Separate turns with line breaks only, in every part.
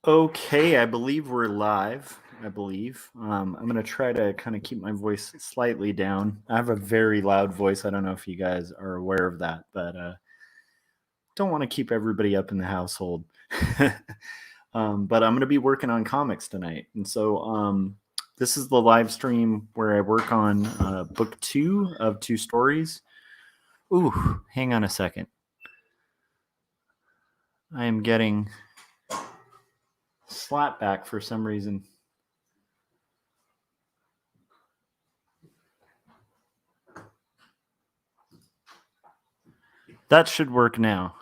Okay, I believe we're live. I believe. I'm gonna try to kind of keep my voice slightly down. I have a very loud voice. I don't know if you guys are aware of that, but don't want to keep everybody up in the household. But I'm gonna be working on comics tonight, and so this is the live stream where I work on book 2 of 2 stories. Ooh, hang on a second. I am getting slapback for some reason. That should work now.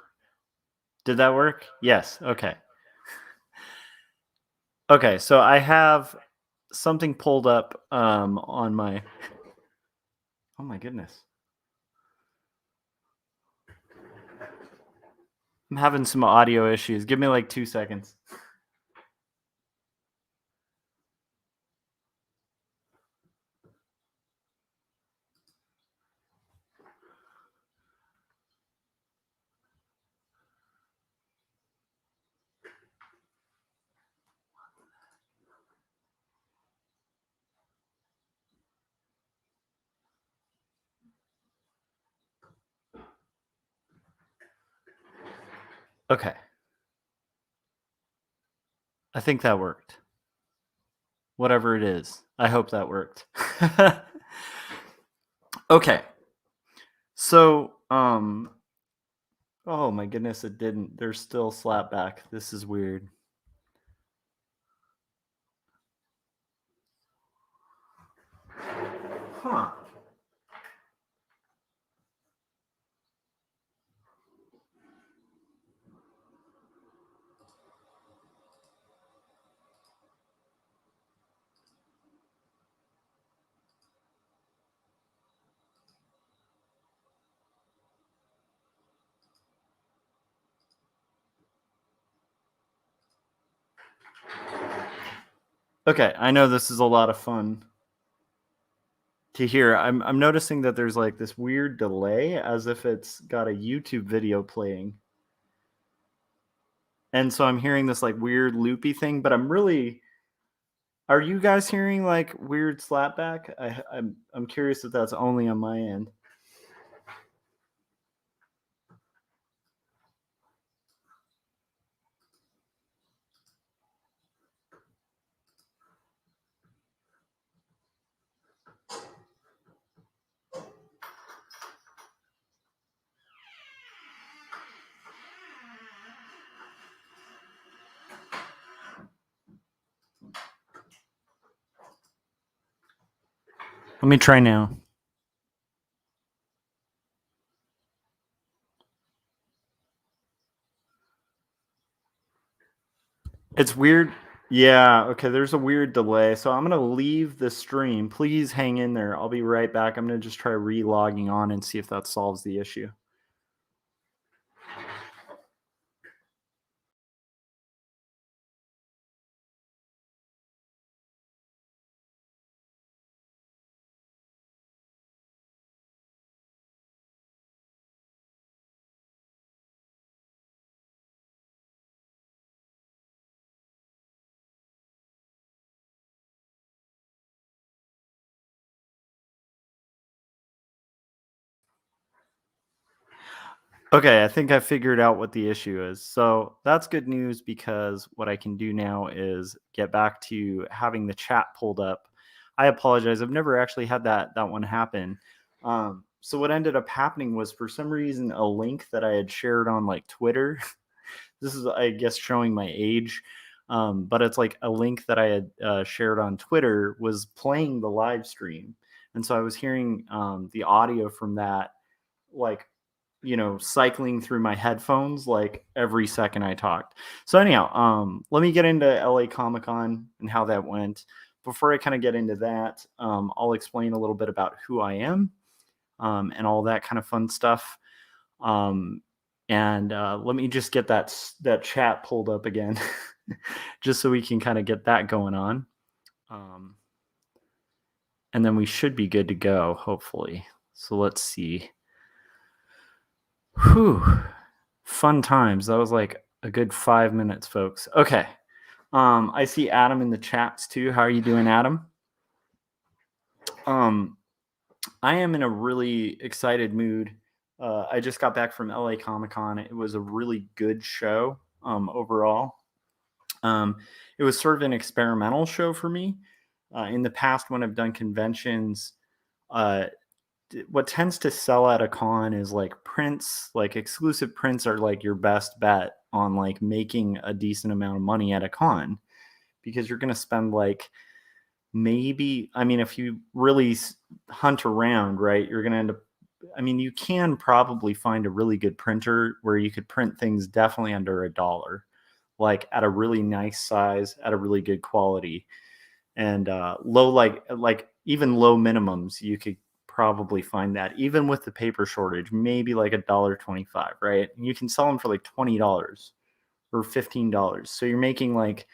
Did that work? Yes. Okay. Okay, so I have something pulled up on my Oh my goodness. I'm having some audio issues. Give me like 2 seconds. Okay. I think that worked. Whatever it is. I hope that worked. Okay. So, oh my goodness, it didn't. There's still slapback. This is weird. Huh. Okay, I know this is a lot of fun to hear. I'm noticing that there's like this weird delay as if it's got a YouTube video playing. And so I'm hearing this like weird loopy thing, but are you guys hearing like weird slapback? I'm curious if that's only on my end. Let me try now. It's weird. Yeah, okay, there's a weird delay. So I'm going to leave the stream. Please hang in there. I'll be right back. I'm going to just try re-logging on and see if that solves the issue. Okay, I think I figured out what the issue is. So that's good news because what I can do now is get back to having the chat pulled up. I apologize. I've never actually had that one happen. So what ended up happening was for some reason a link that I had shared on like Twitter. This is, I guess, showing my age. But it's like a link that I had shared on Twitter was playing the live stream. And so I was hearing the audio from that like cycling through my headphones like every second I talked. So anyhow, let me get into LA Comic Con and how that went. Before I kind of get into that, I'll explain a little bit about who I am and all that kind of fun stuff. And let me just get that chat pulled up again, just so we can kind of get that going on. And then we should be good to go, hopefully. So let's see. Whew. Fun times. That was like a good 5 minutes, folks. Okay. I see Adam in the chats too. How are you doing, Adam? I am in a really excited mood. I just got back from LA Comic Con. It was a really good show overall. It was sort of an experimental show for me. In the past, when I've done conventions, uh, what tends to sell at a con is like prints, like exclusive prints are like your best bet on like making a decent amount of money at a con, because you're going to spend like maybe, I mean, if you really hunt around, right, you're going to end up, I mean, you can probably find a really good printer where you could print things definitely under $1, like at a really nice size, at a really good quality, and low, like even low minimums, you could probably find that even with the paper shortage, maybe like $1.25, right? And you can sell them for like $20 or $15. So you're making like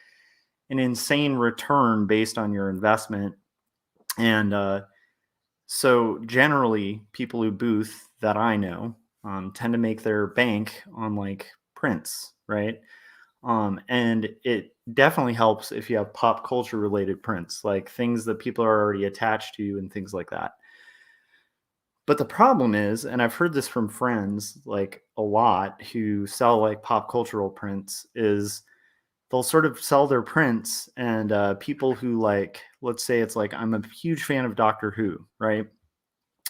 an insane return based on your investment. And so generally, people who booth that I know tend to make their bank on like prints, right? And it definitely helps if you have pop culture related prints, like things that people are already attached to and things like that. But the problem is, and I've heard this from friends like a lot who sell like pop cultural prints, is they'll sort of sell their prints, and people who, like, let's say it's like, I'm a huge fan of Doctor Who, right?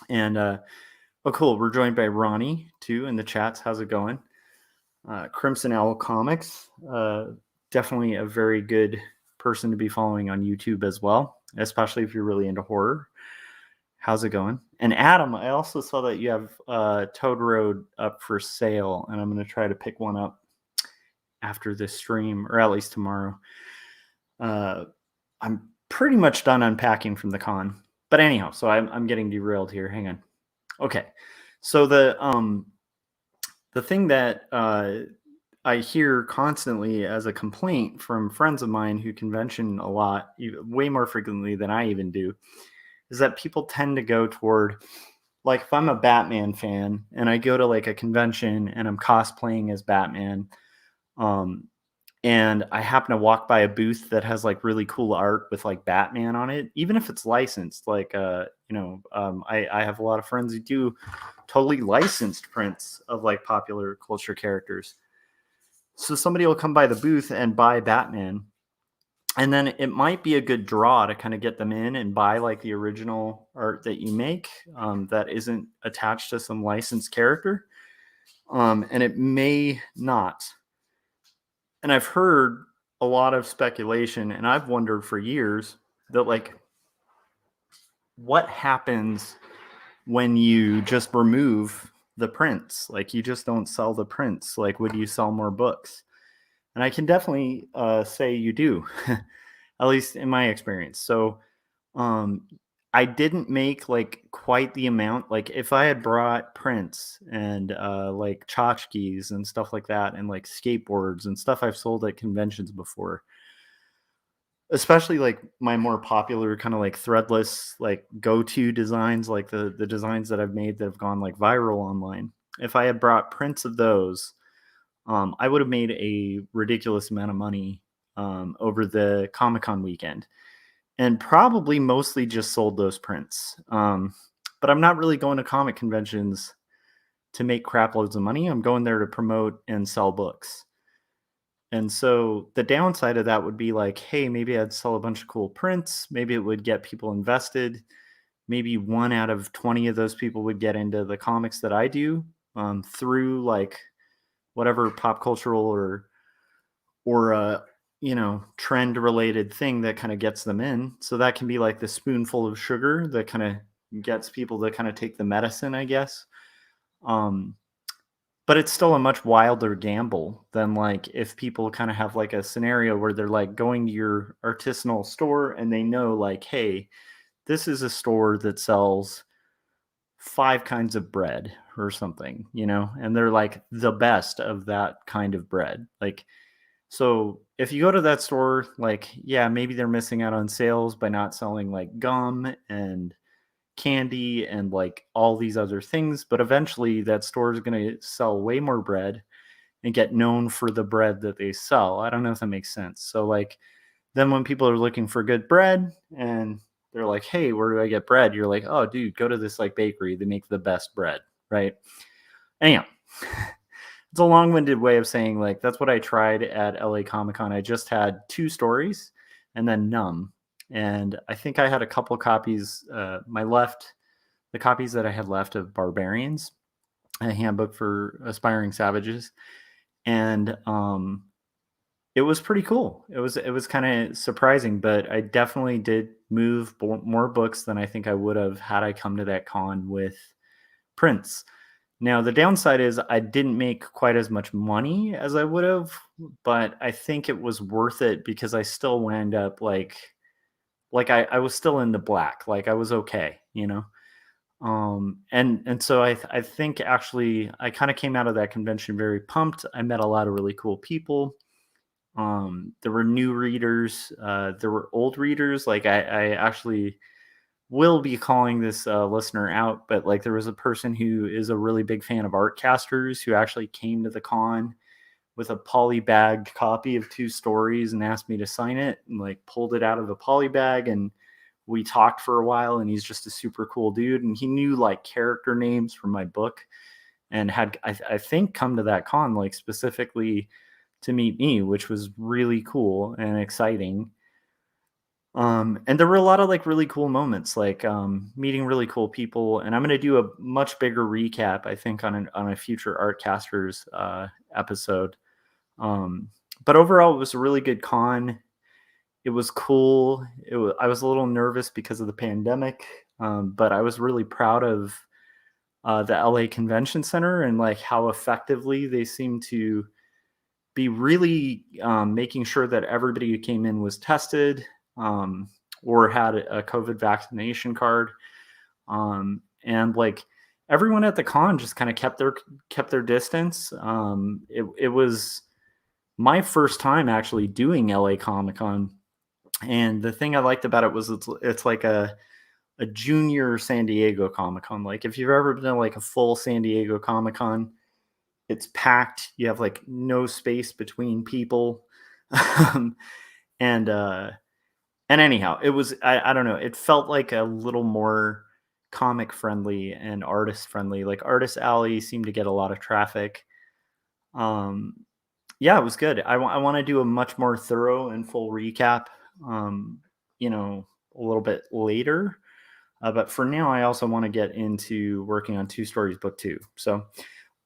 And oh cool, we're joined by Ronnie too in the chats. How's it going? Crimson Owl Comics, definitely a very good person to be following on YouTube as well, especially if you're really into horror. How's it going? And Adam, I also saw that you have Toad Road up for sale, and I'm going to try to pick one up after this stream, or at least tomorrow. I'm pretty much done unpacking from the con, but anyhow, so I'm getting derailed here. Hang on. Okay, so the thing that I hear constantly as a complaint from friends of mine who convention a lot, way more frequently than I even do, is that people tend to go toward, like, if I'm a Batman fan and I go to like a convention and I'm cosplaying as Batman, and I happen to walk by a booth that has like really cool art with like Batman on it, even if it's licensed, like I have a lot of friends who do totally licensed prints of like popular culture characters. So somebody will come by the booth and buy Batman, and then it might be a good draw to kind of get them in and buy like the original art that you make, that isn't attached to some licensed character, and it may not. And I've heard a lot of speculation, and I've wondered for years that, like, what happens when you just remove the prints? Like, you just don't sell the prints. Like, would you sell more books? And I can definitely say you do, at least in my experience. So I didn't make like quite the amount. Like, if I had brought prints and like tchotchkes and stuff like that, and like skateboards and stuff I've sold at conventions before, especially like my more popular kind of like threadless, like go-to designs, like the designs that I've made that have gone like viral online. If I had brought prints of those, I would have made a ridiculous amount of money over the Comic-Con weekend, and probably mostly just sold those prints. But I'm not really going to comic conventions to make crap loads of money. I'm going there to promote and sell books. And so the downside of that would be like, hey, maybe I'd sell a bunch of cool prints. Maybe it would get people invested. Maybe 1 out of 20 of those people would get into the comics that I do, through like whatever pop cultural or trend related thing that kind of gets them in. So that can be like the spoonful of sugar that kind of gets people to kind of take the medicine, I guess. But it's still a much wilder gamble than like if people kind of have like a scenario where they're like going to your artisanal store and they know like, hey, this is a store that sells 5 kinds of bread or something, and they're like the best of that kind of bread. Like, so if you go to that store, like, yeah, maybe they're missing out on sales by not selling like gum and candy and like all these other things, but eventually that store is going to sell way more bread, and get known for the bread that they sell. I don't know if that makes sense. So like then when people are looking for good bread and they're like, "Hey, where do I get bread?" You're like, "Oh, dude, go to this like bakery. They make the best bread," right? Anyhow, it's a long-winded way of saying like that's what I tried at LA Comic Con. I just had 2 stories and then Numb, and I think I had a couple copies. The copies that I had left of Barbarians, a handbook for aspiring savages, and it was pretty cool. It was kind of surprising, but I definitely did move more books than I think I would have had I come to that con with prints. Now the downside is I didn't make quite as much money as I would have, but I think it was worth it because I still wound up I was still in the black, like I was okay, you know. And so I think actually I kind of came out of that convention very pumped. I met a lot of really cool people. There were new readers, there were old readers. Like I actually will be calling this listener out, but like there was a person who is a really big fan of Artcasters who actually came to the con with a poly bagged copy of 2 stories and asked me to sign it, and like pulled it out of the poly bag, and we talked for a while. And he's just a super cool dude, and he knew like character names from my book and had I think come to that con like specifically to meet me, which was really cool and exciting. And there were a lot of like really cool moments, like meeting really cool people. And I'm going to do a much bigger recap, I think, on a future Artcasters episode. But overall, it was a really good con. It was cool. I was a little nervous because of the pandemic, but I was really proud of the LA Convention Center and like how effectively they seemed to be really making sure that everybody who came in was tested or had a COVID vaccination card. And like everyone at the con just kind of kept their distance. It was my first time actually doing LA Comic Con, and the thing I liked about it was it's like a junior San Diego Comic Con. Like if you've ever been to like a full San Diego Comic Con, it's packed. You have like no space between people. um, and anyhow, it was I don't know. It felt like a little more comic friendly and artist friendly. Like Artist Alley seemed to get a lot of traffic. Um, yeah, it was good. I want to do a much more thorough and full recap. Um, a little bit later. But for now, I also want to get into working on 2 stories book 2. So,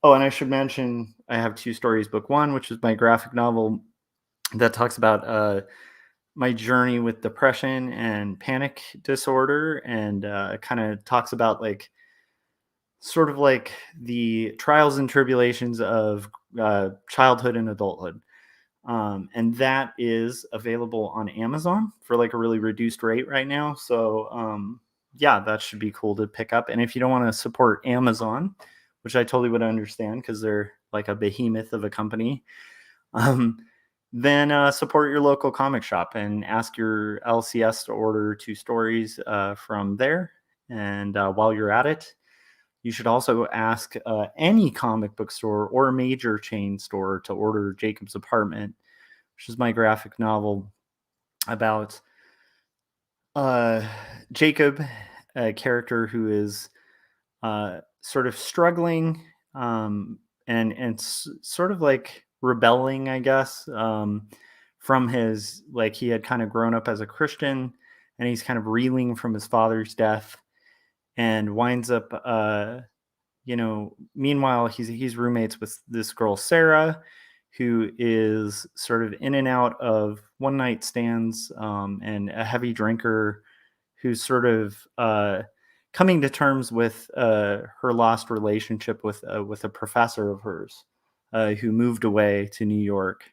oh, and I should mention I have 2 stories book 1, which is my graphic novel that talks about my journey with depression and panic disorder, and kind of talks about like sort of like the trials and tribulations of childhood and adulthood. And that is available on Amazon for like a really reduced rate right now. So yeah, that should be cool to pick up. And if you don't want to support Amazon, which I totally would understand because they're like a behemoth of a company, um, then support your local comic shop and ask your LCS to order 2 stories from there. And while you're at it, you should also ask any comic book store or major chain store to order Jacob's Apartment, which is my graphic novel about Jacob, a character who is sort of struggling and sort of like rebelling, I guess, from his like he had kind of grown up as a Christian, and he's kind of reeling from his father's death, and winds up meanwhile he's roommates with this girl Sarah, who is sort of in and out of one night stands, and a heavy drinker who's sort of coming to terms with her lost relationship with a professor of hers who moved away to New York,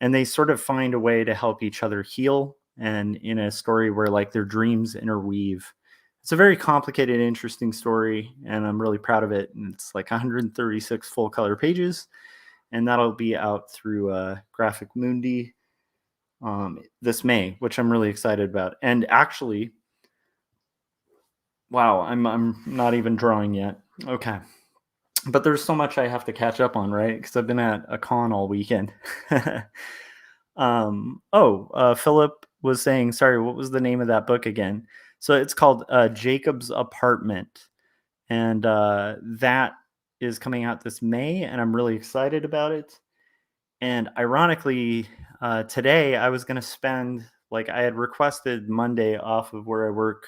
and they sort of find a way to help each other heal, and in a story where like their dreams interweave. It's a very complicated, interesting story, and I'm really proud of it. And it's like 136 full color pages, and that'll be out through Graphic Mundi this May, which I'm really excited about. And actually, wow, I'm not even drawing yet. Okay, but there's so much I have to catch up on, right? Because I've been at a con all weekend. Philip was saying, sorry, what was the name of that book again? So it's called Jacob's Apartment, and that is coming out this May, and I'm really excited about it. And ironically, today I was going to spend, like, I had requested Monday off of where I work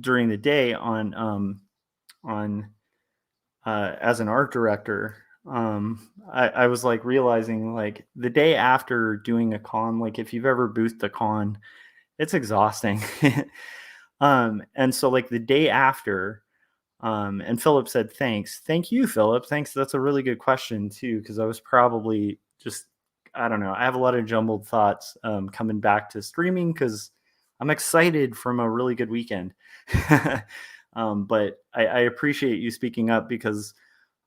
during the day on as an art director. I was like realizing, like, the day after doing a con, like if you've ever boothed a con, it's exhausting. And so like the day after, and Philip said, thank you, Philip. Thanks. That's a really good question too, because I was probably just, I don't know. I have a lot of jumbled thoughts coming back to streaming because I'm excited from a really good weekend. But I appreciate you speaking up because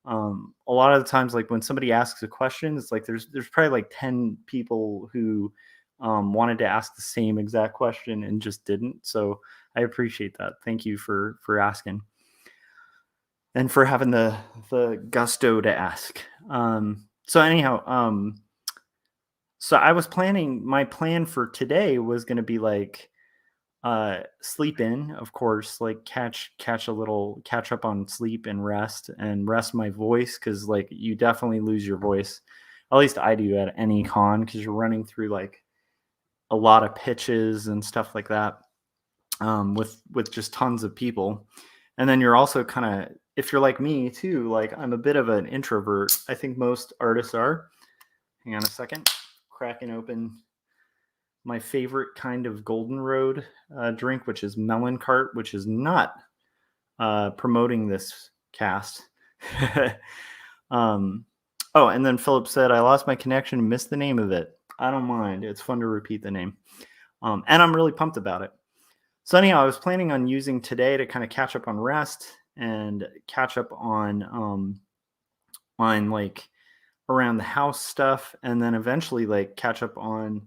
a lot of the times, like when somebody asks a question, it's like there's probably like 10 people who wanted to ask the same exact question and just didn't. So I appreciate that. Thank you for asking and for having the gusto to ask. So anyhow, so I was planning, my plan for today was going to be like sleep in, of course, like catch up on sleep and rest my voice, because like you definitely lose your voice, at least I do at any con, because you're running through like a lot of pitches and stuff like that, with just tons of people. And then you're also kind of, if you're like me too, like I'm a bit of an introvert. I think most artists are. Hang on a second, cracking open my favorite kind of Golden Road drink, which is Melon Cart, which is not promoting this cast. um, and then Philip said, I lost my connection and missed the name of it. I don't mind. It's fun to repeat the name. And I'm really pumped about it. So anyhow, I was planning on using today to kind of catch up on rest and catch up on like around the house stuff, and then eventually like catch up on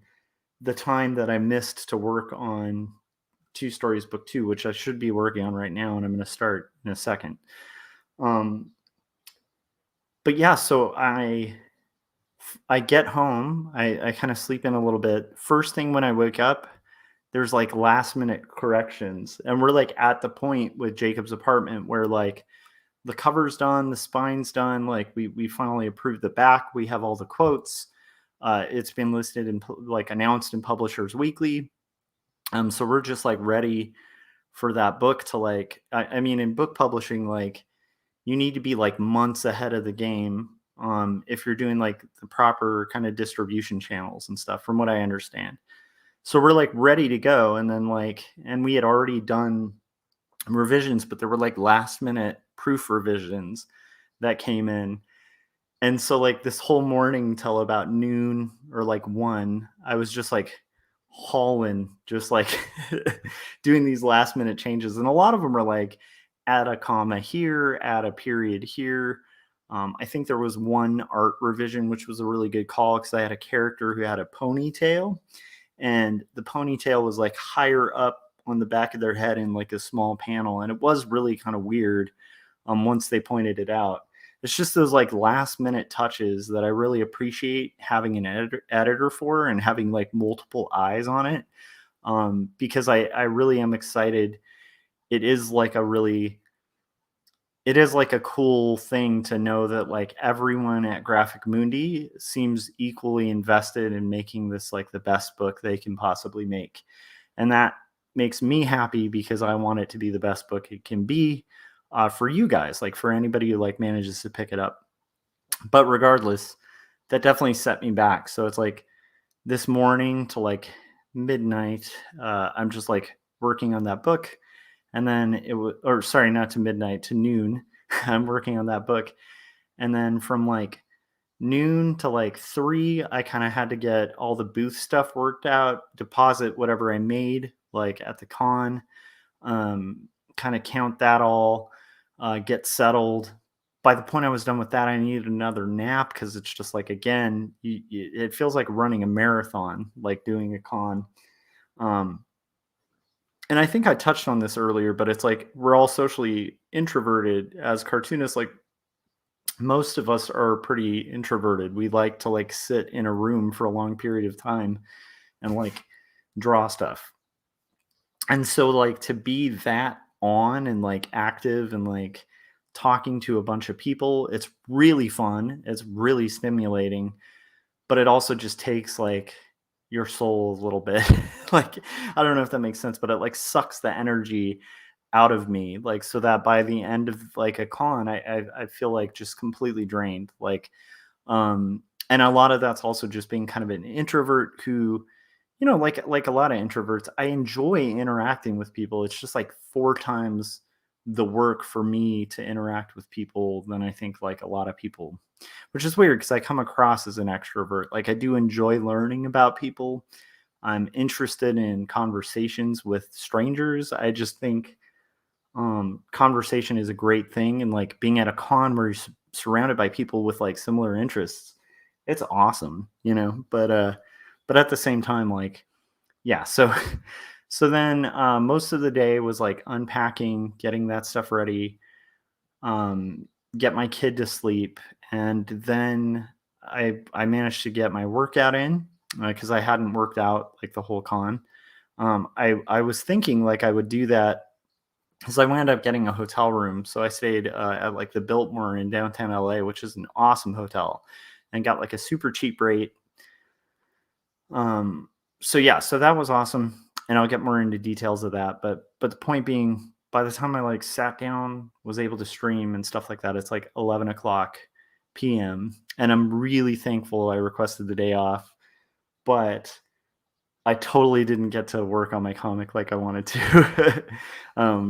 the time that I missed to work on Two Stories Book 2, which I should be working on right now, and I'm going to start in a second. But yeah, so I get home, I kind of sleep in a little bit. First thing when I wake up, there's like last minute corrections, and we're like at the point with Jacob's Apartment where like the cover's done, the spine's done, like we finally approved the back, we have all the quotes. It's been listed and like announced in Publishers Weekly. So we're just like ready for that book to like, I mean, in book publishing, like you need to be like months ahead of the game if you're doing like the proper kind of distribution channels and stuff, from what I understand. So we're like ready to go. And then like, and we had already done revisions, but there were like last minute proof revisions that came in. And so like this whole morning till about noon or like 1, I was just like hauling, just like doing these last minute changes. And a lot of them are like add a comma here, add a period here. I think there was one art revision, which was a really good call because I had a character who had a ponytail, and the ponytail was like higher up on the back of their head in like a small panel. And it was really kind of weird once they pointed it out. It's just those like last minute touches that I really appreciate having an editor for, and having like multiple eyes on it. Because I really am excited. It is like a cool thing to know that like everyone at Graphic Mundi seems equally invested in making this like the best book they can possibly make. And that makes me happy because I want it to be the best book it can be. For you guys, like for anybody who like manages to pick it up. But regardless, that definitely set me back. So it's like this morning to like midnight, I'm just like working on that book. And then it was, or sorry, not to midnight, to noon, I'm working on that book. And then from like noon to like 3, I kind of had to get all the booth stuff worked out, deposit whatever I made like at the con, kind of count that all, get settled. By the point I was done with that, I needed another nap because it's just like, again, it feels like running a marathon, like doing a con. And I think I touched on this earlier, but it's like we're all socially introverted as cartoonists. Like most of us are pretty introverted. We like to like sit in a room for a long period of time and like draw stuff. And so like to be that on and like active and like talking to a bunch of people, it's really fun. It's really stimulating, but it also just takes like your soul a little bit. Like I don't know if that makes sense, but it like sucks the energy out of me, like so that by the end of like a con, I feel like just completely drained. Like and a lot of that's also just being kind of an introvert who, like a lot of introverts, I enjoy interacting with people. It's just like four times the work for me to interact with people than I think like a lot of people, which is weird because I come across as an extrovert. Like I do enjoy learning about people. I'm interested in conversations with strangers. I just think conversation is a great thing, and like being at a con where you're surrounded by people with like similar interests, it's awesome, but at the same time, like, yeah, so so then most of the day was like unpacking, getting that stuff ready, um, get my kid to sleep, and then I managed to get my workout in because I hadn't worked out like the whole con. I was thinking like I would do that because I wound up getting a hotel room. So I stayed at like the Biltmore in downtown LA, which is an awesome hotel, and got like a super cheap rate. Um, so yeah, so that was awesome, and I'll get more into details of that. But the point being, by the time I like sat down, was able to stream and stuff like that, it's like 11 o'clock p.m. And I'm really thankful I requested the day off, but I totally didn't get to work on my comic like I wanted to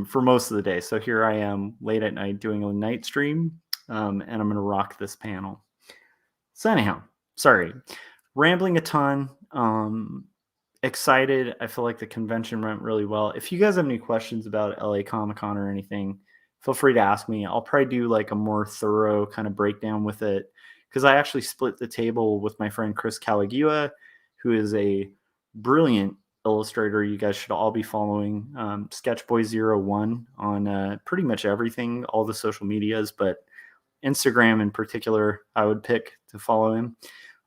for most of the day. So here I am late at night doing a night stream, and I'm going to rock this panel. So anyhow, sorry, rambling a ton. Excited. I feel like the convention went really well. If you guys have any questions about LA Comic Con or anything, feel free to ask me. I'll probably do like a more thorough kind of breakdown with it because I actually split the table with my friend Chris Caligua, who is a brilliant illustrator. You guys should all be following Sketchboy01 on pretty much everything, all the social medias, but Instagram in particular, I would pick to follow him.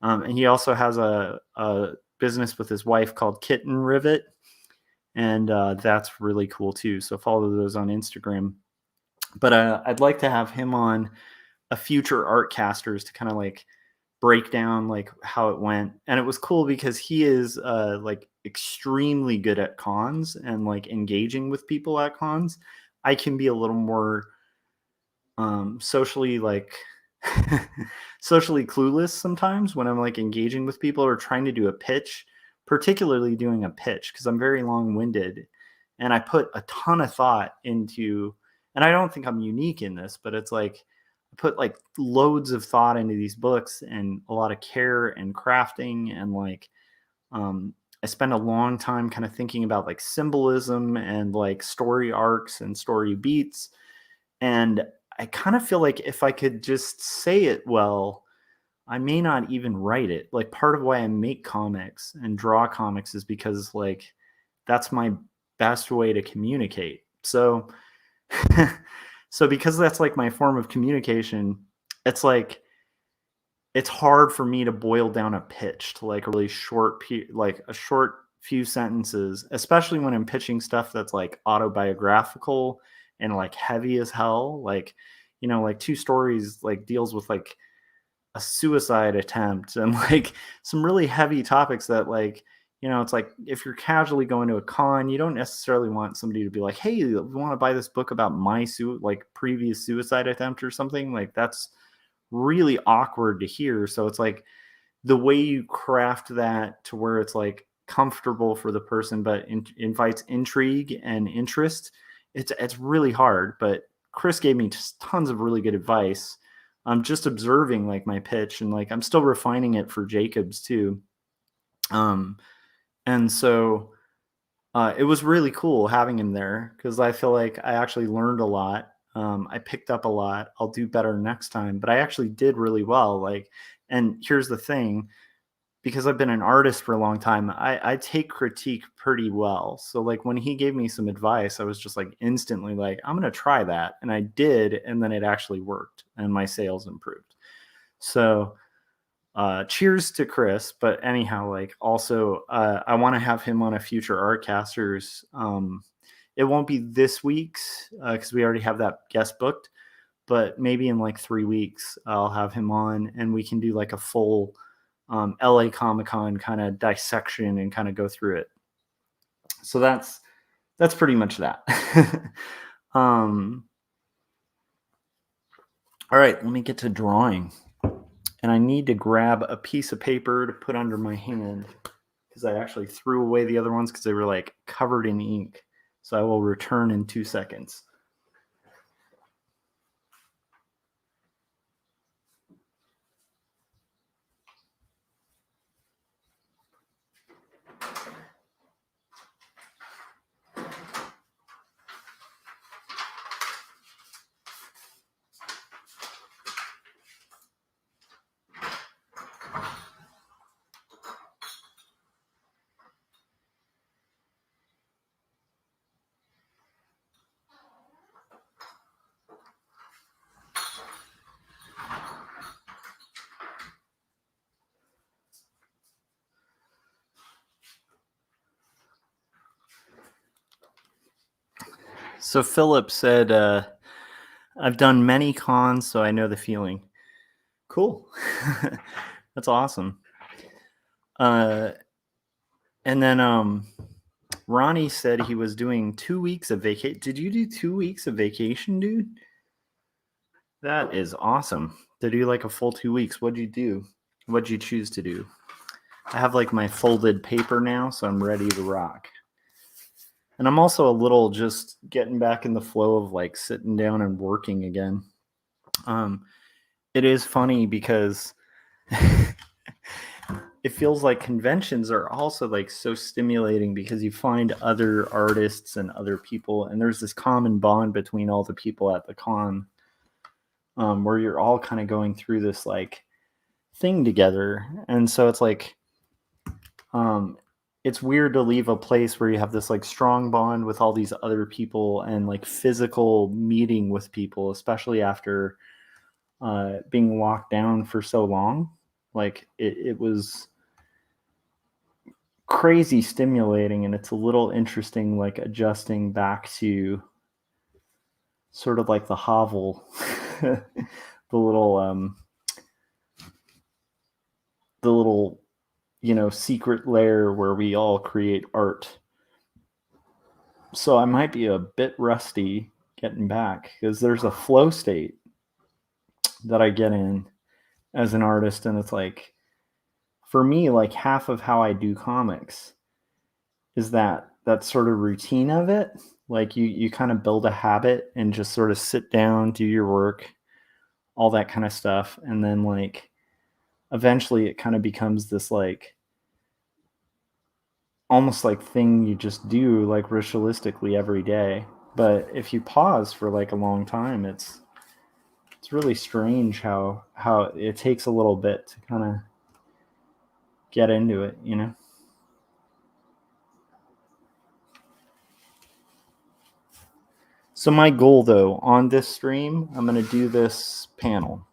And he also has a business with his wife called Kitten Rivet, and that's really cool too. So follow those on Instagram. But I'd like to have him on a future art casters to kind of like break down like how it went. And it was cool because he is like extremely good at cons and like engaging with people at cons. I can be a little more socially like socially clueless sometimes when I'm like engaging with people or trying to do a pitch, particularly doing a pitch because I'm very long-winded and I put a ton of thought into, and I don't think I'm unique in this, but it's like I put like loads of thought into these books and a lot of care and crafting and like I spend a long time kind of thinking about like symbolism and like story arcs and story beats, and I kind of feel like if I could just say it well, I may not even write it. Like part of why I make comics and draw comics is because like that's my best way to communicate. So so because that's like my form of communication, it's like it's hard for me to boil down a pitch to like a really short like a short few sentences, especially when I'm pitching stuff that's like autobiographical and like heavy as hell. Like, like two stories like deals with like a suicide attempt and like some really heavy topics that like, it's like if you're casually going to a con, you don't necessarily want somebody to be like, hey, you want to buy this book about my like previous suicide attempt or something. Like that's really awkward to hear. So it's like the way you craft that to where it's like comfortable for the person, but invites intrigue and interest. It's really hard. But Chris gave me just tons of really good advice. I'm just observing like my pitch and like I'm still refining it for Jacobs too. And so it was really cool having him there because I feel like I actually learned a lot. I picked up a lot. I'll do better next time, but I actually did really well. Like, and here's the thing: because I've been an artist for a long time, I take critique pretty well. So like when he gave me some advice, I was just like instantly like, I'm gonna try that. And I did, and then it actually worked and my sales improved. So cheers to Chris. But anyhow, like also I want to have him on a future Artcasters. It won't be this week's because we already have that guest booked, but maybe in like 3 weeks I'll have him on and we can do like a full LA Comic Con kind of dissection and kind of go through it. So that's pretty much that. All right, let me get to drawing. And I need to grab a piece of paper to put under my hand because I actually threw away the other ones because they were like covered in ink. So I will return in 2 seconds. So Philip said, I've done many cons, so I know the feeling. Cool. That's awesome. And then Ronnie said he was doing 2 weeks of vacation. Did you do 2 weeks of vacation, dude? That is awesome. To do like a full 2 weeks. What'd you do? What'd you choose to do? I have like my folded paper now, so I'm ready to rock. And I'm also a little just getting back in the flow of like sitting down and working again. It is funny because it feels like conventions are also like so stimulating because you find other artists and other people, and there's this common bond between all the people at the con, where you're all kind of going through this like thing together. And so it's like it's weird to leave a place where you have this like strong bond with all these other people and like physical meeting with people, especially after being locked down for so long. Like it was crazy stimulating, and it's a little interesting like adjusting back to sort of like the hovel, the little secret lair where we all create art. So I might be a bit rusty getting back because there's a flow state that I get in as an artist, and it's like for me like half of how I do comics is that sort of routine of it. Like you kind of build a habit and just sort of sit down, do your work, all that kind of stuff, and then like eventually it kind of becomes this like almost like thing you just do like ritualistically every day. But if you pause for like a long time, it's really strange how it takes a little bit to kind of get into it, you know? So my goal though on this stream, I'm going to do this panel.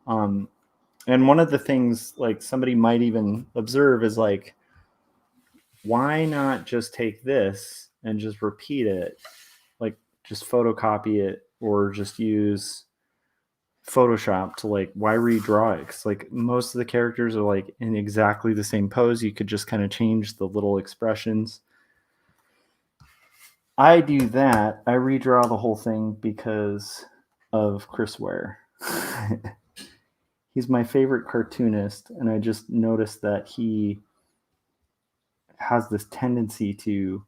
And one of the things like somebody might even observe is like, why not just take this and just repeat it? Like just photocopy it or just use Photoshop to like, why redraw it? 'Cause like most of the characters are like in exactly the same pose. You could just kind of change the little expressions. I do that. I redraw the whole thing because of Chris Ware. He's my favorite cartoonist, and I just noticed that he has this tendency to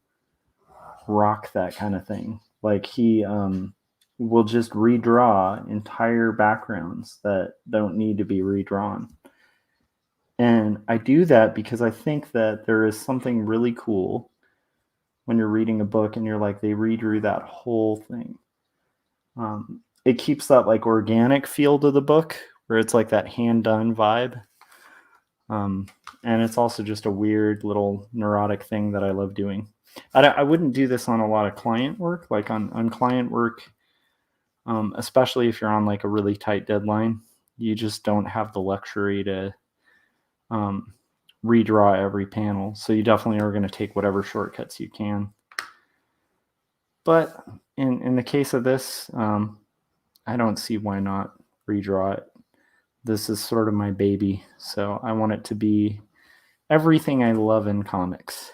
rock that kind of thing. Like he will just redraw entire backgrounds that don't need to be redrawn. And I do that because I think that there is something really cool when you're reading a book and you're like, they redrew that whole thing. It keeps that like organic feel to the book where it's like that hand done vibe. And it's also just a weird little neurotic thing that I love doing. I wouldn't do this on a lot of client work, like on client work, especially if you're on like a really tight deadline. You just don't have the luxury to redraw every panel. So you definitely are going to take whatever shortcuts you can. But in the case of this, I don't see why not redraw it. This is sort of my baby, so I want it to be everything I love in comics.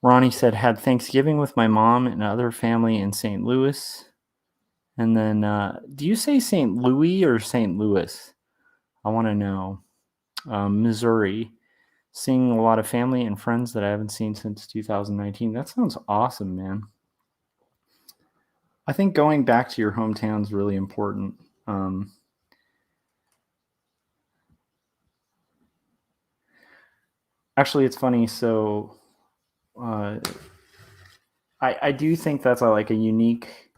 Ronnie said, had Thanksgiving with my mom and other family in St. Louis. And then, do you say St. Louis or St. Louis? I want to know. Missouri. Seeing a lot of family and friends that I haven't seen since 2019. That sounds awesome, man. I think going back to your hometown is really important. Actually, it's funny. So, I do think that's like a unique,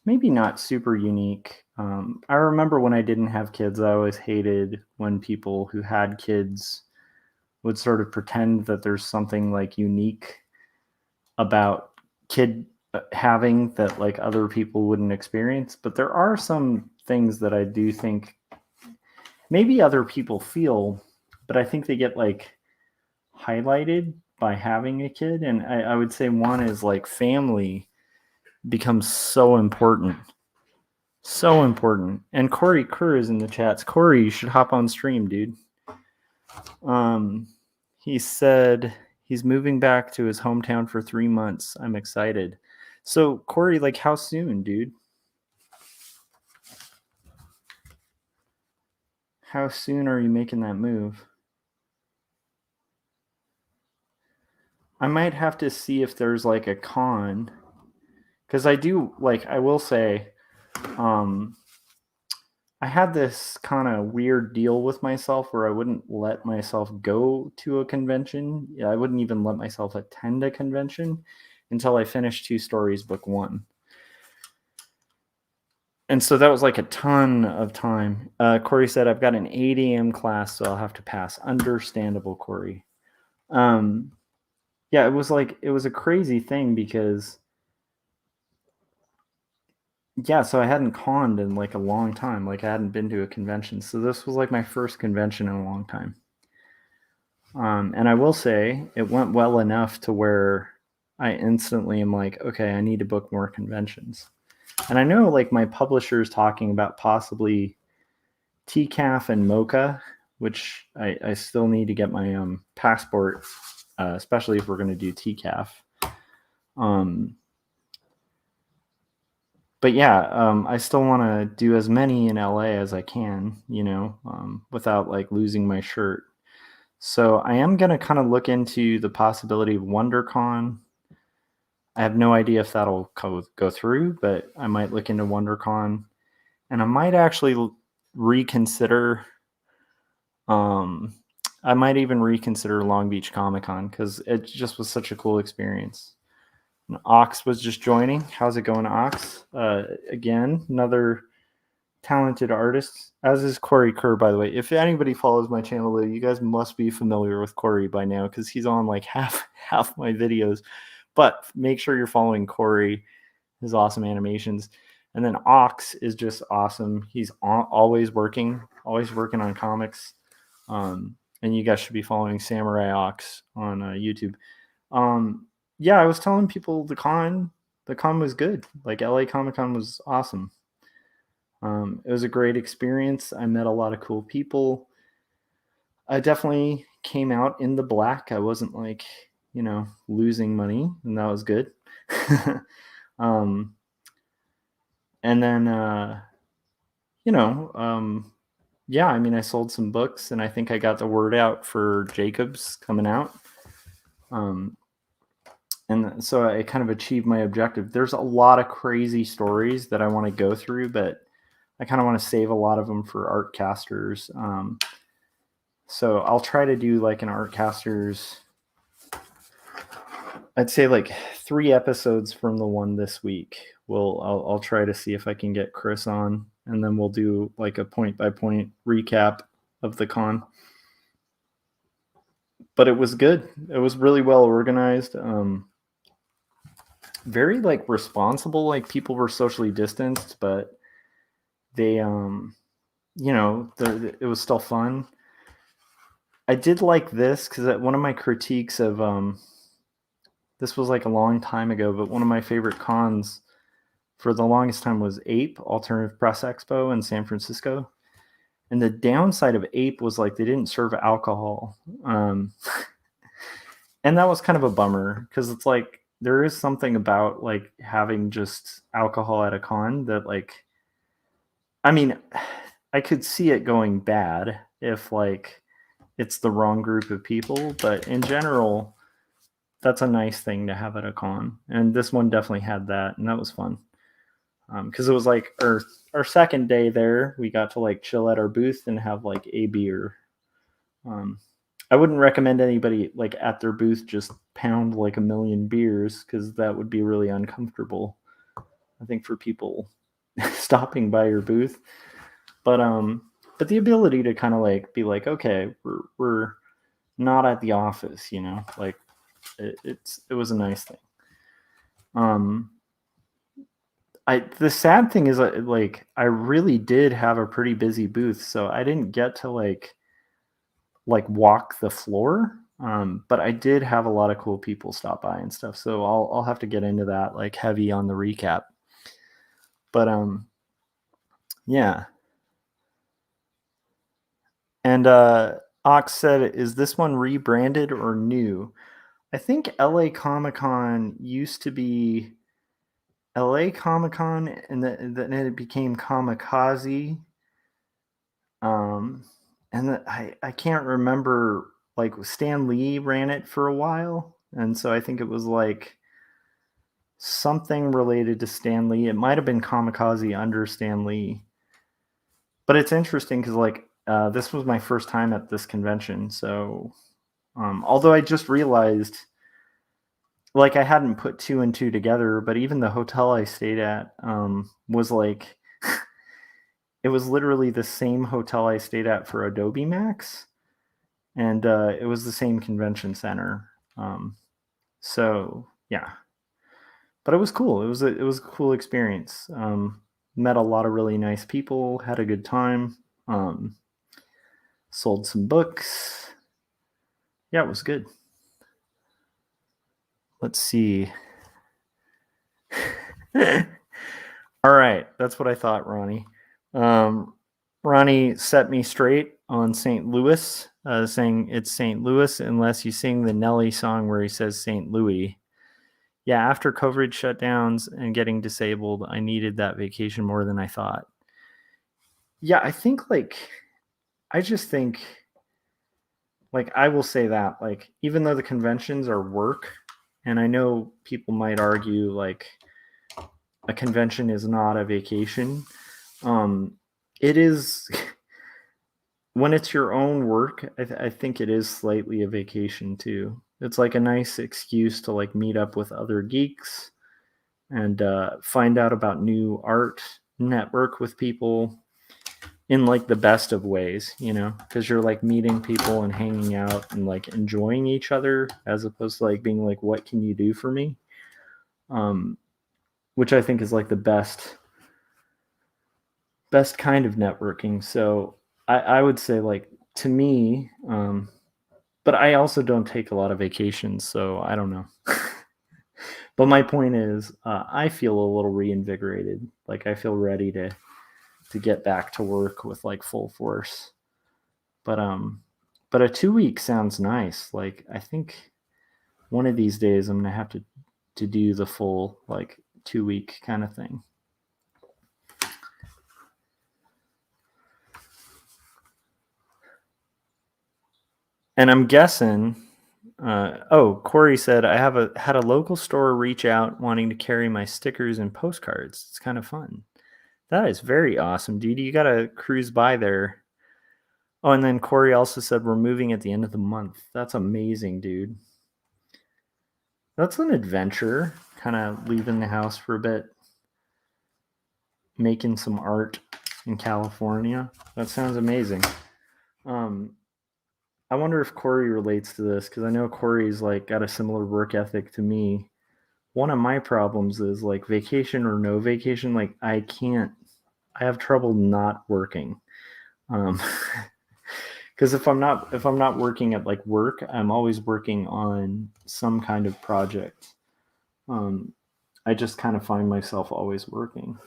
maybe not super unique. I remember when I didn't have kids, I always hated when people who had kids would sort of pretend that there's something like unique about kid having that like other people wouldn't experience. But there are some things that I do think maybe other people feel, but I think they get like highlighted by having a kid. And I would say one is like family becomes so important. So important. And Corey Kerr is in the chats. Corey, you should hop on stream, dude. He said he's moving back to his hometown for 3 months. I'm excited. So, Corey, like, how soon, dude? How soon are you making that move? I might have to see if there's like a con, because I do like. I will say, I had this kind of weird deal with myself where I wouldn't let myself go to a convention. Yeah, I wouldn't even let myself attend a convention until I finished 2 stories, book 1. And so that was like a ton of time. Corey said, I've got an 8 a.m. class, so I'll have to pass. Understandable, Corey. Yeah, it was a crazy thing because, yeah, so I hadn't conned in like a long time. Like I hadn't been to a convention. So this was like my first convention in a long time. And I will say it went well enough to where I instantly am like, okay, I need to book more conventions. And I know like my publisher is talking about possibly TCAF and MoCA, which I still need to get my passport, especially if we're going to do TCAF. But yeah, I still want to do as many in LA as I can, without like losing my shirt. So I am going to kind of look into the possibility of WonderCon. I have no idea if that'll go through, but I might look into WonderCon, and I might actually reconsider. I might even reconsider Long Beach Comic Con because it just was such a cool experience. And Ox was just joining. How's it going, Ox? Again, another talented artist, as is Corey Kerr, by the way. If anybody follows my channel, you guys must be familiar with Corey by now because he's on like half my videos. But make sure you're following Corey, his awesome animations. And then Ox is just awesome. He's always working on comics. And you guys should be following Samurai Ox on YouTube. Yeah, I was telling people the con was good. Like LA Comic Con was awesome. It was a great experience. I met a lot of cool people. I definitely came out in the black. I wasn't like, losing money, and that was good. And then, yeah, I mean, I sold some books, and I think I got the word out for Jacobs coming out. And so I kind of achieved my objective. There's a lot of crazy stories that I want to go through, but I kind of want to save a lot of them for Artcasters. So I'll try to do like an Artcasters, I'd say like 3 episodes from the one this week. I'll try to see if I can get Chris on, and then we'll do like a point by point recap of the con. but it was good. It was really well organized. Very like responsible. Like people were socially distanced, but they it was still fun. I did like this because one of my critiques of this was like a long time ago, but one of my favorite cons for the longest time was APE, Alternative Press Expo in San Francisco. And the downside of APE was like they didn't serve alcohol. And that was kind of a bummer because it's like there is something about like having just alcohol at a con that like, I mean, I could see it going bad if like it's the wrong group of people, but in general, that's a nice thing to have at a con. And this one definitely had that, and that was fun. Because it was like our second day there, we got to like chill at our booth and have like a beer. I wouldn't recommend anybody like at their booth just pound like a million beers because that would be really uncomfortable. I think for people stopping by your booth, but the ability to kind of like be like, okay, we're not at the office, like it was a nice thing. The sad thing is like I really did have a pretty busy booth, so I didn't get to like walk the floor. But I did have a lot of cool people stop by and stuff, so I'll have to get into that like heavy on the recap. But yeah. And Ox said, "Is this one rebranded or new?" I think LA Comic Con used to be LA Comic Con, and then it became Kamikaze. And I can't remember, like Stan Lee ran it for a while, and so I think it was like something related to Stan Lee. It might have been Kamikaze under Stan Lee, but it's interesting because like this was my first time at this convention, so although I just realized like I hadn't put two and two together, but even the hotel I stayed at was like it was literally the same hotel I stayed at for Adobe Max, and it was the same convention center. So yeah, but it was cool. It was a cool experience. Met a lot of really nice people. Had a good time. Sold some books. Yeah, it was good. Let's see. All right, that's what I thought, Ronnie. Ronnie set me straight on St. Louis, saying it's St. Louis unless you sing the Nelly song where he says St. Louis. Yeah, after COVID shutdowns and getting disabled, I needed that vacation more than I thought. Yeah, I just think, like, I will say that, like, even though the conventions are work, and I know people might argue, like, a convention is not a vacation. It is when it's your own work. I think it is slightly a vacation too. It's like a nice excuse to like meet up with other geeks and find out about new art, network with people in like the best of ways, because you're like meeting people and hanging out and like enjoying each other as opposed to like being like, what can you do for me? Which I think is like the best kind of networking. So I would say like to me, but I also don't take a lot of vacations, so I don't know. But my point is, I feel a little reinvigorated. Like I feel ready to get back to work with like full force. But a 2 week sounds nice. Like I think one of these days I'm gonna have to do the full like 2 week kind of thing. And I'm guessing. Corey said I had a local store reach out wanting to carry my stickers and postcards. It's kind of fun. That is very awesome, dude. You gotta cruise by there. Oh, and then Corey also said we're moving at the end of the month. That's amazing, dude. That's an adventure. Kind of leaving the house for a bit, making some art in California. That sounds amazing. I wonder if Corey relates to this, because I know Corey's like got a similar work ethic to me. One of my problems is like vacation or no vacation, like I have trouble not working. Um, because if I'm not working at like work, I'm always working on some kind of project. Um, I just kind of find myself always working,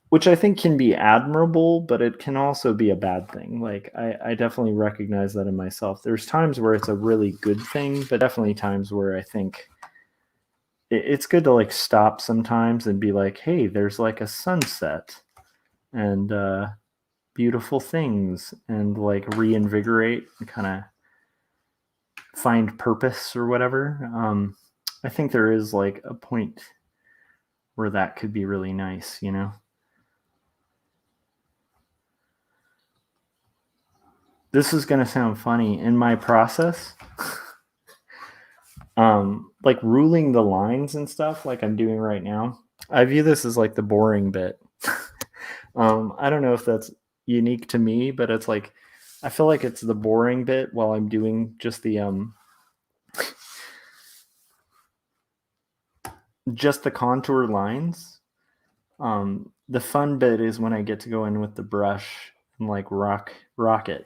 which I think can be admirable, but it can also be a bad thing. Like I definitely recognize that in myself. There's times where it's a really good thing, but definitely times where I think it's good to like stop sometimes and be like, hey, there's like a sunset and beautiful things, and like reinvigorate and kind of find purpose or whatever. I think there is like a point where that could be really nice, you know? This is going to sound funny. In my process, like ruling the lines and stuff, like I'm doing right now, I view this as like the boring bit. I don't know if that's unique to me, but it's like, I feel like it's the boring bit while I'm doing just the contour lines. The fun bit is when I get to go in with the brush and like rock it.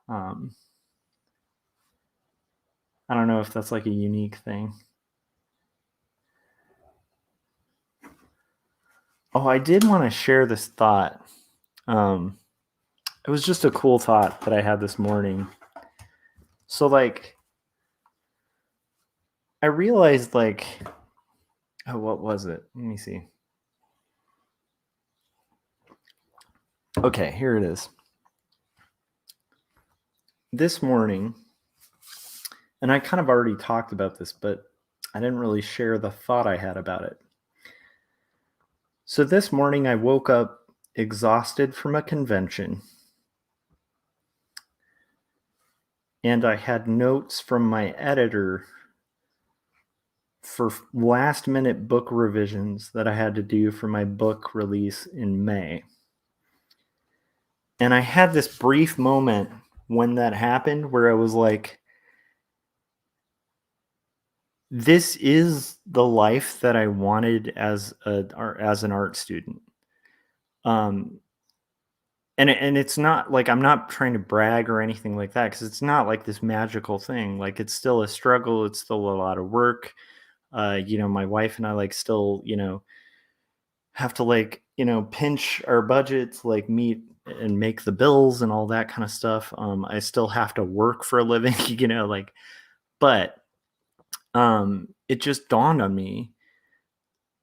Um, I don't know if that's like a unique thing. Oh, I did want to share this thought. Um, it was just a cool thought that I had this morning. So like I realized like, oh, what was it? Let me see. Okay, here it is. This morning, and I kind of already talked about this, but I didn't really share the thought I had about it. So this morning I woke up exhausted from a convention, and I had notes from my editor for last minute book revisions that I had to do for my book release in May. And I had this brief moment when that happened where I was like, this is the life that I wanted as an art student. Um, and it's not like I'm not trying to brag or anything like that, because it's not like this magical thing. Like it's still a struggle. It's still a lot of work. My wife and I like still, have to like, pinch our budgets, like meet and make the bills and all that kind of stuff. I still have to work for a living, like, but it just dawned on me,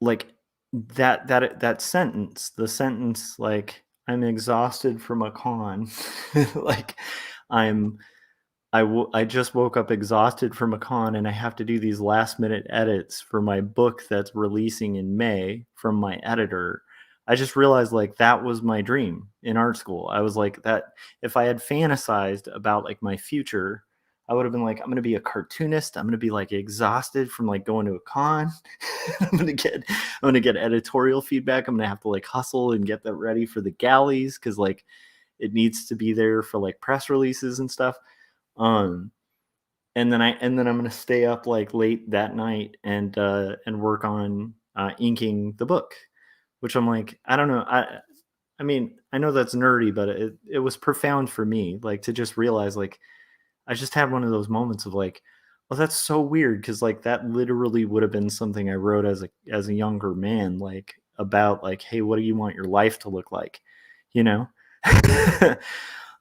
like that sentence, the sentence, like I'm exhausted from a con, like I'm I just woke up exhausted from a con, and I have to do these last minute edits for my book that's releasing in May from my editor. I just realized like that was my dream in art school. I was like that if I had fantasized about like my future, I would have been like, I'm gonna be a cartoonist. I'm gonna be like exhausted from like going to a con. I'm gonna get editorial feedback. I'm gonna have to like hustle and get that ready for the galleys, because like it needs to be there for like press releases and stuff. Um, and then I'm gonna stay up like late that night and work on inking the book, which I'm like, I don't know. I mean, I know that's nerdy, but it was profound for me, like to just realize like I just had one of those moments of like, well, that's so weird, because like that literally would have been something I wrote as a younger man, like about like, hey, what do you want your life to look like, you know?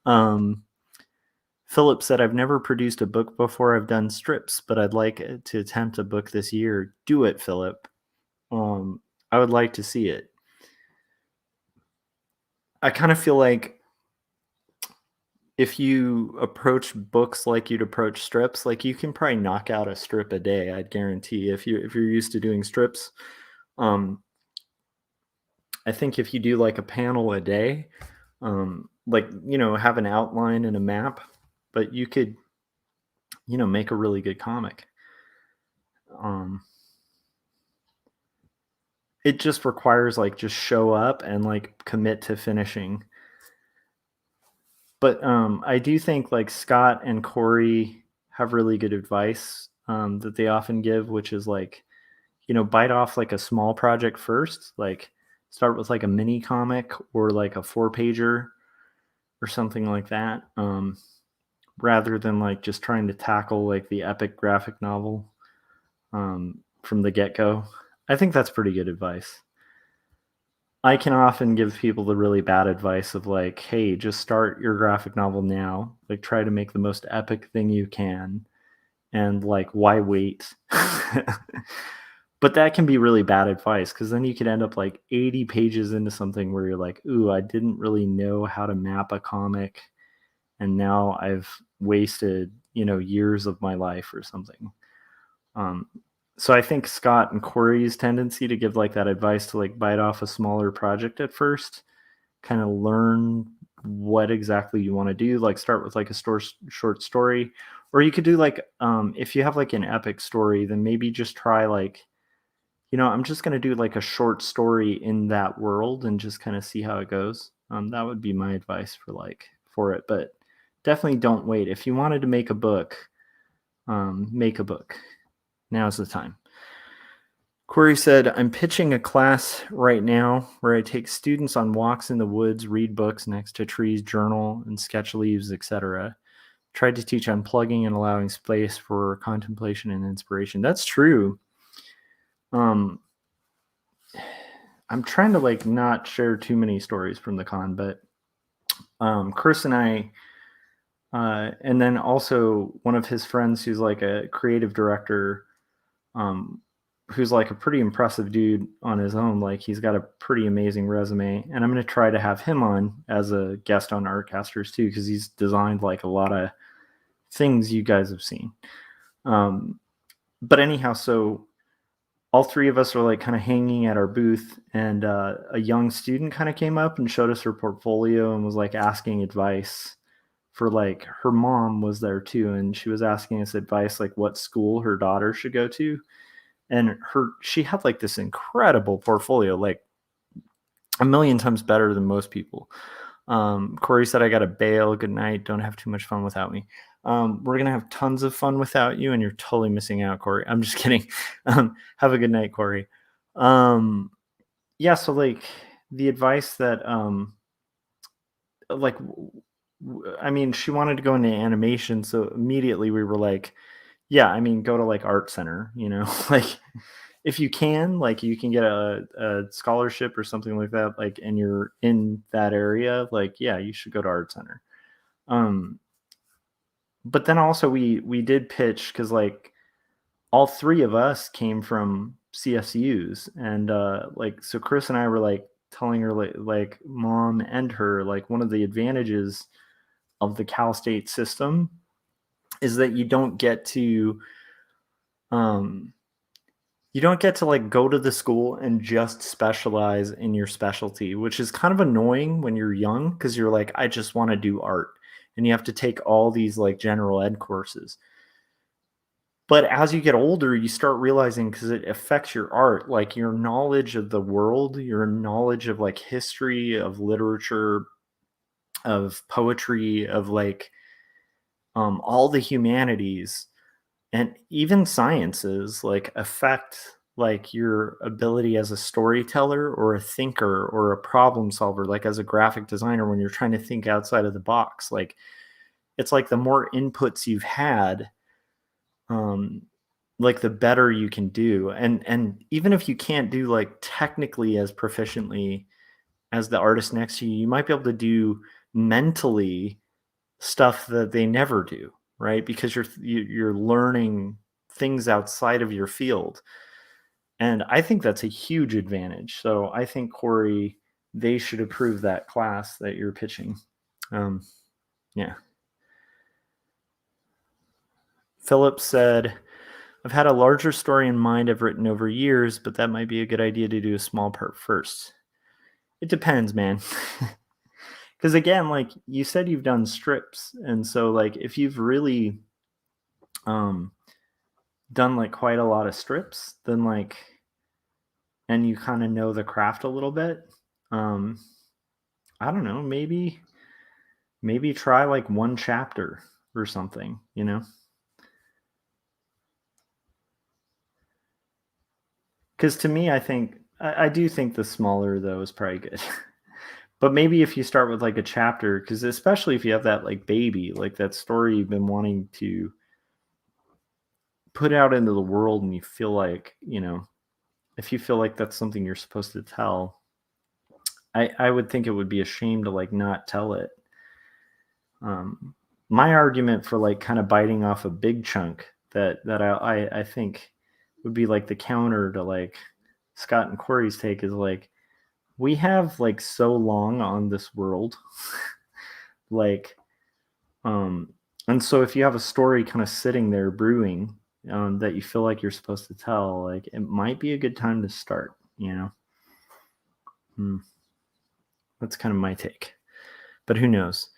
um Philip said, I've never produced a book before. I've done strips, but I'd like to attempt a book this year. Do it, Philip. I would like to see it. I kind of feel like if you approach books like you'd approach strips, like you can probably knock out a strip a day, I'd guarantee. If you're used to doing strips, um, I think if you do like a panel a day, like have an outline and a map, but you could make a really good comic. Um, it just requires like just show up and like commit to finishing. But I do think like Scott and Corey have really good advice that they often give, which is like, bite off like a small project first, like start with like a mini comic or like a 4-pager or something like that, rather than like just trying to tackle like the epic graphic novel from the get-go. I think that's pretty good advice. I can often give people the really bad advice of like, hey, just start your graphic novel now. Like, try to make the most epic thing you can. And like, why wait? But that can be really bad advice because then you could end up like 80 pages into something where you're like, ooh, I didn't really know how to map a comic. And now I've wasted, years of my life or something. So I think Scott and Corey's tendency to give like that advice to like bite off a smaller project at first, kind of learn what exactly you want to do, like start with like a short story, or you could do like if you have like an epic story, then maybe just try like, I'm just going to do like a short story in that world and just kind of see how it goes. That would be my advice for it, but definitely don't wait. If you wanted to make a book, make a book. Now's the time. Corey said, I'm pitching a class right now where I take students on walks in the woods, read books next to trees, journal, and sketch leaves, etc. Tried to teach unplugging and allowing space for contemplation and inspiration. That's true. I'm trying to like not share too many stories from the con, but Chris and I, and then also one of his friends who's like a creative director, who's like a pretty impressive dude on his own. Like he's got a pretty amazing resume, and I'm going to try to have him on as a guest on Artcasters too, because he's designed like a lot of things you guys have seen. But anyhow, so all three of us are like kind of hanging at our booth, and a young student kind of came up and showed us her portfolio and was like asking advice for like her mom was there too, and she was asking us advice like what school her daughter should go to. And she had like this incredible portfolio, like a million times better than most people. Corey said, I got to bail. Good night. Don't have too much fun without me. We're going to have tons of fun without you, and you're totally missing out, Corey. I'm just kidding. Have a good night, Corey. Yeah, so like the advice that, like, I mean, she wanted to go into animation, so immediately we were like, yeah, I mean, go to like art center, like if you can, like you can get a scholarship or something like that, like, and you're in that area, like, yeah, you should go to art center. But then also we did pitch because like all three of us came from CSUs, and like, so Chris and I were like telling her like mom and her, like one of the advantages of the Cal State system is that you don't get to like go to the school and just specialize in your specialty, which is kind of annoying when you're young because you're like, I just want to do art, and you have to take all these like general ed courses. But as you get older, you start realizing, because it affects your art, like your knowledge of the world, your knowledge of like history, of literature, of poetry, of like all the humanities and even sciences, like affect like your ability as a storyteller or a thinker or a problem solver, like as a graphic designer when you're trying to think outside of the box. Like it's like the more inputs you've had, like the better you can do. And even if you can't do like technically as proficiently as the artist next to you, you might be able to do mentally stuff that they never do, right? Because you're learning things outside of your field. And I think that's a huge advantage. So I think, Corey, they should approve that class that you're pitching. Yeah. Philip said, I've had a larger story in mind I've written over years, but that might be a good idea to do a small part first. It depends, man. Because again, like you said, you've done strips. And so like if you've really done like quite a lot of strips, then like, and you kind of know the craft a little bit, I don't know, maybe maybe try like one chapter or something, you know? Because to me, I do think the smaller though is probably good. But maybe if you start with like a chapter, because especially if you have that like baby, like that story you've been wanting to put out into the world, and you feel like, if you feel like that's something you're supposed to tell, I would think it would be a shame to like not tell it. My argument for like kind of biting off a big chunk that I think would be like the counter to like Scott and Corey's take is like, we have like so long on this world. Like, and so if you have a story kind of sitting there brewing, that you feel like you're supposed to tell, like it might be a good time to start, That's kind of my take, but who knows?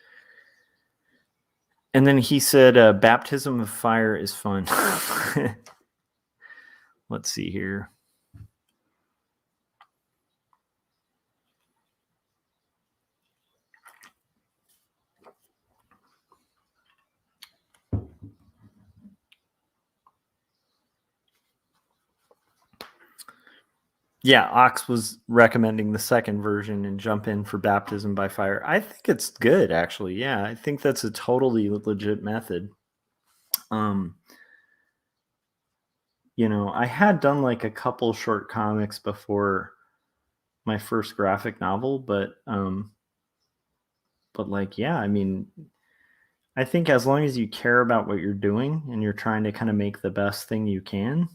And then he said, baptism of fire is fun. Let's see here. Yeah, Ox was recommending the second version and jump in for baptism by fire. I think it's good, actually. Yeah, I think that's a totally legit method. I had done like a couple short comics before my first graphic novel, but like, yeah, I mean, I think as long as you care about what you're doing and you're trying to kind of make the best thing you can,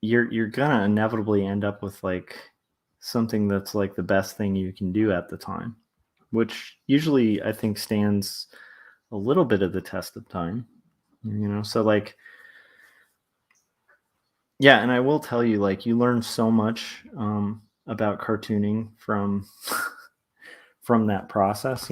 you're gonna inevitably end up with like something that's like the best thing you can do at the time, which usually I think stands a little bit of the test of time. So like, yeah, and I will tell you, like, you learn so much about cartooning from from that process.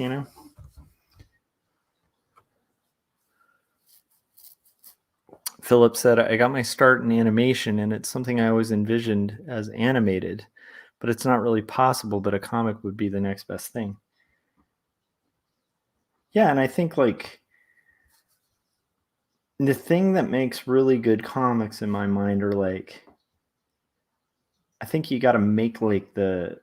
Philip said, I got my start in animation, and it's something I always envisioned as animated, but it's not really possible, but a comic would be the next best thing. Yeah, and I think, like, the thing that makes really good comics in my mind are, like, I think you got to make, like, the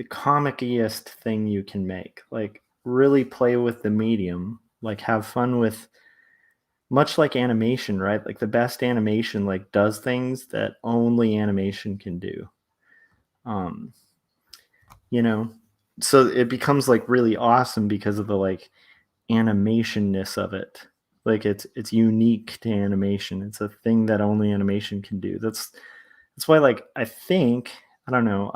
comic-iest thing you can make. Like, really play with the medium, like, have fun with, much like animation, right? Like the best animation like does things that only animation can do. Um, so it becomes like really awesome because of the like animationness of it. Like it's unique to animation. It's a thing that only animation can do. That's why, like, I think, I don't know,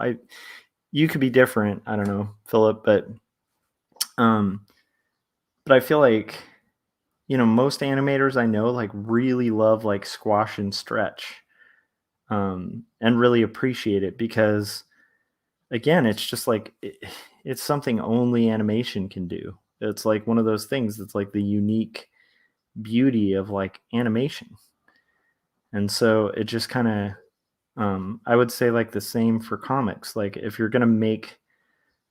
you could be different, I don't know, Philip, um but I feel like, most animators I know like really love like squash and stretch, and really appreciate it because, again, it's just like it's something only animation can do. It's like one of those things that's like the unique beauty of like animation. And so it just kind of, I would say like the same for comics. Like if you're going to make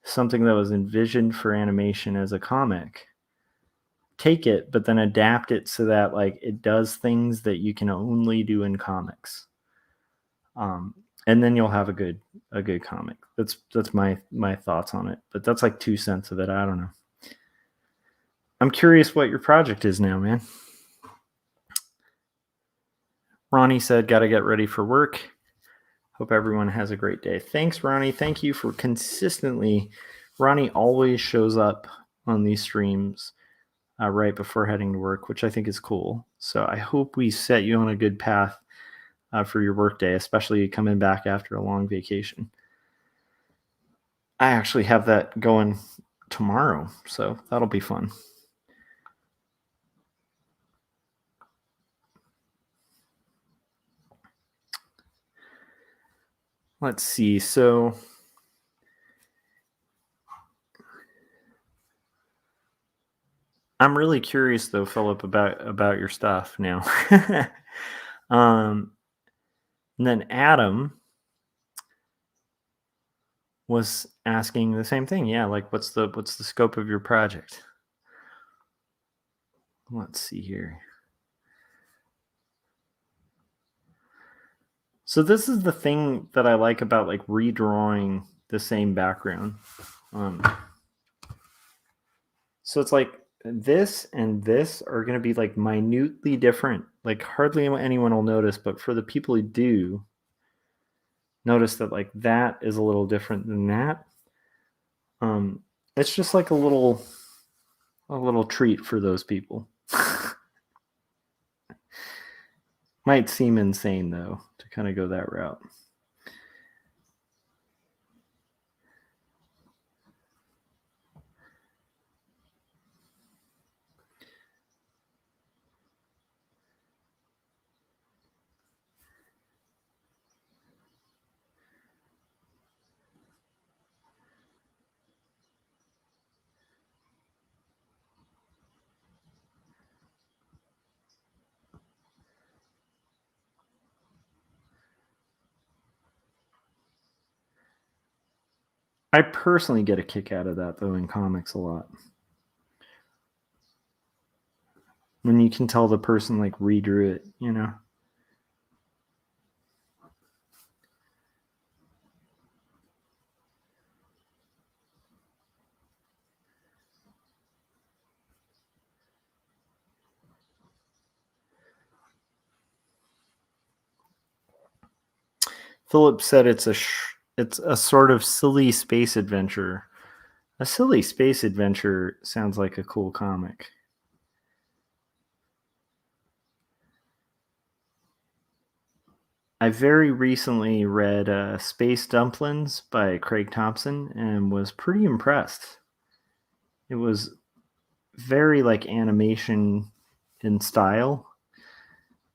something that was envisioned for animation as a comic, take it, but then adapt it so that like it does things that you can only do in comics. And then you'll have a good comic. That's my thoughts on it. But that's like 2 cents of it. I don't know. I'm curious what your project is now, man. Ronnie said, "Got to get ready for work. Hope everyone has a great day." Thanks, Ronnie. Thank you for consistently. Ronnie always shows up on these streams right before heading to work, which I think is cool. So I hope we set you on a good path for your workday, especially coming back after a long vacation. I actually have that going tomorrow, so that'll be fun. Let's see. So I'm really curious though, Philip, about your stuff now. And then Adam, was asking the same thing. Yeah, like what's the scope of your project? Let's see here. So this is the thing that I like about like redrawing the same background. So it's like this and this are going to be like minutely different. Like hardly anyone will notice, but for the people who do, notice that like that is a little different than that. It's just like a little treat for those people. Might seem insane though to kind of go that route. I personally get a kick out of that though in comics a lot. When you can tell the person like redrew it, you know. Philip said it's a sort of silly space adventure. A silly space adventure sounds like a cool comic. I very recently read Space Dumplings by Craig Thompson and was pretty impressed. It was very like animation in style.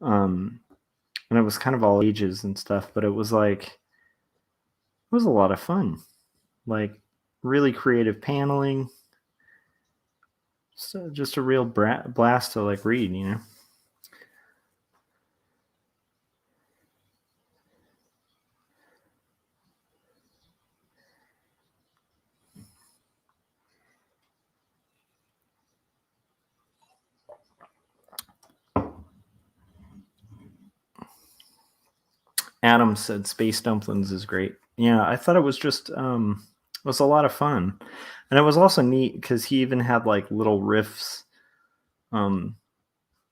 And it was kind of all ages and stuff, but it was a lot of fun. Like really creative paneling. So just a real blast to like read, you know. Adam said Space Dumplings is great. Yeah, I thought it was just it was a lot of fun. And it was also neat because he even had like little riffs, um,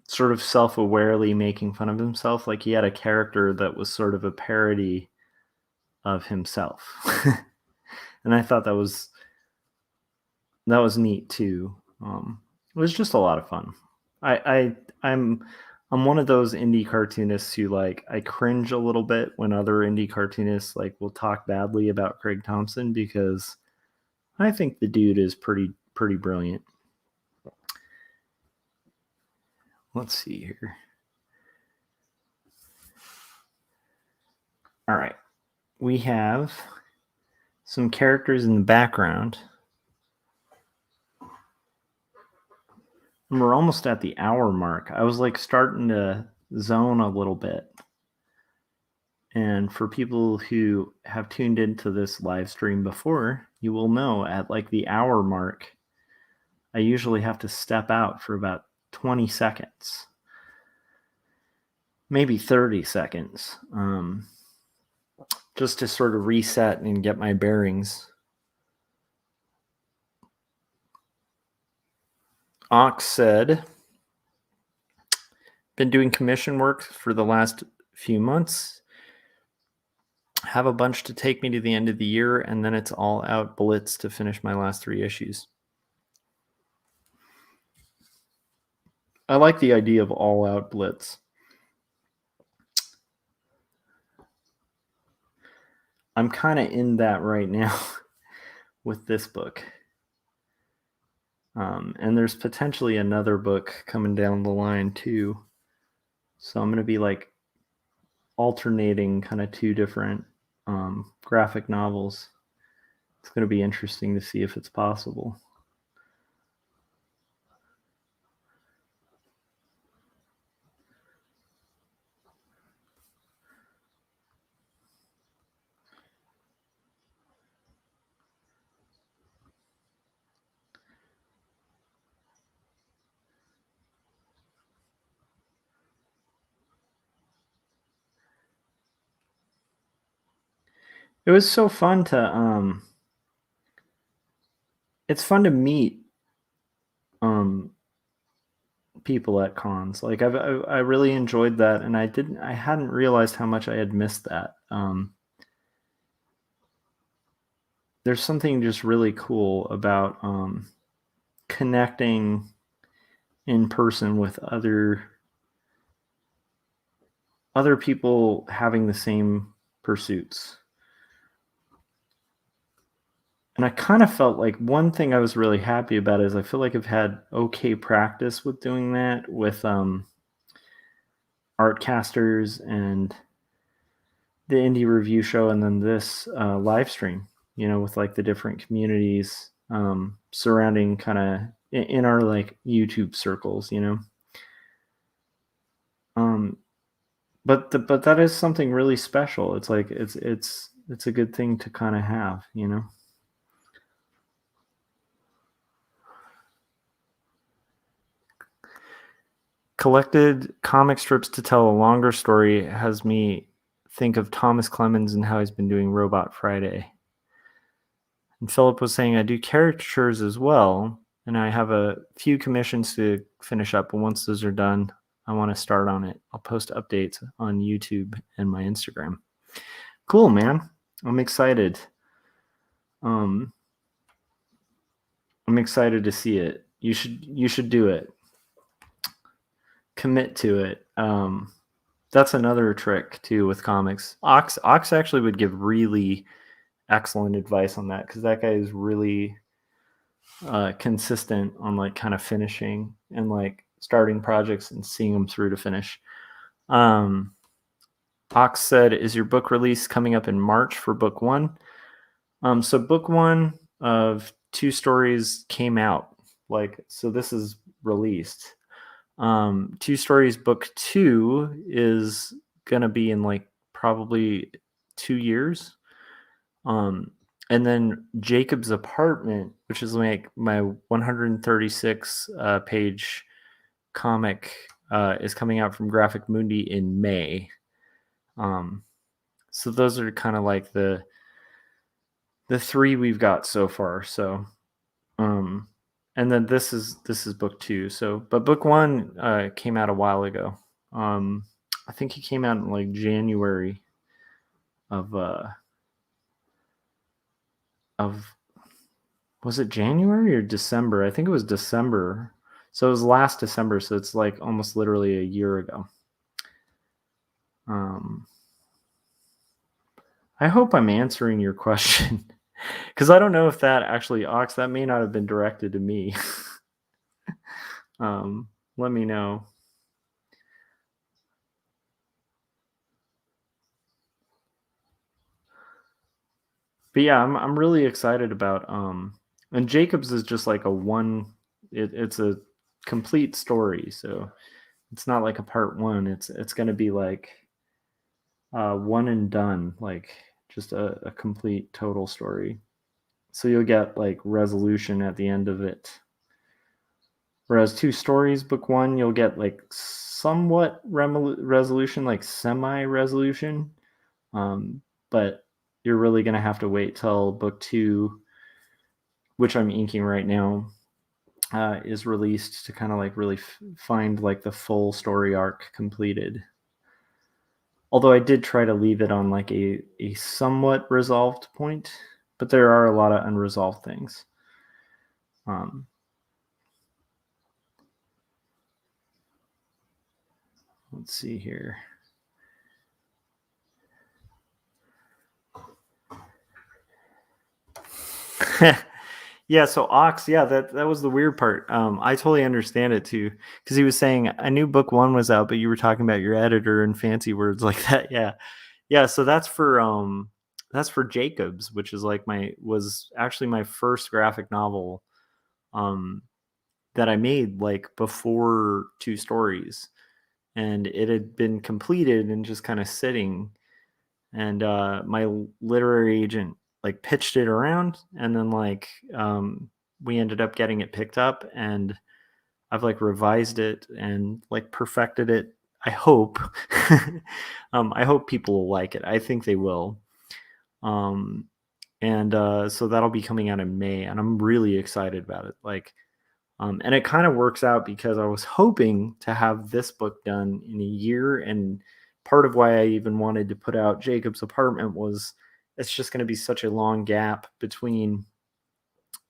sort of self-awarely making fun of himself. Like he had a character that was sort of a parody of himself. And I thought that was neat too. It was just a lot of fun. I'm one of those indie cartoonists who like I cringe a little bit when other indie cartoonists like will talk badly about Craig Thompson because I think the dude is pretty brilliant. Let's see here. All right. We have some characters in the background. And we're almost at the hour mark. I was like starting to zone a little bit. And for people who have tuned into this live stream before, you will know at like the hour mark, I usually have to step out for about 20 seconds, maybe 30 seconds, just to sort of reset and get my bearings. Ox said, been doing commission work for the last few months. Have a bunch to take me to the end of the year, and then it's all out blitz to finish my last 3 issues. I like the idea of all out blitz. I'm kind of in that right now with this book. And there's potentially another book coming down the line too. So I'm going to be like alternating kind of 2 different graphic novels. It's going to be interesting to see if it's possible. It was so fun to it's fun to meet people at cons. Like I really enjoyed that, and I hadn't realized how much I had missed that. There's something just really cool about connecting in person with other people having the same pursuits. And I kind of felt like one thing I was really happy about is I feel like I've had okay practice with doing that with Artcasters and the indie review show, and then this live stream, with like the different communities surrounding kind of in our like YouTube circles, but that is something really special. It's like it's a good thing to kind of have, Collected comic strips to tell a longer story has me think of Thomas Clemens and how he's been doing Robot Friday. And Philip was saying I do caricatures as well, and I have a few commissions to finish up, but once those are done, I want to start on it. I'll post updates on YouTube and my Instagram. Cool, man. I'm excited. I'm excited to see it. You should do it. Commit to it. That's another trick too with comics. Ox actually would give really excellent advice on that, because that guy is really consistent on like kind of finishing and like starting projects and seeing them through to finish. Ox said, is your book release coming up in March for book one? So book one of 2 stories came out. So this is released. 2 stories book 2 is gonna be in like probably 2 years. And then Jacob's Apartment, which is like my 136 page comic, is coming out from Graphic Mundi in May. So those are kind of like the 3 we've got so far. So and then this is book 2. So but book 1 came out a while ago. I think it came out in like January of was it January or December? I think it was December. So it was last December, so it's like almost literally a year ago. I hope I'm answering your question, because I don't know if that actually, Ox, that may not have been directed to me. Let me know. But yeah, I'm really excited about and Jacobs is just like it's a complete story, so it's not like a part 1. It's going to be like one and done, like just a complete total story. So you'll get like resolution at the end of it. Whereas 2 stories, book 1, you'll get like somewhat resolution, like semi-resolution. But you're really going to have to wait till book 2, which I'm inking right now, is released to kind of like really find like the full story arc completed. Although I did try to leave it on like a somewhat resolved point, but there are a lot of unresolved things. Let's see here. Yeah, so Ox, yeah, that was the weird part. I totally understand it too, because he was saying I knew book 1 was out, but you were talking about your editor and fancy words like that. Yeah. So that's for Jacobs, which is like was actually my first graphic novel, that I made like before 2 stories, and it had been completed and just kind of sitting. And my literary agent like pitched it around, and then like we ended up getting it picked up, and I've like revised it and like perfected it. I hope. I hope people will like it. I think they will. And so that'll be coming out in May, and I'm really excited about it. And it kind of works out because I was hoping to have this book done in a year, and part of why I even wanted to put out Jacob's Apartment was it's just going to be such a long gap between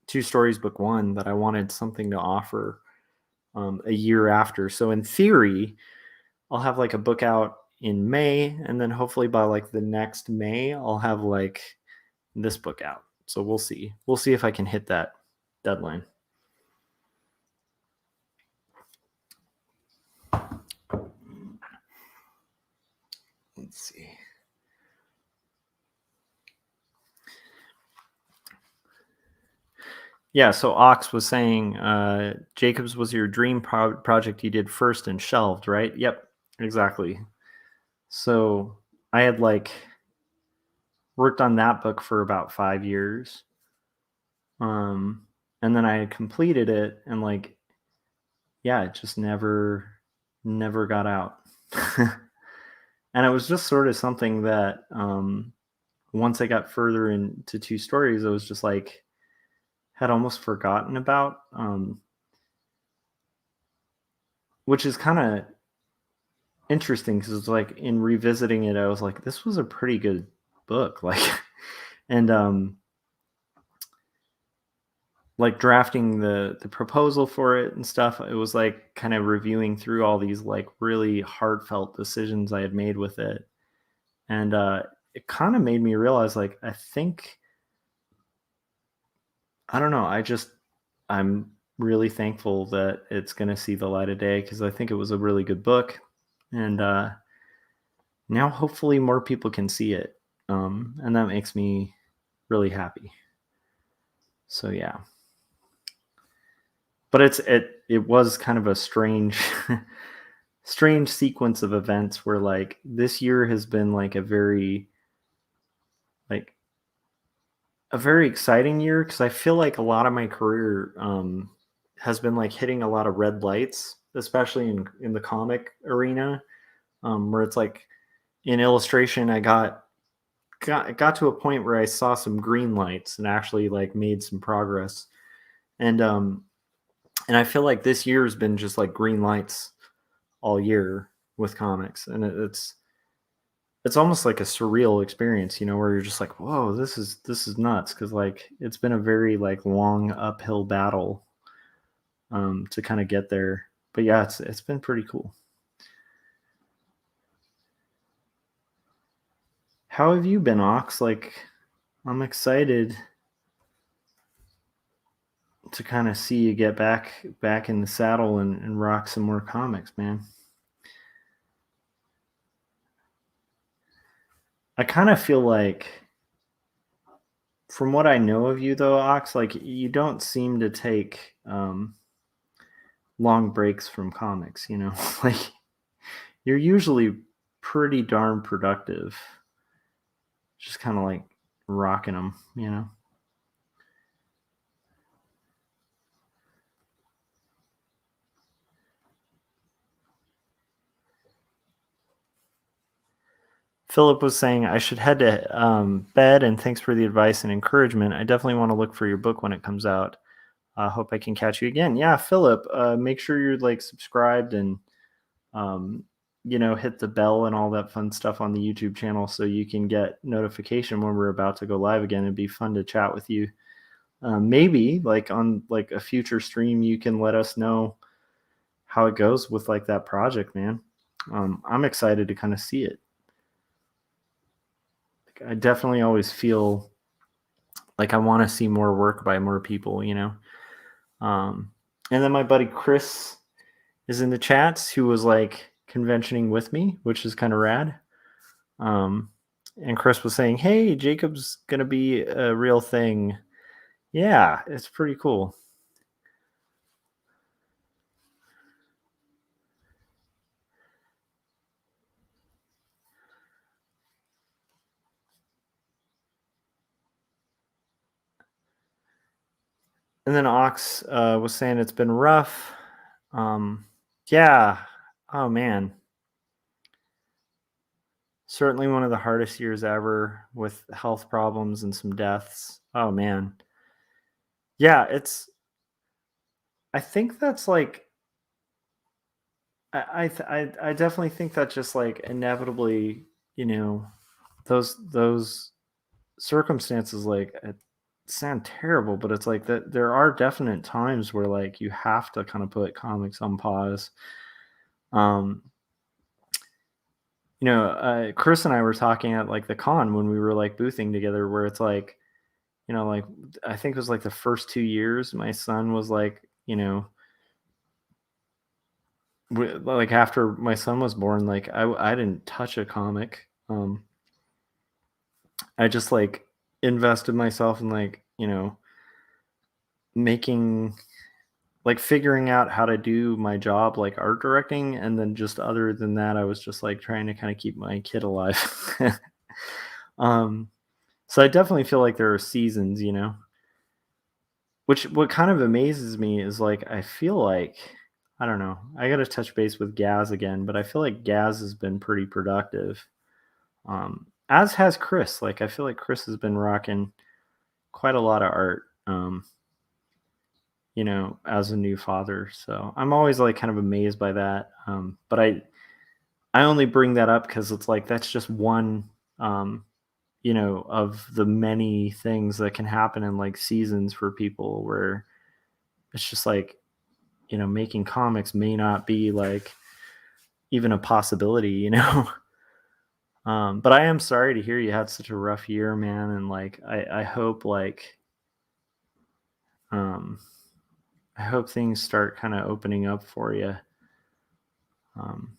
Two Stories Book One that I wanted something to offer a year after. So in theory, I'll have like a book out in May, and then hopefully by like the next May, I'll have like this book out. So we'll see. We'll see if I can hit that deadline. Let's see. Yeah, so Ox was saying Jacobs was your dream project you did first and shelved, right? Yep, exactly. So I had like worked on that book for about 5 years. And then I had completed it, and like, yeah, it just never got out. And it was just sort of something that once I got further into Two Stories, I was just like had almost forgotten about, which is kind of interesting because it's like in revisiting it, I was like, this was a pretty good book. Like, and like drafting the proposal for it and stuff, it was like kind of reviewing through all these like really heartfelt decisions I had made with it. And it kind of made me realize, like, I don't know, I'm really thankful that it's going to see the light of day because I think it was a really good book. And now hopefully more people can see it. And that makes me really happy. So yeah. But it was kind of a strange strange sequence of events where like this year has been like like a very exciting year because I feel like a lot of my career has been like hitting a lot of red lights, especially in the comic arena, where it's like in illustration I got to a point where I saw some green lights and actually like made some progress. And I feel like this year has been just like green lights all year with comics, and it's almost like a surreal experience, where you're just like, whoa, this is nuts, because like it's been a very like long uphill battle to kind of get there. But yeah, it's been pretty cool. How have you been, Ox? Like, I'm excited to kind of see you get back in the saddle and rock some more comics, man. I kind of feel like, from what I know of you though, Ox, like you don't seem to take long breaks from comics, like you're usually pretty darn productive, just kind of like rocking them. Philip was saying I should head to bed, and thanks for the advice and encouragement. I definitely want to look for your book when it comes out. I hope I can catch you again. Yeah, Philip, make sure you're like subscribed and um, hit the bell and all that fun stuff on the YouTube channel so you can get notification when we're about to go live again. It'd be fun to chat with you. Maybe like on like a future stream, you can let us know how it goes with like that project, man. I'm excited to kind of see it. I definitely always feel like I want to see more work by more people. And then my buddy Chris is in the chats, who was like conventioning with me, which is kind of rad. And Chris was saying, hey, Jacob's gonna be a real thing. Yeah, it's pretty cool. And then Ox was saying it's been rough. Yeah. Oh man. Certainly one of the hardest years ever with health problems and some deaths. Oh man. Yeah, it's I think that's like I definitely think that just like inevitably, you know, those circumstances like sound terrible, but it's like that there are definite times where like you have to kind of put comics on pause. Um, Chris and I were talking at like the con when we were like boothing together, where it's like, like I think it was like the first 2 years, my son was like, like after my son was born, like I didn't touch a comic. I just like invested myself in like, making like figuring out how to do my job like art directing, and then just other than that I was just like trying to kind of keep my kid alive. um so I definitely feel like there are seasons, which what kind of amazes me is like I feel like I don't know, I got to touch base with Gaz again, but I feel like Gaz has been pretty productive, as has Chris. Like I feel like Chris has been rocking quite a lot of art, as a new father. So I'm always like kind of amazed by that. But I only bring that up because it's like that's just one, um, of the many things that can happen in like seasons for people where it's just like, making comics may not be like even a possibility, but I am sorry to hear you had such a rough year, man. And like, I hope like, um, I hope things start kind of opening up for you. Um,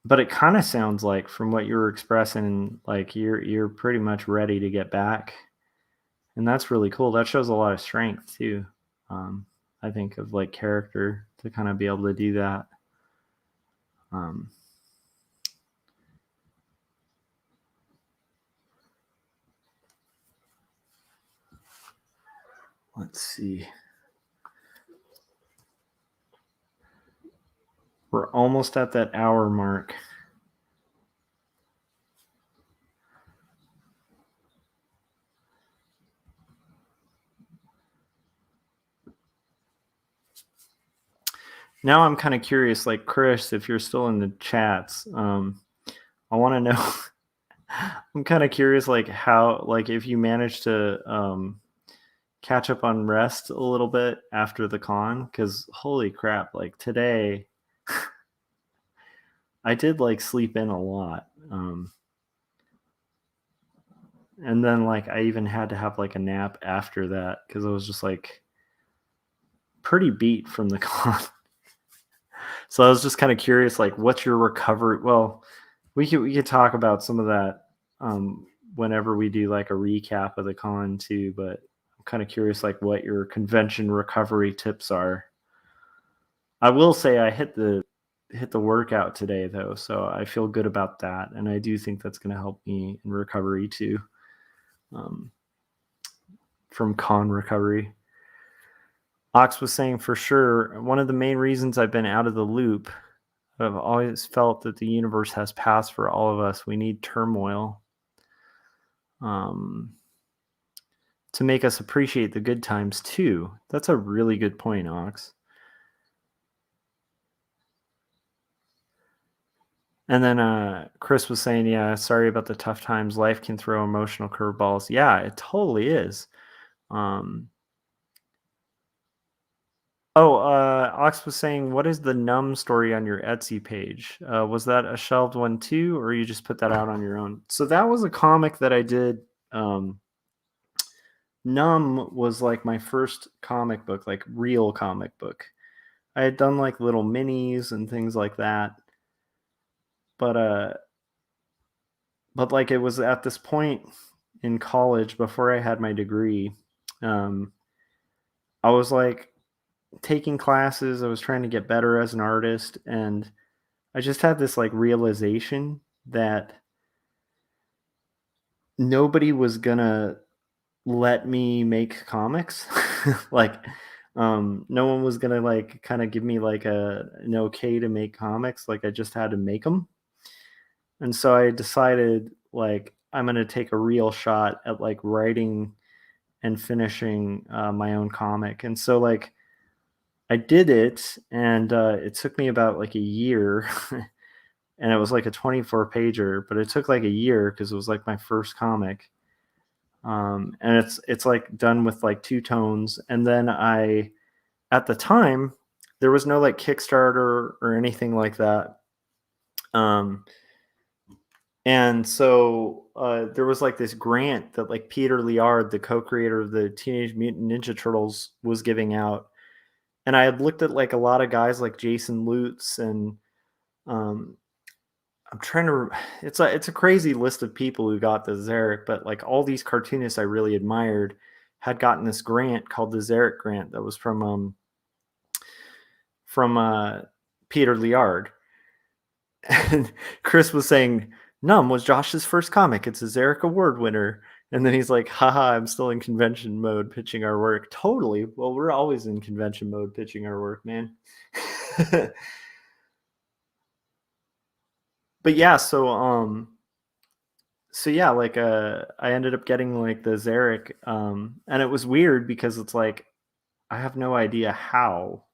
but it kind of sounds like from what you were expressing, like you're pretty much ready to get back, and that's really cool. That shows a lot of strength too. I think of like character to kind of be able to do that. Um, let's see. We're almost at that hour mark. Now I'm kind of curious, like Chris, if you're still in the chats, I want to know. I'm kind of curious, like how, like if you managed to catch up on rest a little bit after the con, because holy crap, like today, I did like sleep in a lot, and then like I even had to have like a nap after that because I was just like pretty beat from the con. So I was just kind of curious, like, what's your recovery? Well, we could talk about some of that whenever we do like a recap of the con too. But I'm kind of curious, like, what your convention recovery tips are. I will say I hit the workout today though, so I feel good about that, and I do think that's going to help me in recovery too, um, from con recovery. Ox was saying for sure one of the main reasons I've been out of the loop. I've always felt that the universe has paths for all of us. We need turmoil, um, to make us appreciate the good times too. That's a really good point, Ox. And then Chris was saying, yeah, sorry about the tough times. Life can throw emotional curveballs. Yeah, it totally is. Um, Ox was saying, what is the Numb story on your Etsy page? Was that a shelved one too, or you just put that out on your own? So that was a comic that I did. Numb was like my first comic book, like real comic book. I had done like little minis and things like that, but like it was at this point in college before I had my degree. Um, I was like taking classes. I was trying to get better as an artist, and I just had this like realization that nobody was gonna let me make comics. like No one was gonna like kind of give me like an okay to make comics. Like I just had to make them. And so I decided like I'm gonna take a real shot at like writing and finishing my own comic. And so like I did it, and it took me about like a year, and it was like a 24 pager, but it took like a year because it was like my first comic. And it's like done with like two tones, and then I at the time there was no like Kickstarter or anything like that. Um, and so there was like this grant that like Peter Liard, the co-creator of the Teenage Mutant Ninja Turtles, was giving out. And I had looked at like a lot of guys like Jason Lutz and um, I'm trying to. It's a crazy list of people who got the Zarek, but like all these cartoonists I really admired had gotten this grant called the Zarek Grant that was from Peter Liard. And Chris was saying, Num was Josh's first comic. It's a Zarek Award winner. And then he's like, haha, I'm still in convention mode pitching our work. Totally. Well, we're always in convention mode pitching our work, man. But yeah, so yeah, like I ended up getting like the Zarek, and it was weird because it's like I have no idea how.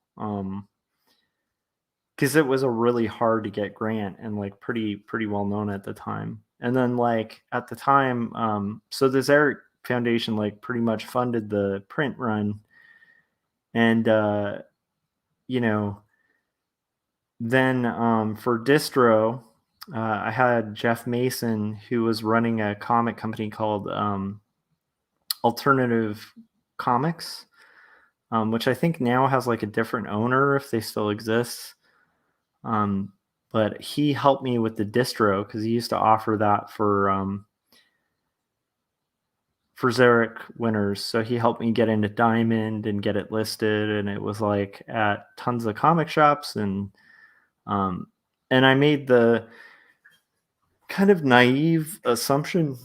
Because it was a really hard to get grant and like pretty well known at the time. And then like at the time, so the Zarek Foundation like pretty much funded the print run, and you know, then for distro, I had Jeff Mason who was running a comic company called Alternative Comics, which I think now has like a different owner if they still exist. But he helped me with the distro because he used to offer that for Zarek winners. So he helped me get into Diamond and get it listed, and it was like at tons of comic shops, um, and I made the kind of naive assumption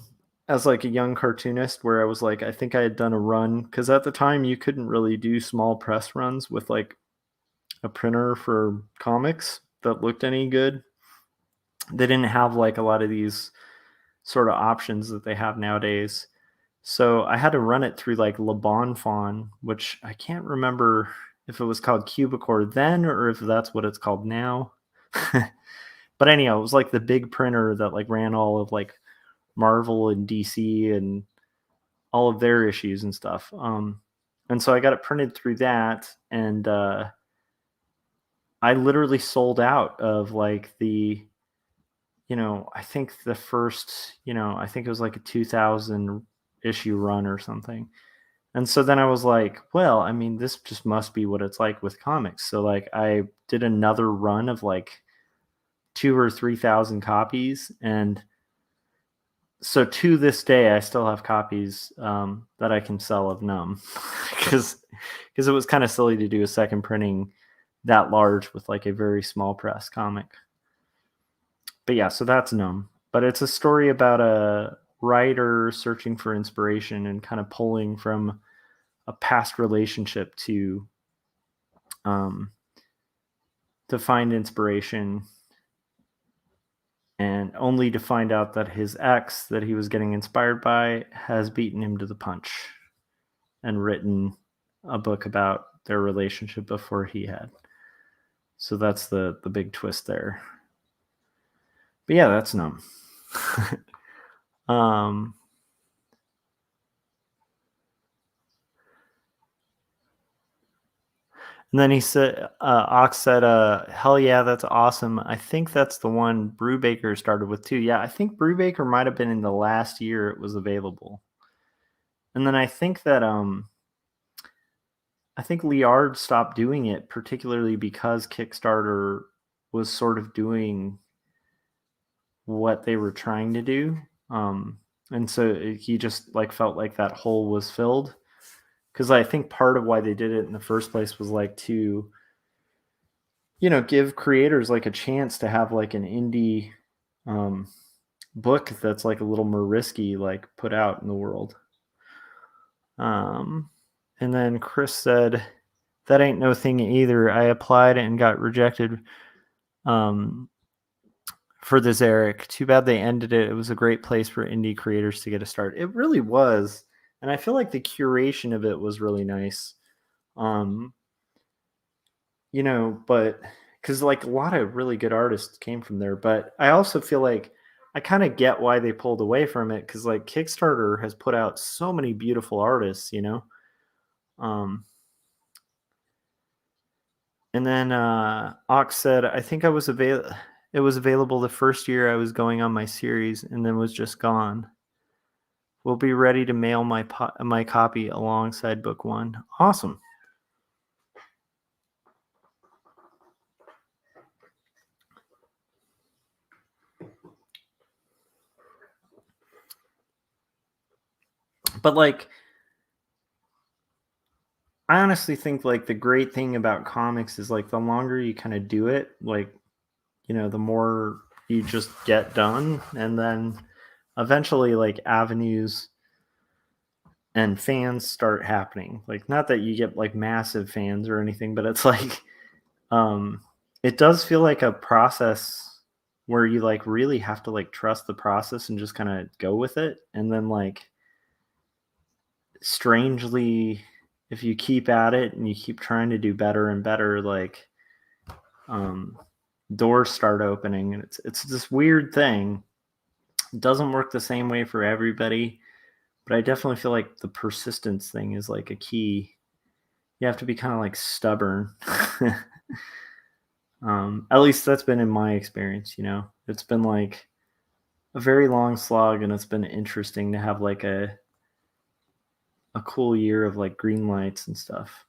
as like a young cartoonist where I was like, I think I had done a run because at the time you couldn't really do small press runs with like a printer for comics that looked any good. They didn't have like a lot of these sort of options that they have nowadays. So I had to run it through like Le Bon Fon, which I can't remember if it was called Cubicore then or if that's what it's called now. But anyhow, it was like the big printer that like ran all of like Marvel and DC and all of their issues and stuff. And so I got it printed through that, and I literally sold out of like I think the first, I think it was like a 2000 issue run or something. And so then I was like, well, I mean, this just must be what it's like with comics. So like I did another run of like 2 or 3 thousand copies, and so to this day, I still have copies that I can sell of Numb because it was kind of silly to do a second printing that large with like a very small press comic. But yeah, so that's Numb. But it's a story about a writer searching for inspiration and kind of pulling from a past relationship um, to find inspiration, and only to find out that his ex that he was getting inspired by has beaten him to the punch and written a book about their relationship before he had. So that's the big twist there. But yeah, that's Numb. um, and then he said, Ox said, hell yeah, that's awesome. I think that's the one Brubaker started with too. Yeah, I think Brubaker might have been in the last year it was available. And then I think that I think Liard stopped doing it, particularly because Kickstarter was sort of doing what they were trying to do. And so he just like felt like that hole was filled. Because I think part of why they did it in the first place was like to, give creators like a chance to have like an indie book that's like a little more risky, like put out in the world. And then Chris said, that ain't no thing either. I applied and got rejected for this Eric. Too bad they ended it. It was a great place for indie creators to get a start. It really was. And I feel like the curation of it was really nice. But because like a lot of really good artists came from there, but I also feel like I kind of get why they pulled away from it, because like Kickstarter has put out so many beautiful artists. um and then Ox said, I think it was available the first year I was going on my series, and then was just gone. We'll be ready to mail my copy alongside book one. Awesome. But like, I honestly think like the great thing about comics is like the longer you kind of do it, like, the more you just get done, and then eventually like avenues and fans start happening. Like, not that you get like massive fans or anything, but it's like um it does feel like a process where you like really have to like trust the process and just kind of go with it. And then like, strangely, if you keep at it and you keep trying to do better and better, like um doors start opening, and it's this weird thing. It doesn't work the same way for everybody, but I definitely feel like the persistence thing is like a key. You have to be kind of like stubborn. At least that's been in my experience. It's been like a very long slog, and it's been interesting to have like a cool year of like green lights and stuff.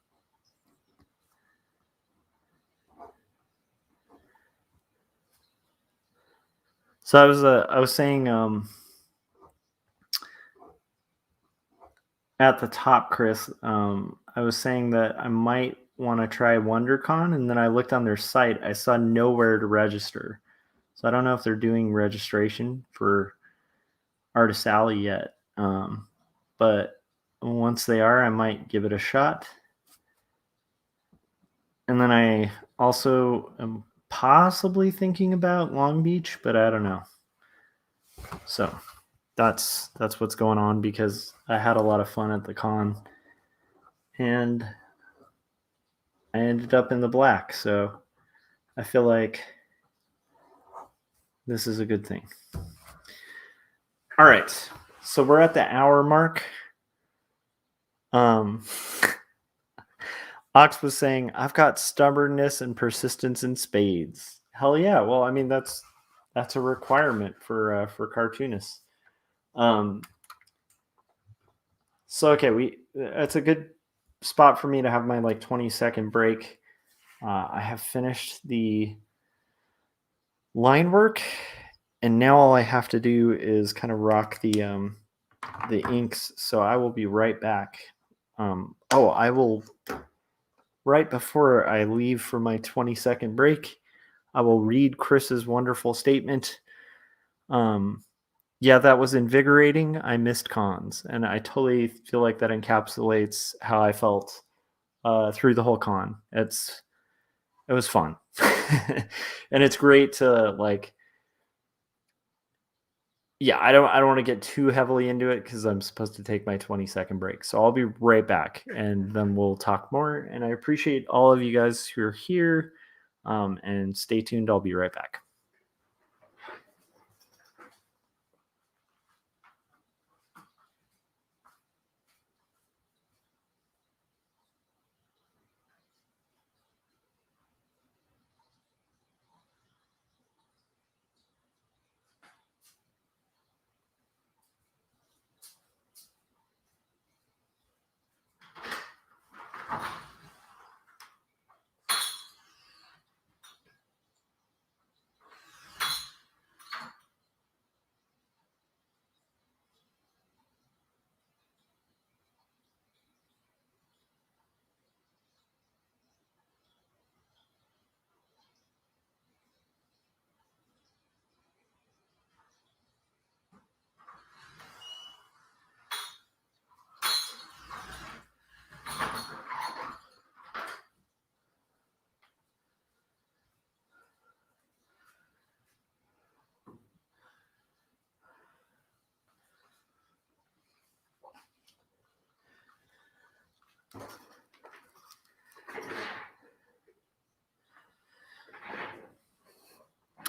So I was saying at the top, Chris, I was saying that I might want to try WonderCon, and then I looked on their site. I saw nowhere to register, so I don't know if they're doing registration for Artist Alley yet. But once they are, I might give it a shot. And then I also am possibly thinking about Long Beach, but I don't know. So that's what's going on, because I had a lot of fun at the con, and I ended up in the black. So I feel like this is a good thing. All right. So we're at the hour mark. Um Ox was saying, I've got stubbornness and persistence in spades. Hell yeah. Well, I mean, that's a requirement for cartoonists. Um so okay, it's a good spot for me to have my like 20-second break. I have finished the line work, and now all I have to do is kind of rock the inks. So I will be right back. I will, right before I leave for my 20-second break, I will read Chris's wonderful statement. Yeah, that was invigorating. I missed cons, and I totally feel like that encapsulates how I felt through the whole con. It was fun, and it's great to like. Yeah, I don't want to get too heavily into it because I'm supposed to take my 20-second break. So I'll be right back, and then we'll talk more. And I appreciate all of you guys who are here. And stay tuned. I'll be right back.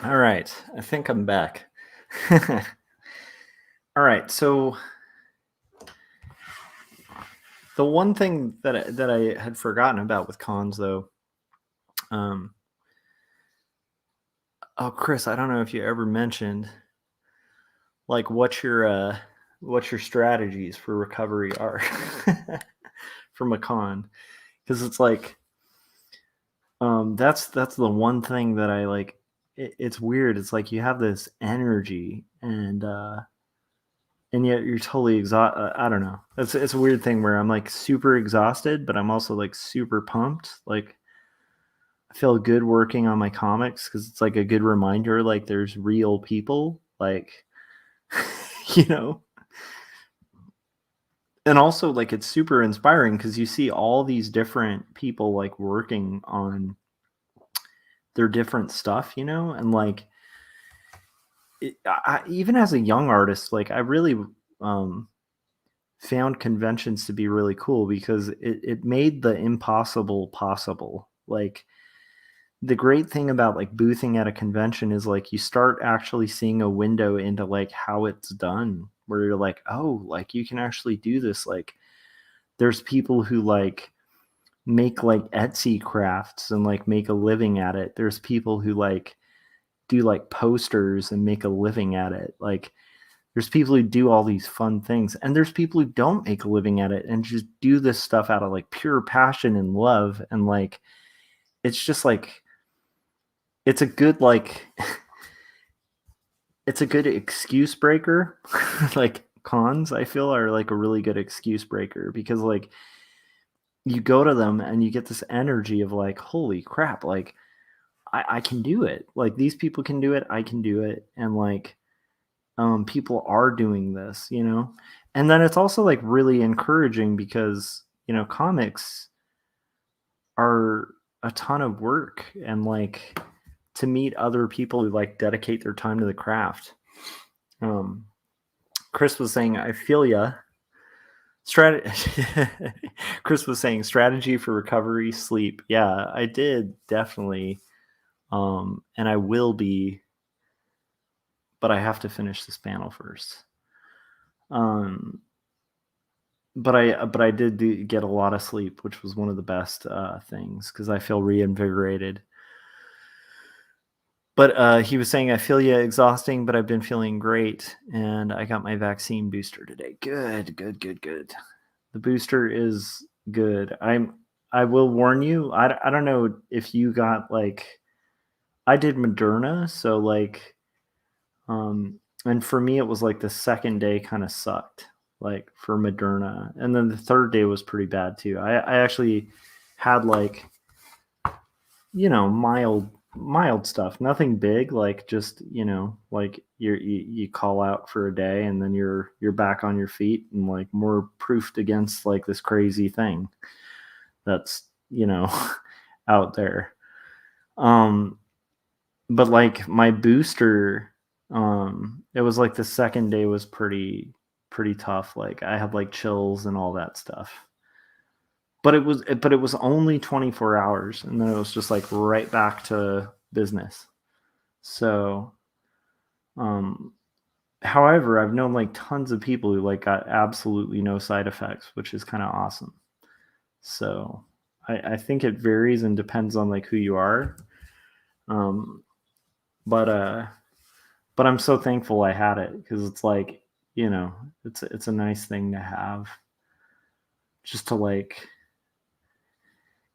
All right, I think I'm back. All right, so the one thing that I had forgotten about with cons, though, um, oh, Chris, I don't know if you ever mentioned like what's your strategies for recovery are from a con, because it's like that's the one thing that I like. It's weird. It's like you have this energy and yet you're totally exhausted. I don't know. It's a weird thing where I'm like super exhausted, but I'm also like super pumped. Like I feel good working on my comics because it's like a good reminder. Like there's real people. Like you know, and also like it's super inspiring because you see all these different people like working on their different stuff. And like even as a young artist, like I really um found conventions to be really cool because it made the impossible possible. Like the great thing about like boothing at a convention is like you start actually seeing a window into like how it's done, where you're like, oh, like you can actually do this. Like there's people who like make like Etsy crafts and like make a living at it. There's people who like do like posters and make a living at it. Like there's people who do all these fun things, and there's people who don't make a living at it and just do this stuff out of like pure passion and love. And like it's just like it's a good like it's a good excuse breaker. Like cons, I feel, are like a really good excuse breaker because like you go to them and you get this energy of like, holy crap, like I can do it. Like these people can do it, I can do it. And like people are doing this. And then it's also like really encouraging because comics are a ton of work, and like to meet other people who like dedicate their time to the craft. um Chris was saying, I feel ya. Chris was saying strategy for recovery, sleep. Yeah, I did definitely. And I will be, but I have to finish this panel first. um but I did get a lot of sleep, which was one of the best things because I feel reinvigorated. But he was saying, I feel you exhausting, but I've been feeling great, and I got my vaccine booster today. Good, good, good, good. The booster is good. I will warn you. I don't know if you got like I did Moderna, so like and for me it was like the second day kind of sucked, like for Moderna, and then the third day was pretty bad too. I actually had like mild stuff, nothing big, like just like you call out for a day and then you're back on your feet and like more proofed against like this crazy thing that's out there. um but like my booster, it was like the second day was pretty tough. Like I had like chills and all that stuff, but it was only 24 hours, and then it was just like right back to business. So um however, I've known like tons of people who like got absolutely no side effects, which is kind of awesome. So I think it varies and depends on like who you are. um but but I'm so thankful I had it because it's like, it's a nice thing to have, just to like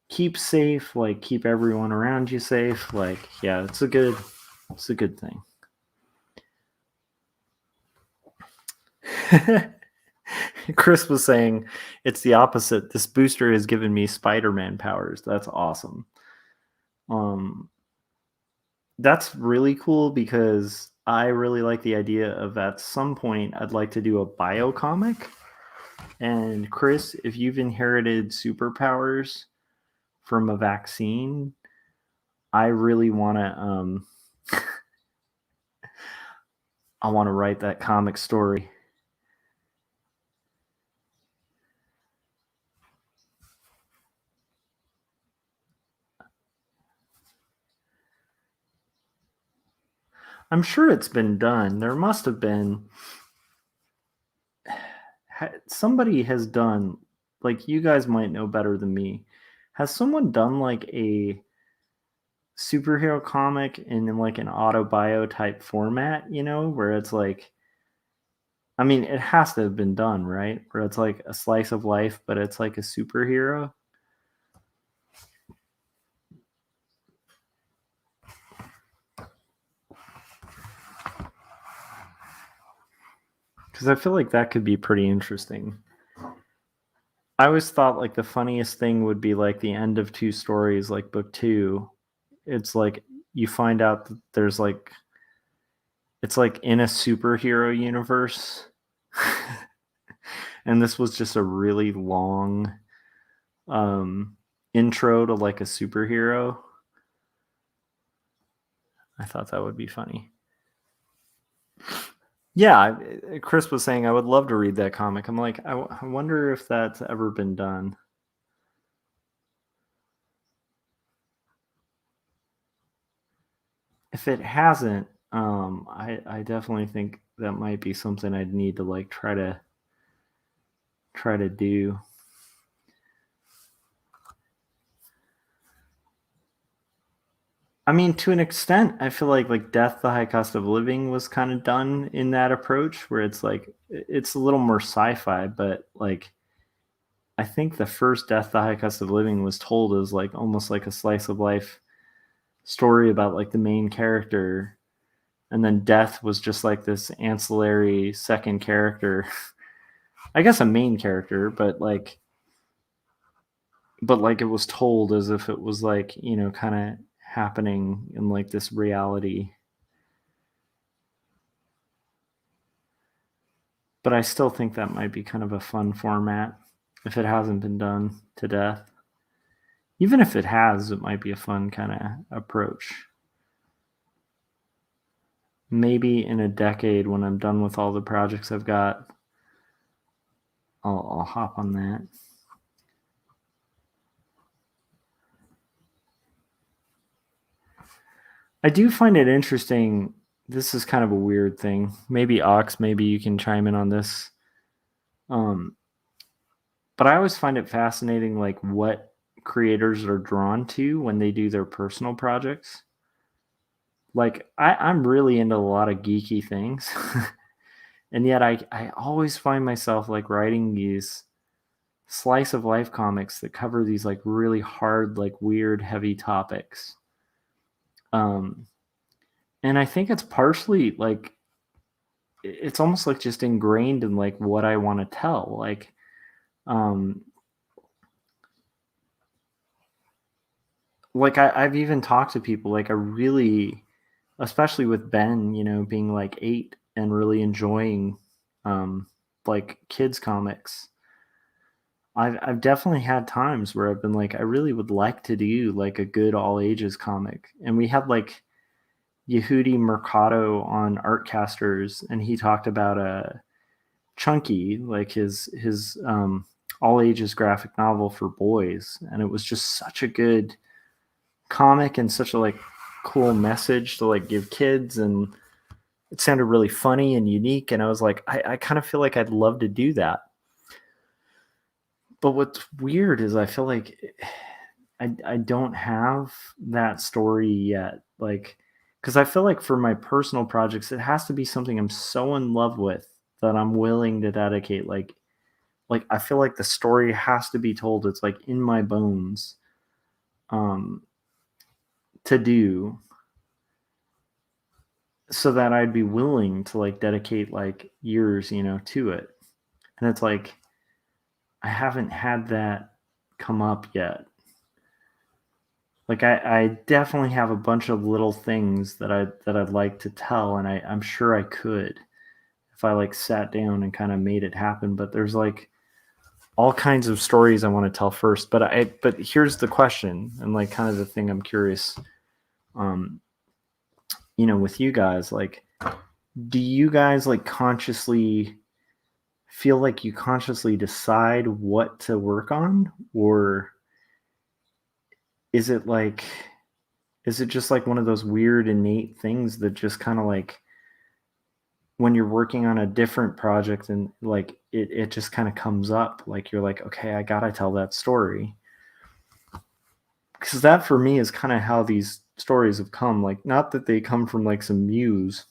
keep safe, like keep everyone around you safe. Like, yeah, it's a good thing. Chris was saying it's the opposite. This booster has given me Spider-Man powers. That's awesome. Um, that's really cool because I really like the idea of at some point I'd like to do a bio comic. And Chris, if you've inherited superpowers from a vaccine, I really want to I want to write that comic story. I'm sure it's been done. There must have been. Somebody has done, like, you guys might know better than me. Has someone done like a superhero comic in like an autobio type format, where it's like, I mean, it has to have been done, right? Where it's like a slice of life, but it's like a superhero. Because I feel like that could be pretty interesting. I always thought like the funniest thing would be like the end of two stories, like book two. It's like you find out that there's like, it's like in a superhero universe. And this was just a really long um, intro to like a superhero. I thought that would be funny. Yeah, Chris was saying I would love to read that comic. I'm like, I wonder if that's ever been done. If it hasn't, I definitely think that might be something I'd need to like try to do. I mean, to an extent, I feel like Death, the High Cost of Living was kind of done in that approach where it's like it's a little more sci-fi, but like I think the first Death, the High Cost of Living was told as like almost like a slice of life story about like the main character, and then Death was just like this ancillary second character. I guess a main character, but like it was told as if it was like, kind of happening in like this reality. But I still think that might be kind of a fun format if it hasn't been done to death. Even if it has, it might be a fun kind of approach. Maybe in a decade when I'm done with all the projects I've got, I'll hop on that. I do find it interesting. This is kind of a weird thing. Maybe Ox, maybe you can chime in on this. Um, but I always find it fascinating, like what creators are drawn to when they do their personal projects. Like I'm really into a lot of geeky things, and yet I always find myself like writing these slice of life comics that cover these like really hard, like weird, heavy topics. Um, and I think it's partially like it's almost like just ingrained in like what I want to tell. Um, I've even talked to people like I really, especially with Ben, being like 8 and really enjoying um, like kids comics. I've definitely had times where I've been like, I really would like to do like a good all ages comic, and we had like Yehudi Mercado on Artcasters, and he talked about a Chunky, like his all ages graphic novel for boys, and it was just such a good comic and such a like cool message to like give kids, and it sounded really funny and unique, and I was like, I kind of feel like I'd love to do that. But what's weird is I feel like I don't have that story yet, like, because I feel like for my personal projects it has to be something I'm so in love with that I'm willing to dedicate like I feel like the story has to be told. It's like in my bones um to do, so that I'd be willing to like dedicate like years, to it. And it's like I haven't had that come up yet. Like I definitely have a bunch of little things that I'd like to tell, and I'm sure I could if I like sat down and kind of made it happen. But there's like all kinds of stories I want to tell first. But here's the question, and like kind of the thing I'm curious, um, with you guys, like, do you guys like consciously feel like you consciously decide what to work on, or is it like Is it just like one of those weird innate things that just kind of like when you're working on a different project and like it just kind of comes up, like you're like, okay, I gotta tell that story? Because that for me is kind of how these stories have come. Like, not that they come from like some muse,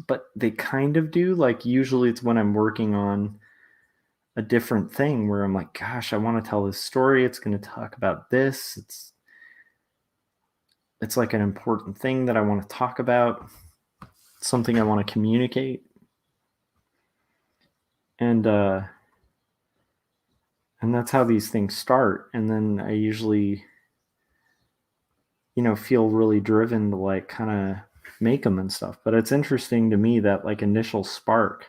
but they kind of do. Like, usually it's when I'm working on a different thing where I'm like, gosh, I want to tell this story. It's going to talk about this. It's like an important thing that I want to talk about, something I want to communicate. And and that's how these things start. And then I usually, feel really driven to like kind of make them and stuff. But it's interesting to me that like initial spark.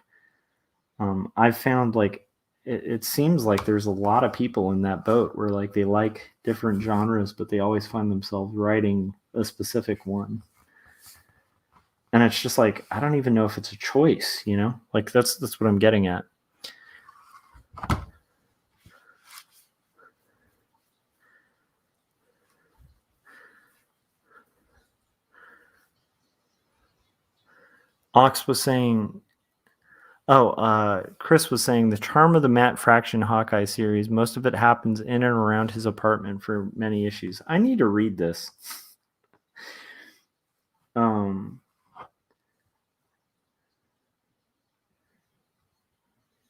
I've found like it seems like there's a lot of people in that boat where like they like different genres, but they always find themselves writing a specific one. And it's just like I don't even know if it's a choice, Like that's what I'm getting at. Ox was saying, Chris was saying the charm of the Matt Fraction Hawkeye series, most of it happens in and around his apartment for many issues. I need to read this.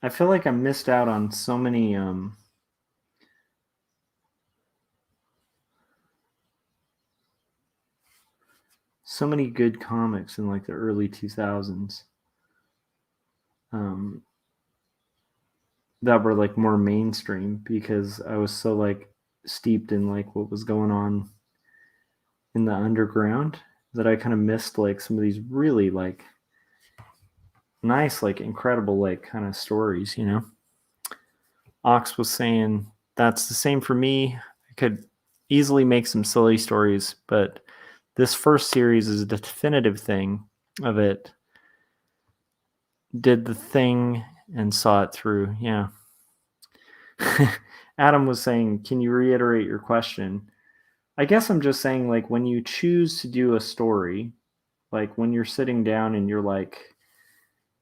I feel like I missed out on so many good comics in like the early 2000s that were like more mainstream because I was so like steeped in like what was going on in the underground that I kind of missed like some of these really like nice, like incredible, like kind of stories, Ox was saying that's the same for me. I could easily make some silly stories, but this first series is a definitive thing of it. Did the thing and saw it through. Yeah. Adam was saying, can you reiterate your question? I guess I'm just saying, like, when you choose to do a story, like when you're sitting down and you're like,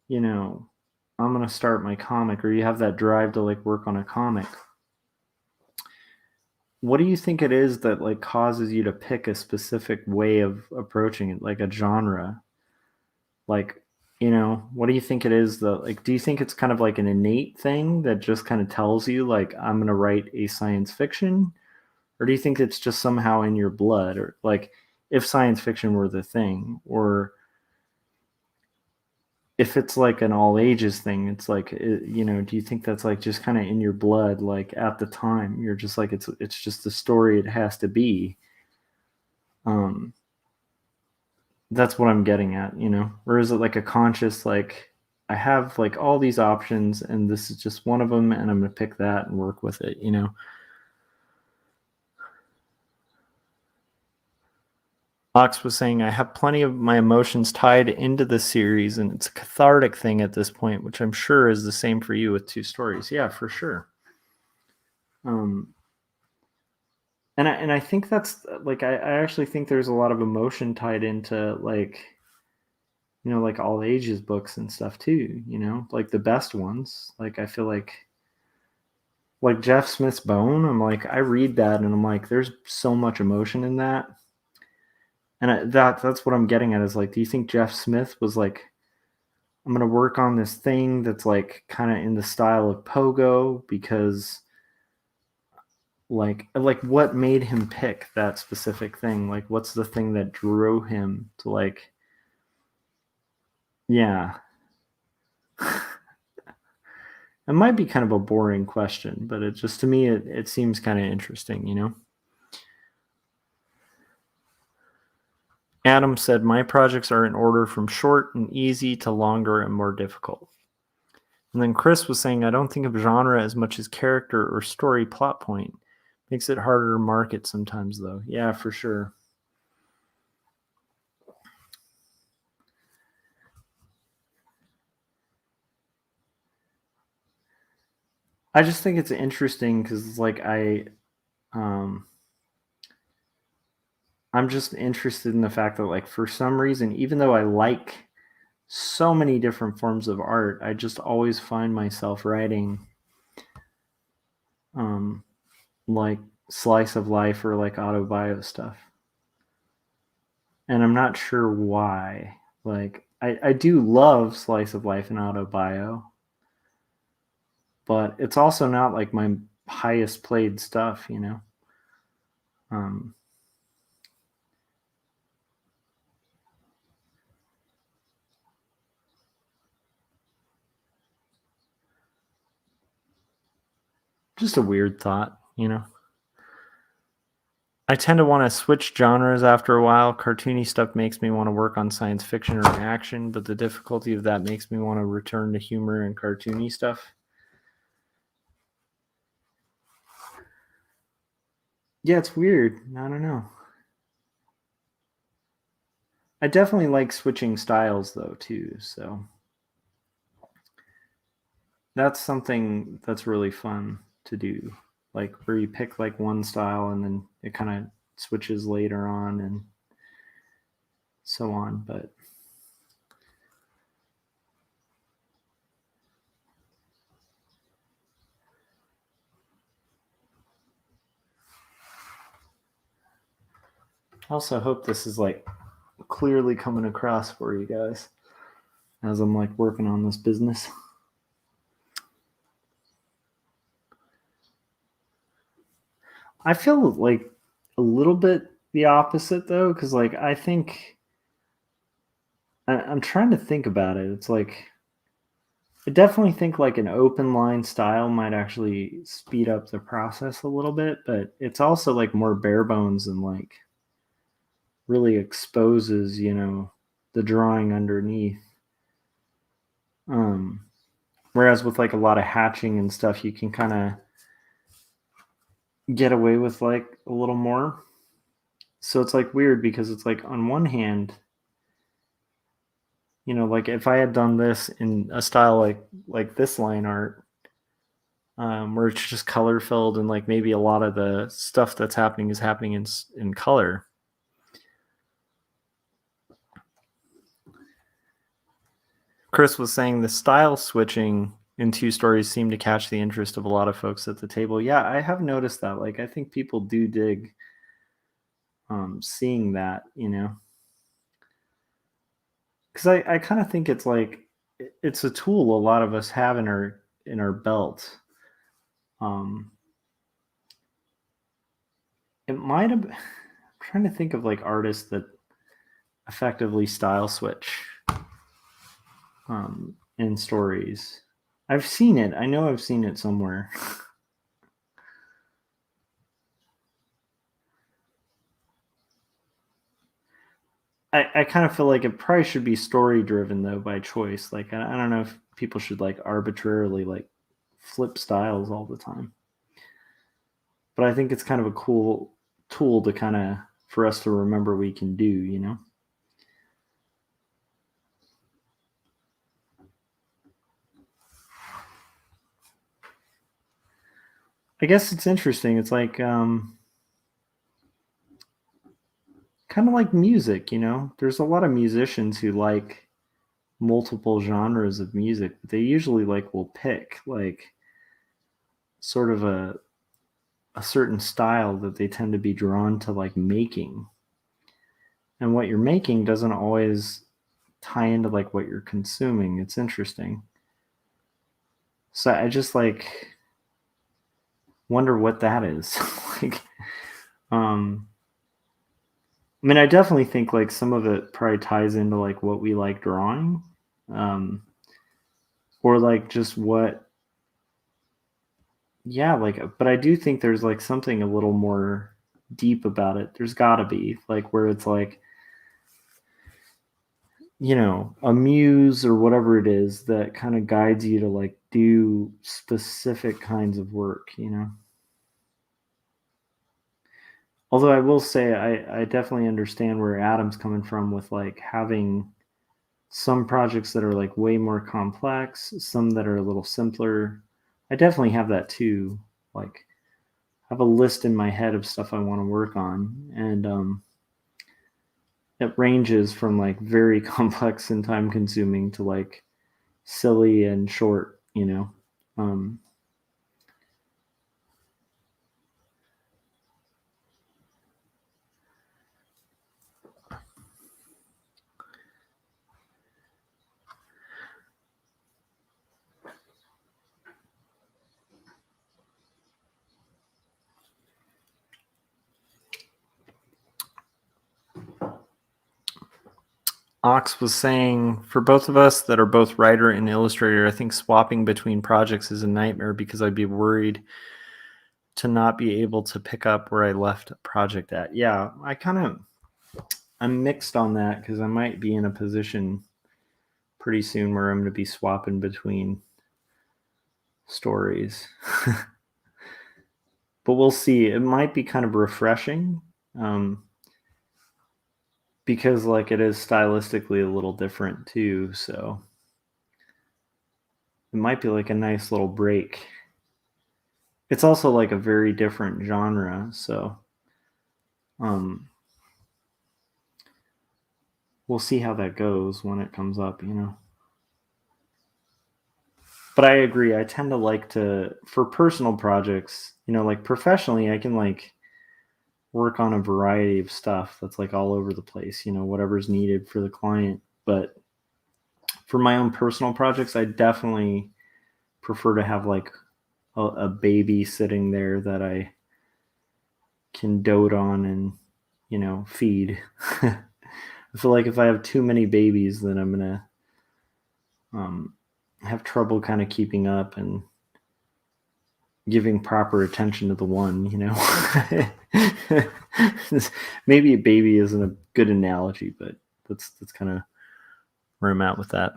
I'm going to start my comic, or you have that drive to like work on a comic. What do you think it is that like causes you to pick a specific way of approaching it, like a genre? Like, what do you think it is that like do you think it's kind of like an innate thing that just kind of tells you like I'm going to write a science fiction, or do you think it's just somehow in your blood, or like if science fiction were the thing, or if it's like an all ages thing, it's like do you think that's like just kind of in your blood, like at the time you're just like it's just the story it has to be? um that's what I'm getting at, or is it like a conscious like I have like all these options and this is just one of them and I'm gonna pick that and work with it, Ox was saying, I have plenty of my emotions tied into the series, and it's a cathartic thing at this point, which I'm sure is the same for you with two stories. Yeah, for sure. And I think that's like I actually think there's a lot of emotion tied into like like all ages books and stuff too. Like the best ones. Like I feel like Jeff Smith's Bone. I'm like I read that and I'm like there's so much emotion in that. And that's what I'm getting at is like, do you think Jeff Smith was like, I'm going to work on this thing that's like kind of in the style of Pogo because like what made him pick that specific thing? Like what's the thing that drew him to like, yeah. It might be kind of a boring question, but it just to me it seems kind of interesting. Adam said, my projects are in order from short and easy to longer and more difficult. And then Chris was saying, I don't think of genre as much as character or story plot point. Makes it harder to market sometimes, though. Yeah, for sure. I just think it's interesting because, like, um, I'm just interested in the fact that, like, for some reason, even though I like so many different forms of art, I just always find myself writing like slice of life or like autobio stuff. And I'm not sure why. Like, I do love slice of life and autobio, but it's also not like my highest played stuff, you know? Um, just a weird thought, you know? I tend to want to switch genres after a while. Cartoony stuff makes me want to work on science fiction or action, but the difficulty of that makes me want to return to humor and cartoony stuff. Yeah, it's weird. I don't know. I definitely like switching styles though too, so that's something that's really fun to do. Like where you pick like one style and then it kind of switches later on and so on, but I also hope this is like clearly coming across for you guys as I'm like working on this business. I feel like a little bit the opposite though, because like I think I'm trying to think about it. It's like I definitely think like an open line style might actually speed up the process a little bit, but it's also like more bare bones and like really exposes, you know, the drawing underneath. Um, Whereas with like a lot of hatching and stuff, you can kind of get away with like a little more. So it's like weird because it's like on one hand, you know, like if I had done this in a style like this line art, where it's just color filled and like maybe a lot of the stuff that's happening is happening in color. Chris was saying the style switching in two stories seemed to catch the interest of a lot of folks at the table. Yeah, I have noticed that. Like, I think people do dig seeing that, you know, because I kind of think it's like it's a tool a lot of us have in our belt. Um, it might have. I'm trying to think of like artists that effectively style switch in stories. I've seen it. I know I've seen it somewhere. I kind of feel like it probably should be story driven though by choice. Like I don't know if people should like arbitrarily like flip styles all the time. But I think it's kind of a cool tool to kind of for us to remember we can do, you know. I guess it's interesting. It's like kind of like music, you know. There's a lot of musicians who like multiple genres of music, but they usually like will pick like sort of a certain style that they tend to be drawn to like making. And what you're making doesn't always tie into like what you're consuming. It's interesting. So I just like wonder what that is. like um I mean I definitely think like some of it probably ties into like what we like drawing. Um or like just what yeah, like but I do think there's like something a little more deep about it. There's got to be like where it's like you know, a muse or whatever it is that kind of guides you to like do specific kinds of work, you know. Although I will say I definitely understand where Adam's coming from with like having some projects that are like way more complex, some that are a little simpler. I definitely have that too. Like I have a list in my head of stuff I want to work on and it ranges from like very complex and time consuming to like silly and short, you know. Um, Ox was saying, for both of us that are both writer and illustrator, I think swapping between projects is a nightmare because I'd be worried to not be able to pick up where I left a project at. Yeah, I'm mixed on that because I might be in a position pretty soon where I'm going to be swapping between stories. But we'll see. It might be kind of refreshing because like it is stylistically a little different too. So it might be like a nice little break. It's also like a very different genre. So we'll see how that goes when it comes up, you know. But I agree. I tend to like to, for personal projects, you know, like professionally, I can like work on a variety of stuff that's like all over the place, you know, whatever's needed for the client. But for my own personal projects, I definitely prefer to have like a baby sitting there that I can dote on and, you know, feed. I feel like if I have too many babies, then I'm going to have trouble kind of keeping up and giving proper attention to the one, you know. Maybe a baby isn't a good analogy, but that's kind of where I'm at with that.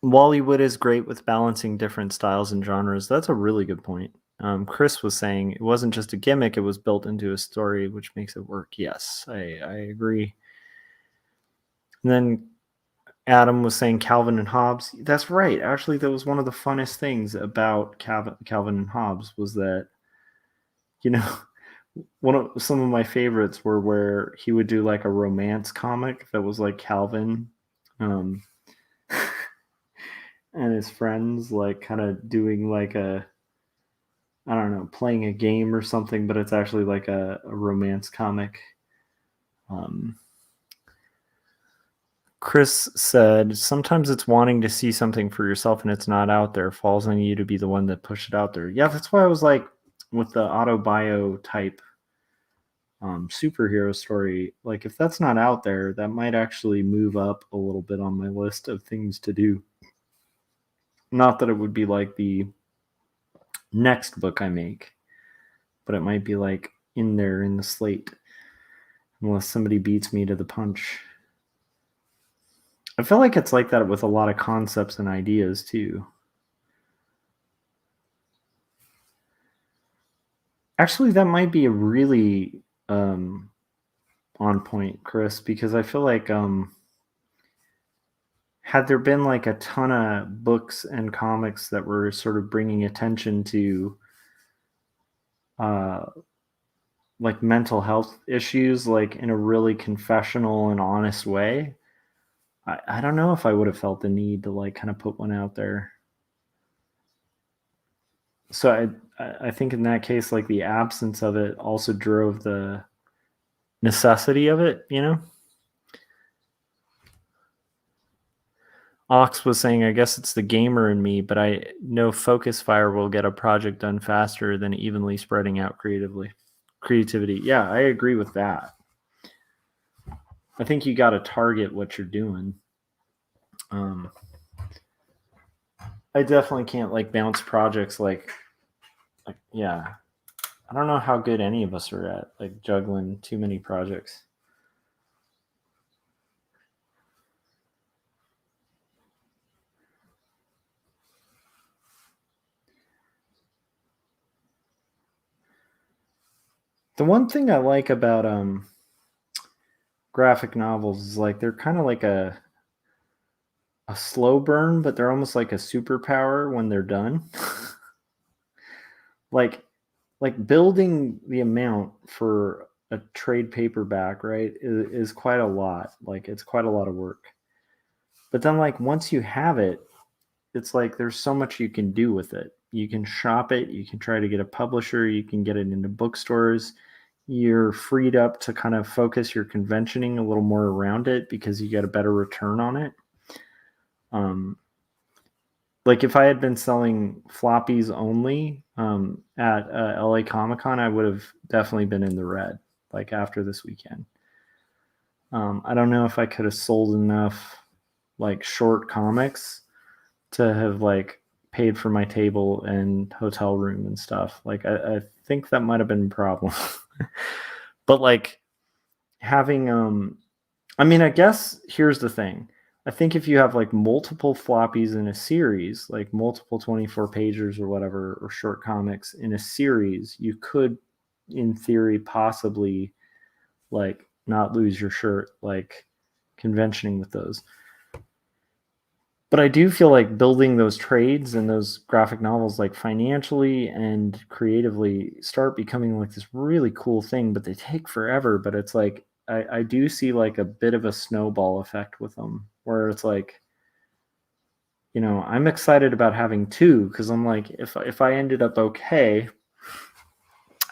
Wallywood is great with balancing different styles and genres. That's a really good point. Chris was saying it wasn't just a gimmick, it was built into a story, which makes it work. Yes, I agree. And then Adam was saying Calvin and Hobbes. That's right. Actually, that was one of the funnest things about Calvin and Hobbes was that, you know, some of my favorites were where he would do like a romance comic that was like Calvin and his friends like kind of doing like a, I don't know, playing a game or something, but it's actually like a romance comic. Chris said, sometimes it's wanting to see something for yourself and it's not out there. It falls on you to be the one that push it out there. Yeah, that's why I was like, with the autobio type superhero story, like if that's not out there, that might actually move up a little bit on my list of things to do. Not that it would be like the next book I make, but it might be like in there in the slate, unless somebody beats me to the punch. I feel like it's like that with a lot of concepts and ideas too. Actually, that might be a really on point, Chris, because I feel like had there been like a ton of books and comics that were sort of bringing attention to uh, like mental health issues, like in a really confessional and honest way, I don't know if I would have felt the need to like kind of put one out there. So I think in that case, like the absence of it also drove the necessity of it, you know? Ox was saying, I guess it's the gamer in me, but I know focus fire will get a project done faster than evenly spreading out creativity. Yeah, I agree with that. I think you got to target what you're doing. I definitely can't like bounce projects like yeah. I don't know how good any of us are at like juggling too many projects. The one thing I like about graphic novels is like they're kind of like a slow burn, but they're almost like a superpower when they're done. like like building the amount for a trade paperback, right, is quite a lot. Like it's quite a lot of work. But then like once you have it, it's like there's so much you can do with it. You can shop it, you can try to get a publisher, you can get it into bookstores. You're freed up to kind of focus your conventioning a little more around it because you get a better return on it. Like if I had been selling floppies only at LA Comic Con, I would have definitely been in the red. Like after this weekend, I don't know if I could have sold enough like short comics to have like paid for my table and hotel room and stuff. Like I think that might have been a problem. But like having I mean, I guess here's the thing. I think if you have like multiple floppies in a series, like multiple 24 pagers or whatever, or short comics in a series, you could, in theory, possibly like not lose your shirt, like conventioning with those. But I do feel like building those trades and those graphic novels, like financially and creatively, start becoming like this really cool thing, but they take forever. But it's like, I do see like a bit of a snowball effect with them where it's like, I'm excited about having two because I'm like, if I ended up okay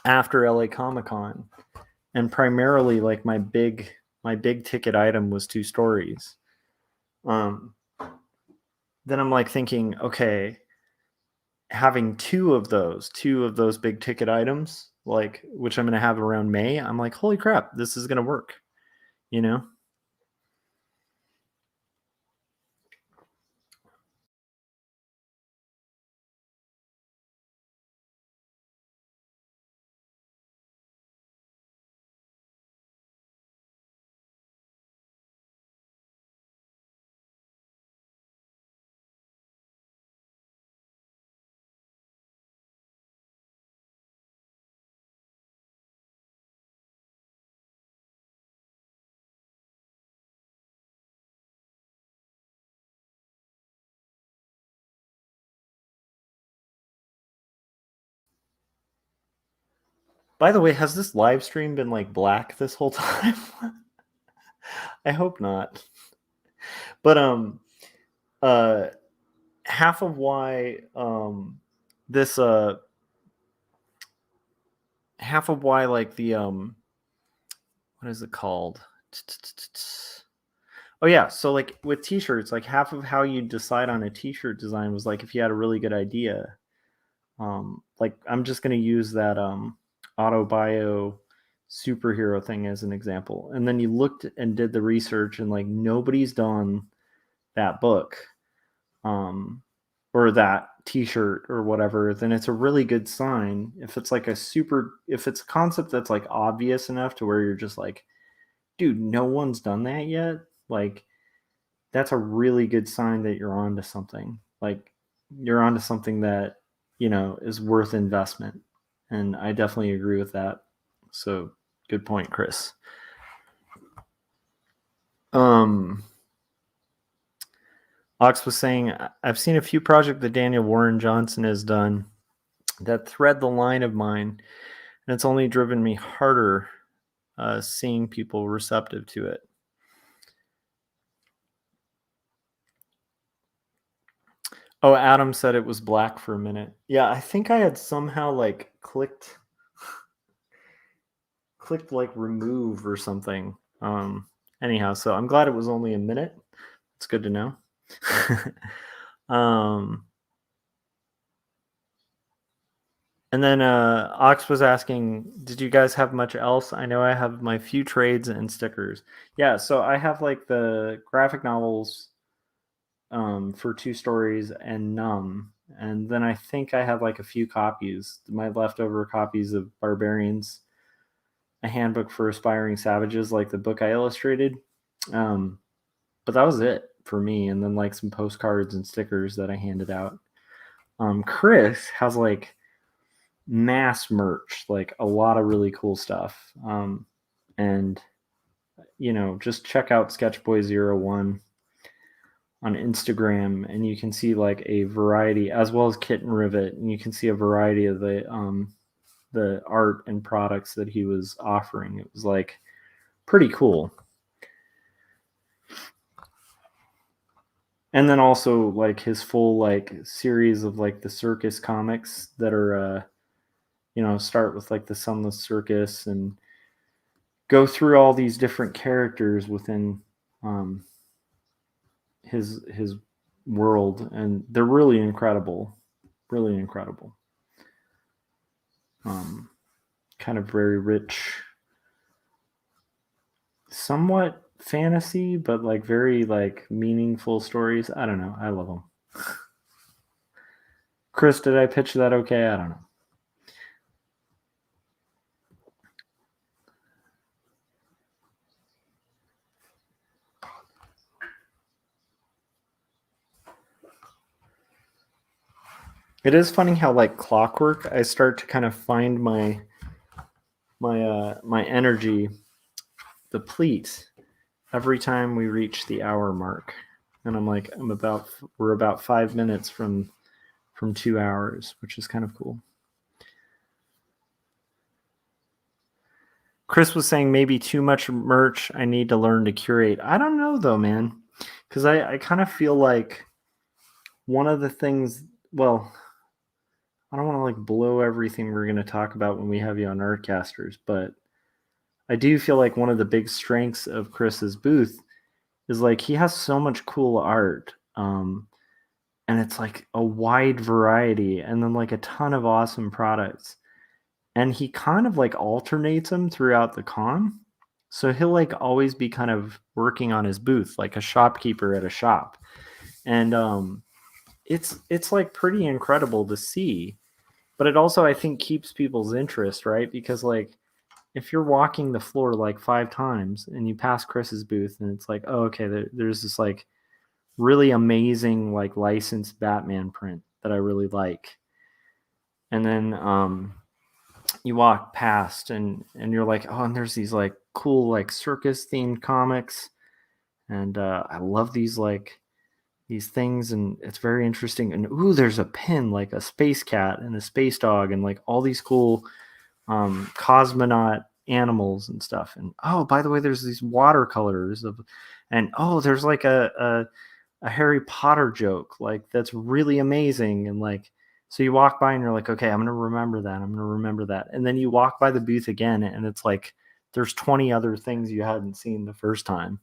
after LA Comic Con and primarily like my big ticket item was two stories, then I'm like thinking, okay, having two of those big ticket items, like which I'm going to have around May, I'm like, holy crap, this is going to work, you know? By the way, has this live stream been like black this whole time? I hope not. But uh half of why this half of why like the what is it called? Oh yeah, so like with t-shirts, like half of how you decide on a t-shirt design was like if you had a really good idea. Like I'm just gonna use that autobio superhero thing as an example. And then you looked and did the research and like nobody's done that book. Or that t-shirt or whatever, then it's a really good sign. If it's like if it's a concept that's like obvious enough to where you're just like, dude, no one's done that yet, like that's a really good sign that you're onto something. Like you're onto something that, is worth investment. And I definitely agree with that. So good point, Chris. Ox was saying, I've seen a few projects that Daniel Warren Johnson has done that thread the line of mine, and it's only driven me harder seeing people receptive to it. Oh, Adam said it was black for a minute. Yeah, I think I had somehow like clicked like remove or something. Anyhow, so I'm glad it was only a minute. It's good to know. And then Ox was asking, did you guys have much else? I know I have my few trades and stickers. Yeah, so I have like the graphic novels for two stories and Numb. And then I think I have like a few copies, my leftover copies of Barbarians, a handbook for aspiring savages, like the book I illustrated. But that was it for me. And then like some postcards and stickers that I handed out. Chris has like mass merch, like a lot of really cool stuff. And just check out Sketchboy01 on Instagram, and you can see like a variety, as well as Kit and Rivet, and you can see a variety of the art and products that he was offering. It was like pretty cool. And then also like his full like series of like the circus comics that are start with like the Sunless Circus and go through all these different characters within um, his world, and they're really incredible, really incredible. Kind of very rich, somewhat fantasy, but like very like meaningful stories. I don't know. I love them. Chris, did I pitch that okay? I don't know. It is funny how like clockwork, I start to kind of find my energy deplete every time we reach the hour mark, and I'm like, we're about 5 minutes from 2 hours, which is kind of cool. Chris was saying maybe too much merch. I need to learn to curate. I don't know though, man, because I kind of feel like one of the things. Well, I don't want to like blow everything we're going to talk about when we have you on Artcasters, but I do feel like one of the big strengths of Chris's booth is like he has so much cool art. And it's like a wide variety and then like a ton of awesome products. And he kind of like alternates them throughout the con. So he'll like always be kind of working on his booth like a shopkeeper at a shop. And it's like pretty incredible to see. But it also I think keeps people's interest, right? Because like if you're walking the floor like 5 times and you pass Chris's booth and it's like, oh, okay, there's this like really amazing like licensed Batman print that I really like. And then you walk past and you're like, oh, and there's these like cool like circus themed comics, and I love these things, and it's very interesting. And ooh, there's a pin like a space cat and a space dog and like all these cool cosmonaut animals and stuff. And oh, by the way, there's these watercolors of, and oh, there's like a Harry Potter joke like that's really amazing. And like, so you walk by and you're like, okay, I'm gonna remember that. I'm gonna remember that. And then you walk by the booth again, and it's like there's 20 other things you hadn't seen the first time.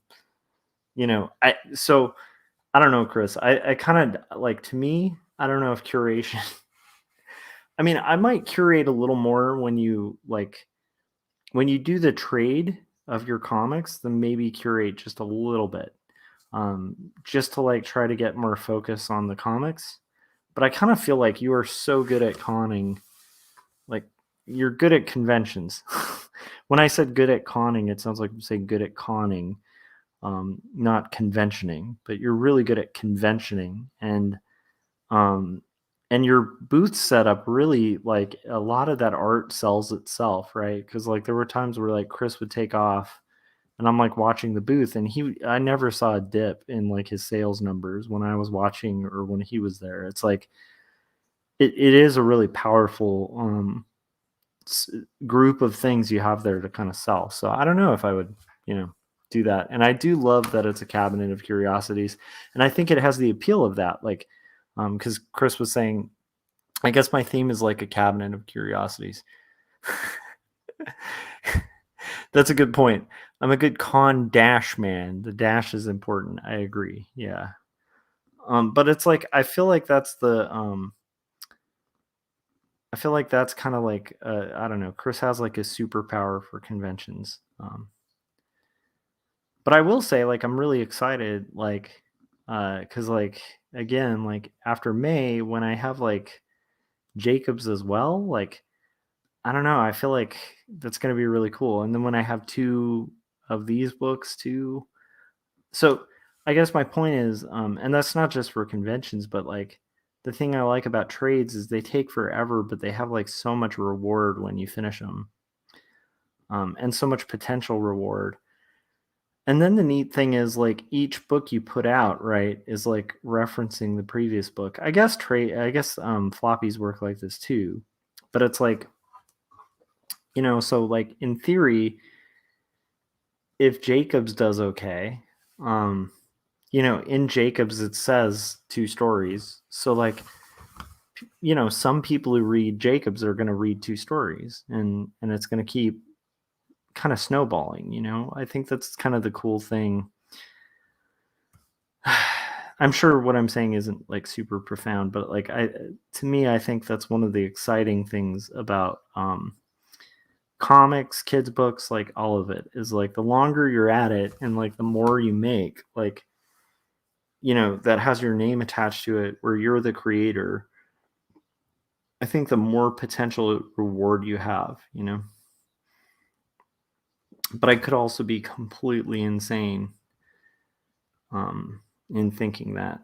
I don't know, Chris. I kind of like, to me, I don't know if curation. I mean, I might curate a little more when you do the trade of your comics, then maybe curate just a little bit, just to like try to get more focus on the comics. But I kind of feel like you are so good at conning, like you're good at conventions. When I said good at conning, it sounds like I'm saying good at conning, not conventioning. But you're really good at conventioning, um, and your booth setup really like a lot of that art sells itself, right? Because like there were times where like Chris would take off and I'm like watching the booth, and I never saw a dip in like his sales numbers when I was watching or when he was there. It's like it is a really powerful group of things you have there to kind of sell. So I don't know if I would do that. And I do love that it's a cabinet of curiosities, and I think it has the appeal of that, like because Chris was saying, I guess my theme is like a cabinet of curiosities. That's a good point. I'm a good con dash man. The dash is important. I agree. Yeah. But it's like I feel like that's kind of like I don't know. Chris has like a superpower for conventions. But I will say, like, I'm really excited, like, because like again, like after May, when I have like Jacobs as well, like I don't know. I feel like that's going to be really cool. And then when I have 2 of these books too, so I guess my point is, and that's not just for conventions, but like the thing I like about trades is they take forever, but they have like so much reward when you finish them, and so much potential reward. And then the neat thing is like each book you put out, right, is like referencing the previous book. I guess floppies work like this too, but it's like So like in theory, if Jacobs does okay, in Jacobs it says 2 stories. So like, some people who read Jacobs are going to read 2 stories, and it's going to keep kind of snowballing. I think that's kind of the cool thing. I'm sure what I'm saying isn't like super profound, but like to me, I think that's one of the exciting things about comics, kids books, like all of it is like the longer you're at it and like the more you make, like, that has your name attached to it where you're the creator, I think the more potential reward you have. But I could also be completely insane in thinking that.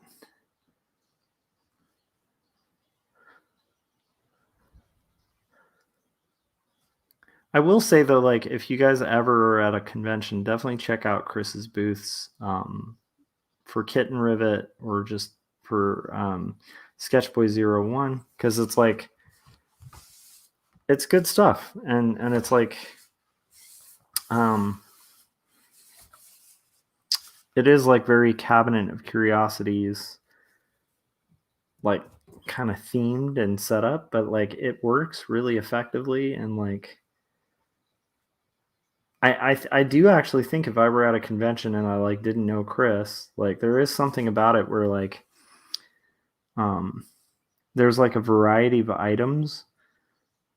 I will say though, like if you guys ever are at a convention, definitely check out Chris's booths for Kitten Rivet or just for Sketchboy 01, because it's good stuff, and it's like it is like very Cabinet of Curiosities, like kind of themed and set up, but like it works really effectively. And like I do actually think if I were at a convention and I like didn't know Chris, like there is something about it where like there's like a variety of items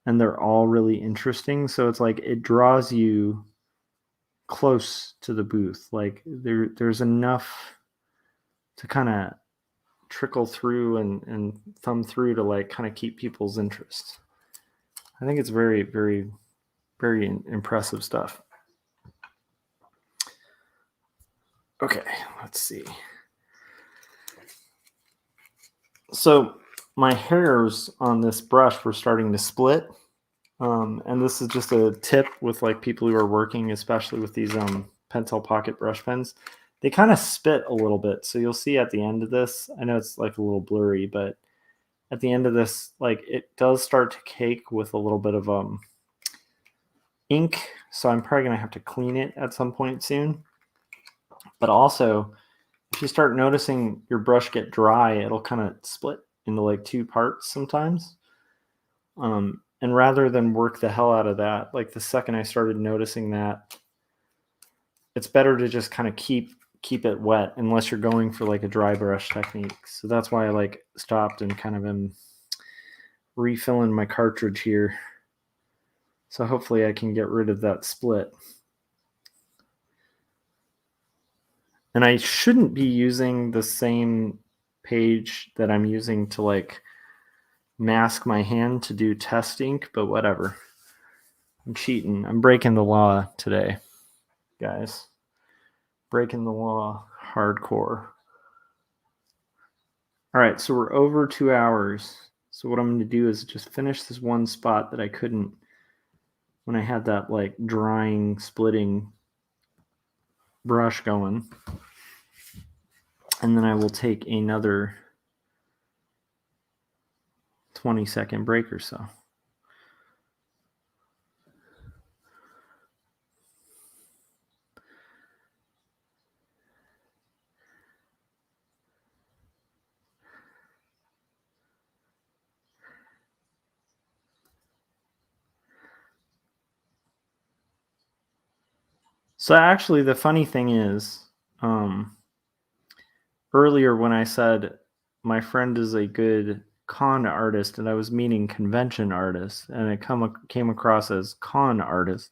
and they're all really interesting, so it's like it draws you close to the booth. Like there's enough to kind of trickle through and thumb through to like kind of keep people's interest. I think it's very, very, very impressive stuff. Okay, let's see. So my hairs on this brush were starting to split. And this is just a tip with like people who are working, especially with these Pentel Pocket brush pens. They kind of spit a little bit. So you'll see at the end of this, I know it's like a little blurry, but at the end of this, like it does start to cake with a little bit of ink. So I'm probably going to have to clean it at some point soon. But also, if you start noticing your brush get dry, it'll kind of split into like 2 parts sometimes. And rather than work the hell out of that, like the second I started noticing that, it's better to just kind of keep it wet unless you're going for like a dry brush technique. So that's why I like stopped and kind of am refilling my cartridge here. So hopefully I can get rid of that split. And I shouldn't be using the same page that I'm using to like mask my hand to do test ink, but whatever. I'm cheating. I'm breaking the law today, guys. Breaking the law hardcore. All right, so we're over 2 hours. So what I'm going to do is just finish this one spot that I couldn't when I had that like drying, splitting brush going. And then I will take another 20-second break or so. So actually, the funny thing is, earlier when I said my friend is a good con artist, and I was meaning convention artist, and it came across as con artist.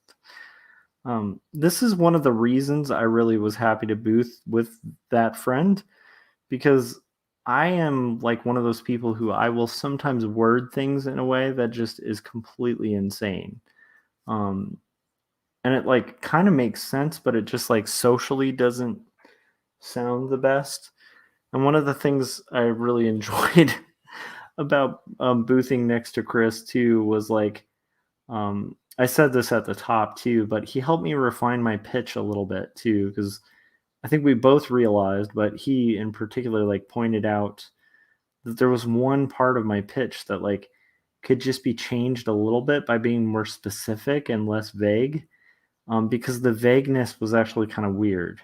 This is one of the reasons I really was happy to booth with that friend, because I am like one of those people who I will sometimes word things in a way that just is completely insane. And it like kind of makes sense, but it just like socially doesn't sound the best. And one of the things I really enjoyed about boothing next to Chris too was like, I said this at the top too, but he helped me refine my pitch a little bit too, because I think we both realized, but he in particular like pointed out that there was one part of my pitch that like could just be changed a little bit by being more specific and less vague, because the vagueness was actually kind of weird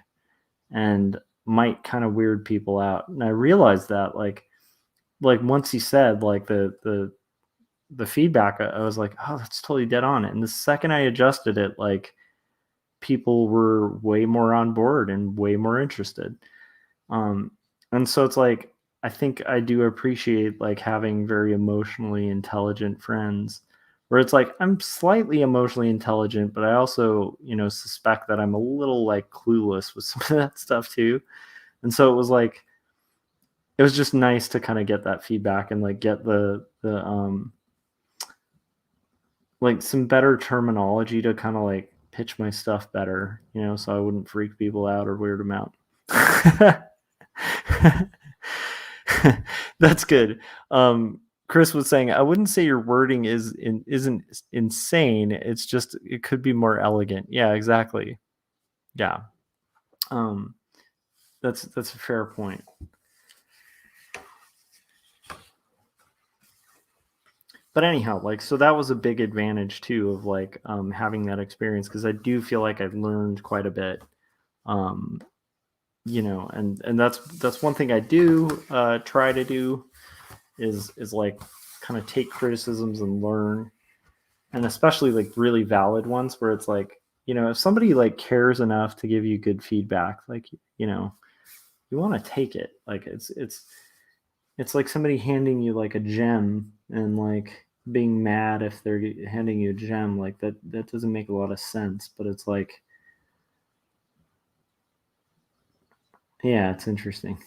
and might kind of weird people out. And I realized that like once he said like the feedback, I was like, oh, that's totally dead on. And the second I adjusted it, like people were way more on board and way more interested. Um, and so it's like I think I do appreciate like having very emotionally intelligent friends where it's like I'm slightly emotionally intelligent, but I also, suspect that I'm a little like clueless with some of that stuff too. And so it was just nice to kind of get that feedback and like get the like some better terminology to kind of like pitch my stuff better, so I wouldn't freak people out or weird them out. That's good. Chris was saying, I wouldn't say your wording isn't insane. It's just it could be more elegant. Yeah, exactly. Yeah. Um, that's a fair point. But anyhow, like so that was a big advantage too of like having that experience because I do feel like I've learned quite a bit. Um, and that's one thing I do try to do is like kind of take criticisms and learn, and especially like really valid ones where it's like, if somebody like cares enough to give you good feedback, like, you want to take it. Like it's like somebody handing you like a gem and like being mad if they're handing you a gem, like that doesn't make a lot of sense, but it's like, yeah, it's interesting.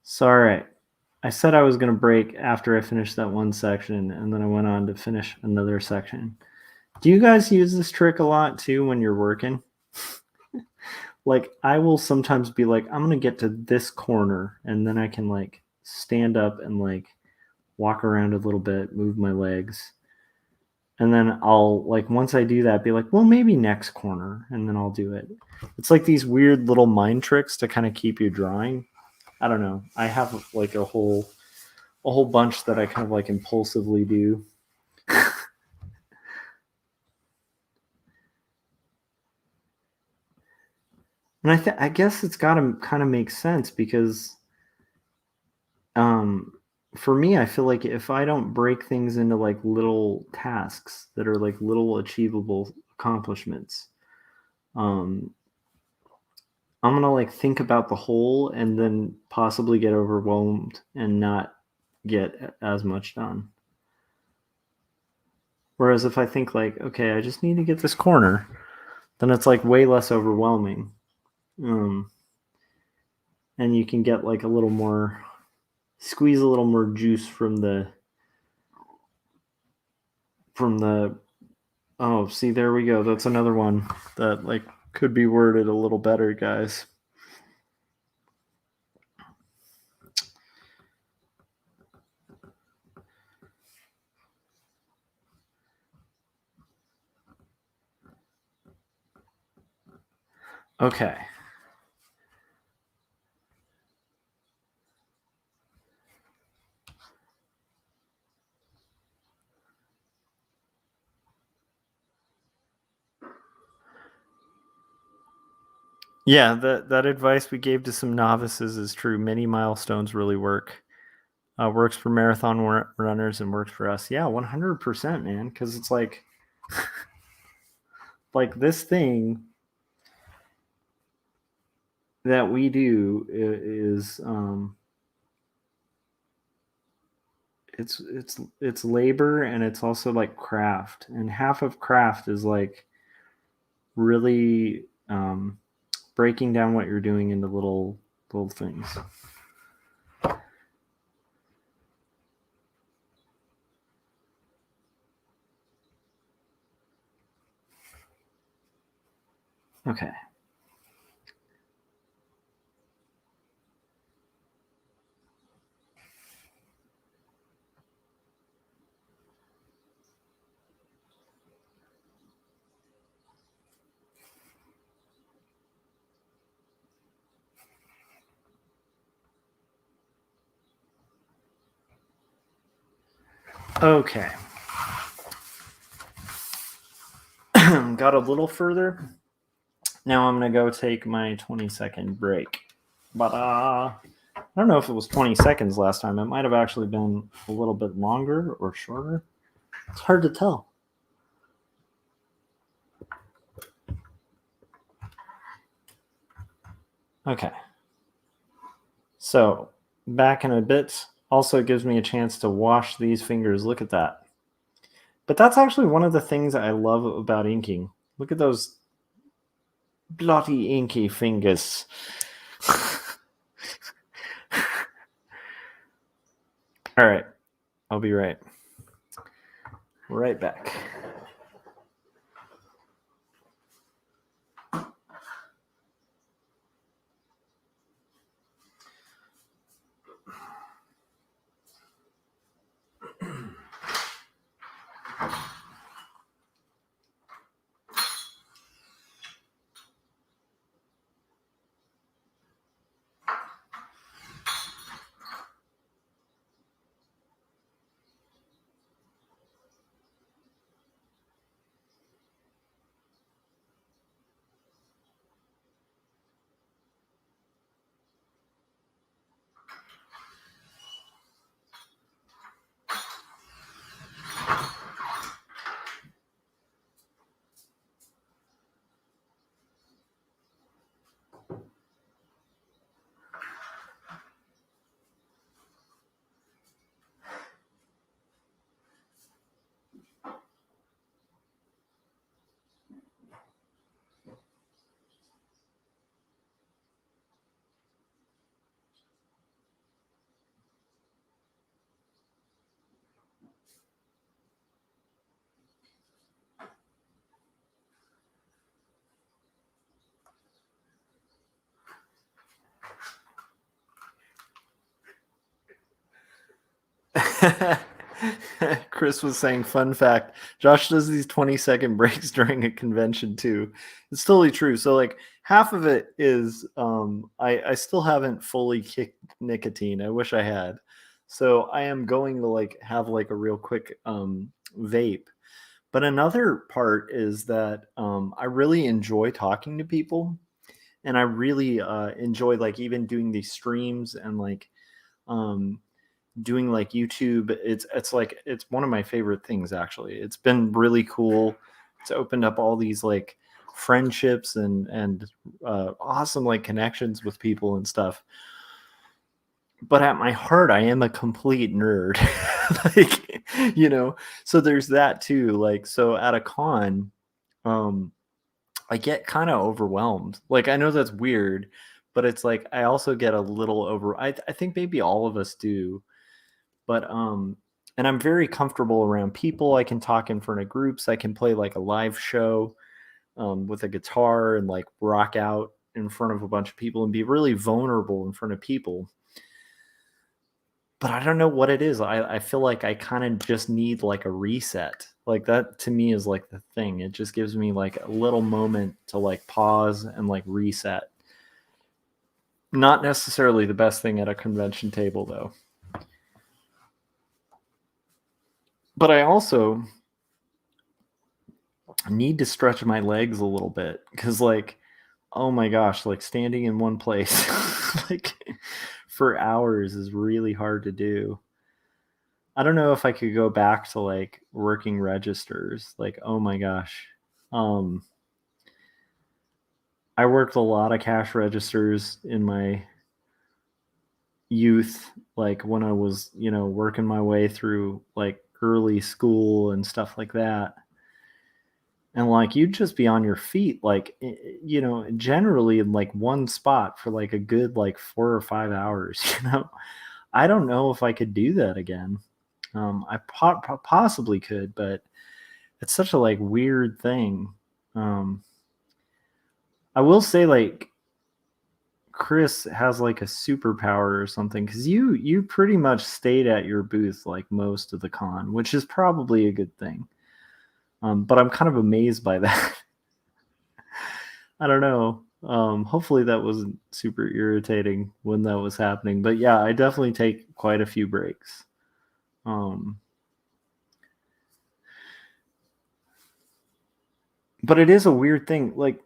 So, all right. I said I was going to break after I finished that one section, and then I went on to finish another section. Do you guys use this trick a lot too when you're working? Like, I will sometimes be like, I'm going to get to this corner, and then I can like stand up and like walk around a little bit, move my legs. And then I'll like, once I do that, be like, well, maybe next corner, and then I'll do it. It's like these weird little mind tricks to kind of keep you drawing. I don't know. I have like a whole bunch that I kind of like impulsively do. And I guess it's got to kind of make sense because um for me I feel like if I don't break things into like little tasks that are like little achievable accomplishments, um I'm going to like think about the whole and then possibly get overwhelmed and not get as much done. Whereas if I think like, okay, I just need to get this corner, then it's like way less overwhelming. Um, and you can get like a little more, squeeze a little more juice from the. Oh, see, there we go. That's another one that like could be worded a little better, guys. Okay. Yeah, that advice we gave to some novices is true. Many milestones really work. Works for marathon runners and works for us. Yeah, 100%, man. Because it's like this thing that we do is it's labor and it's also like craft, and half of craft is like really breaking down what you're doing into little things. Okay. Okay. Got a little further. Now I'm going to go take my 20-second break. But I don't know if it was 20 seconds last time. It might have actually been a little bit longer or shorter. It's hard to tell. Okay. So back in a bit. Also gives me a chance to wash these fingers. Look at that. But that's actually one of the things I love about inking. Look at those bloody inky fingers. All right. I'll be right back. Chris was saying, fun fact, Josh does these 20-second breaks during a convention too. It's totally true. So like half of it is I still haven't fully kicked nicotine. I wish I had. So I am going to like have like a real quick vape. But another part is that I really enjoy talking to people, and I really enjoy like even doing these streams and like um doing like YouTube. It's like it's one of my favorite things actually. It's been really cool. It's opened up all these like friendships and awesome like connections with people and stuff. But at my heart, I am a complete nerd. Like, so there's that too. Like, so at a con, um, I get kind of overwhelmed. Like, I know that's weird, but it's like I also get a little I think maybe all of us do. But and I'm very comfortable around people. I can talk in front of groups. I can play like a live show with a guitar and like rock out in front of a bunch of people and be really vulnerable in front of people. But I don't know what it is. I feel like I kind of just need like a reset. Like that to me is like the thing. It just gives me like a little moment to like pause and like reset. Not necessarily the best thing at a convention table though. But I also need to stretch my legs a little bit because like, oh my gosh, like standing in one place like for hours is really hard to do. I don't know if I could go back to like working registers. Like, oh my gosh. Um I worked a lot of cash registers in my youth, like when I was, working my way through like early school and stuff like that. And like you'd just be on your feet like generally in like one spot for like a good like 4 or 5 hours. I don't know if I could do that again. I possibly could, but it's such a like weird thing. um I will say like Chris has like a superpower or something because you pretty much stayed at your booth like most of the con, which is probably a good thing. But I'm kind of amazed by that. I don't know. Hopefully that wasn't super irritating when that was happening. But yeah, I definitely take quite a few breaks. Um, But it is a weird thing. Like,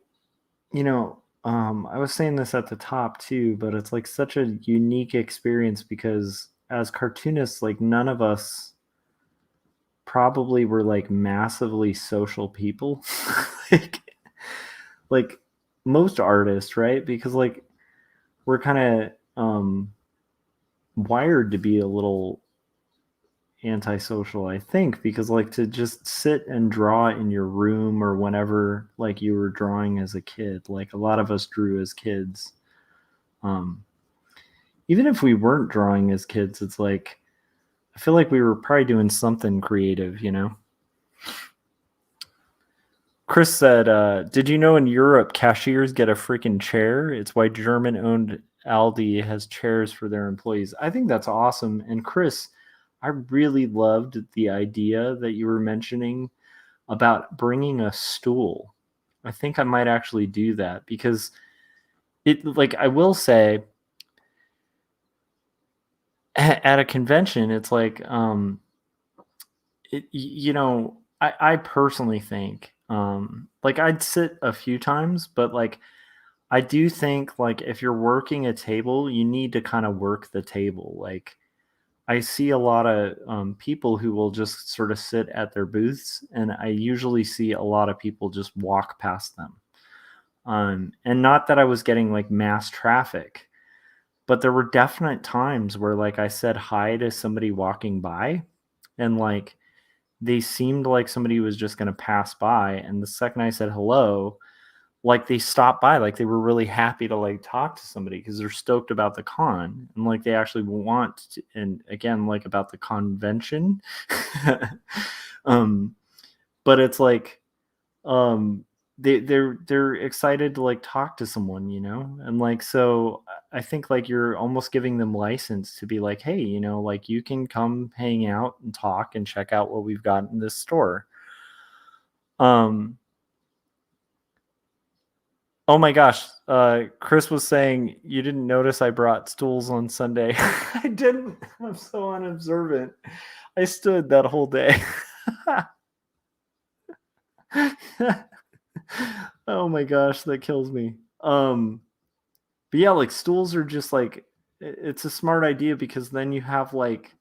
I was saying this at the top too, but it's like such a unique experience because as cartoonists, like none of us probably were like massively social people. like, like most artists, right? Because like we're kind of wired to be a little antisocial, I think, because like to just sit and draw in your room or whenever like you were drawing as a kid, like a lot of us drew as kids. Um, Even if we weren't drawing as kids, it's like I feel like we were probably doing something creative, you know? Chris said, did you know in Europe cashiers get a freaking chair? It's why German owned Aldi has chairs for their employees. I think that's awesome. And Chris, I really loved the idea that you were mentioning about bringing a stool. I think I might actually do that because it, like, I will say at a convention, it's like, I personally think, like I'd sit a few times, but like, I do think like if you're working a table, you need to kind of work the table. Like I see a lot of people who will just sort of sit at their booths, and I usually see a lot of people just walk past them. And not that I was getting like mass traffic, but there were definite times where like I said hi to somebody walking by, and like they seemed like somebody was just going to pass by, and the second I said hello, like they stopped by, like they were really happy to like talk to somebody because they're stoked about the con and like they actually want to, and again like about the convention. um but it's like um they're excited to like talk to someone, and like so I think like you're almost giving them license to be like, hey, like you can come hang out and talk and check out what we've got in this store. um Oh my gosh. Chris was saying you didn't notice I brought stools on Sunday. I didn't. I'm so unobservant. I stood that whole day. Oh my gosh, that kills me. But yeah, like stools are just like it's a smart idea because then you have like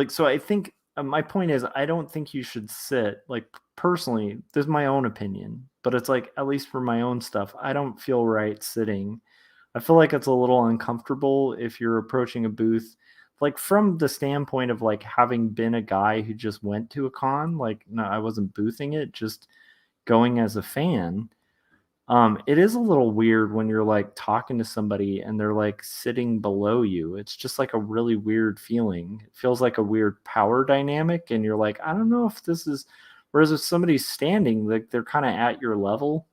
so I think my point is I don't think you should sit like personally, this is my own opinion, but it's like at least for my own stuff, I don't feel right sitting. I feel like it's a little uncomfortable if you're approaching a booth, like from the standpoint of like having been a guy who just went to a con, like no, I wasn't boothing it, just going as a fan. It is a little weird when you're like talking to somebody and they're like sitting below you. It's just like a really weird feeling. It feels like a weird power dynamic, and you're like, I don't know if this is. Whereas if somebody's standing, like they're kind of at your level.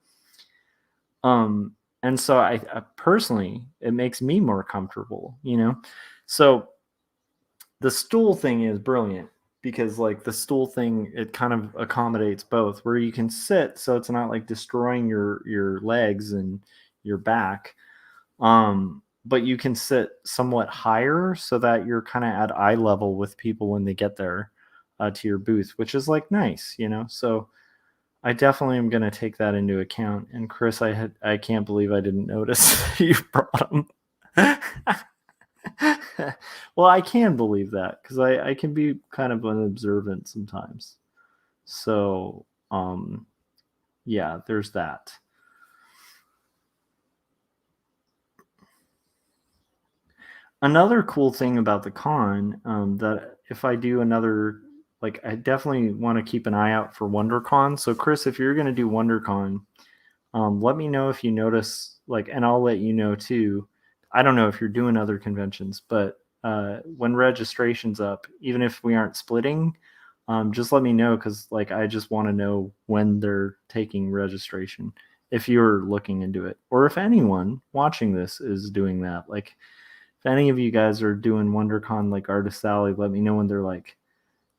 And so I personally, it makes me more comfortable. So the stool thing is brilliant because like the stool thing, it kind of accommodates both where you can sit so it's not like destroying your legs and your back. But you can sit somewhat higher so that you're kind of at eye level with people when they get there to your booth, which is like nice. So I definitely am going to take that into account. And Chris, I can't believe I didn't notice you brought them. Well, I can believe that because I can be kind of unobservant sometimes. So, yeah, there's that. Another cool thing about the con, that if I do another, like, I definitely want to keep an eye out for WonderCon. So, Chris, if you're going to do WonderCon, let me know if you notice, like, and I'll let you know too. I don't know if you're doing other conventions, but when registration's up, even if we aren't splitting, just let me know because, like, I just want to know when they're taking registration. If you're looking into it, or if anyone watching this is doing that, like, if any of you guys are doing WonderCon like Artist Alley, let me know when they're like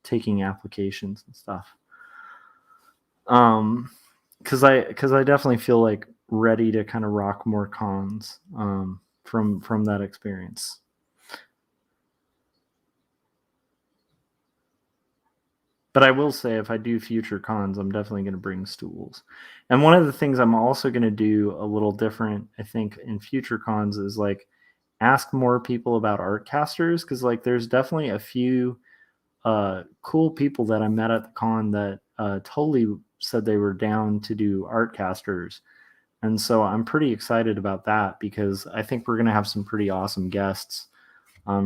taking applications and stuff. Because I definitely feel like ready to kind of rock more cons from that experience. But I will say, if I do future cons, I'm definitely going to bring stools. And one of the things I'm also going to do a little different, I think, in future cons is like ask more people about Artcasters, because like there's definitely a few cool people that I met at the con that totally said they were down to do Artcasters. And so I'm pretty excited about that, because I think we're going to have some pretty awesome guests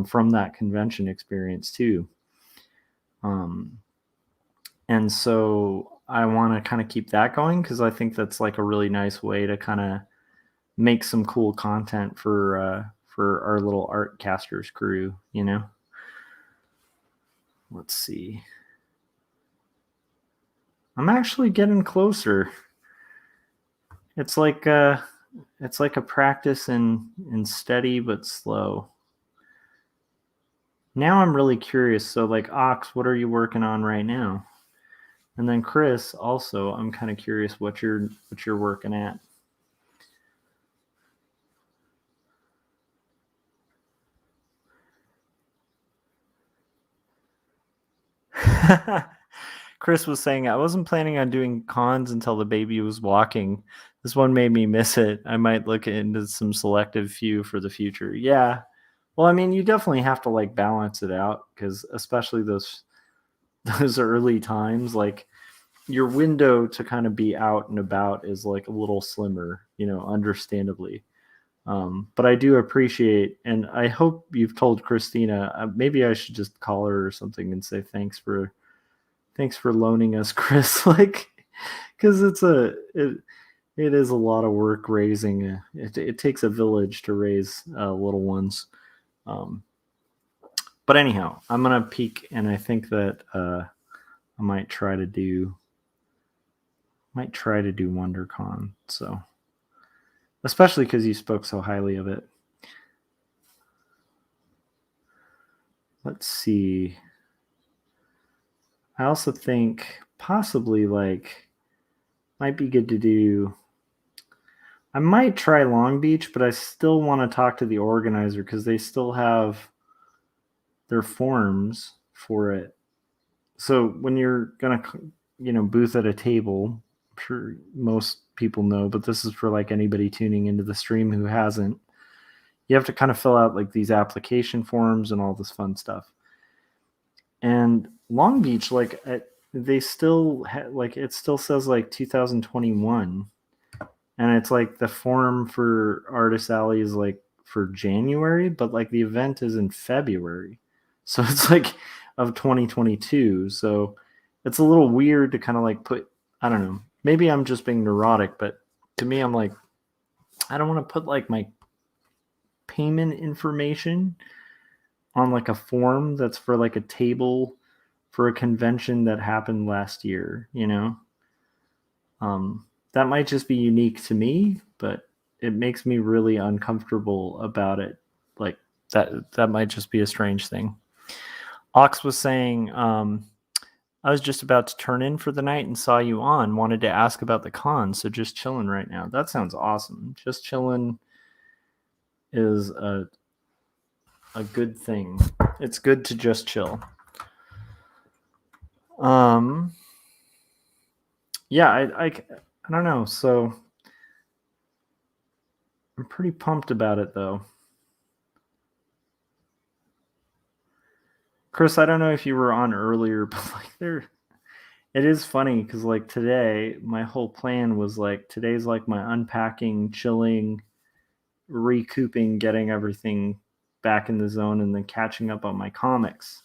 from that convention experience too. And so I want to kind of keep that going, because I think that's like a really nice way to kind of make some cool content for our little Artcasters crew, you know. Let's see. I'm actually getting closer. It's like a practice in steady but slow. Now I'm really curious. So like Ox, what are you working on right now? And then Chris, also, I'm kind of curious what you're working at. Chris was saying, I wasn't planning on doing cons until the baby was walking. This one made me miss it. I might look into some selective few for the future. Yeah. Well, I mean, you definitely have to like balance it out, because especially those early times, like your window to kind of be out and about is like a little slimmer, you know, understandably. But I do appreciate, and I hope you've told Christina. Maybe I should just call her or something and say thanks for loaning us, Chris. Like, because it is a lot of work raising. It takes a village to raise little ones. But anyhow, I'm gonna peek, and I think that I might try to do WonderCon. So, especially because you spoke so highly of it. Let's see. I also think possibly like might be good to do. I might try Long Beach, but I still want to talk to the organizer, because they still have their forms for it. So when you're gonna, booth at a table, I'm sure most people know, but this is for like anybody tuning into the stream who hasn't. You have to kind of fill out like these application forms and all this fun stuff. And Long Beach, like they still like it still says like 2021, and it's like the form for Artist Alley is like for January, but like the event is in February, so it's like of 2022. So it's a little weird to kind of like put. I don't know. Maybe I'm just being neurotic, but to me, I'm like, I don't want to put like my payment information on like a form that's for like a table for a convention that happened last year, you know? That might just be unique to me, but it makes me really uncomfortable about it. Like that might just be a strange thing. Ox was saying, I was just about to turn in for the night and saw you on. Wanted to ask about the con, so just chilling right now. That sounds awesome. Just chilling is a good thing. It's good to just chill. Yeah, I don't know. So I'm pretty pumped about it, though. Chris, I don't know if you were on earlier, but like it is funny, because like today, my whole plan was like today's like my unpacking, chilling, recouping, getting everything back in the zone, and then catching up on my comics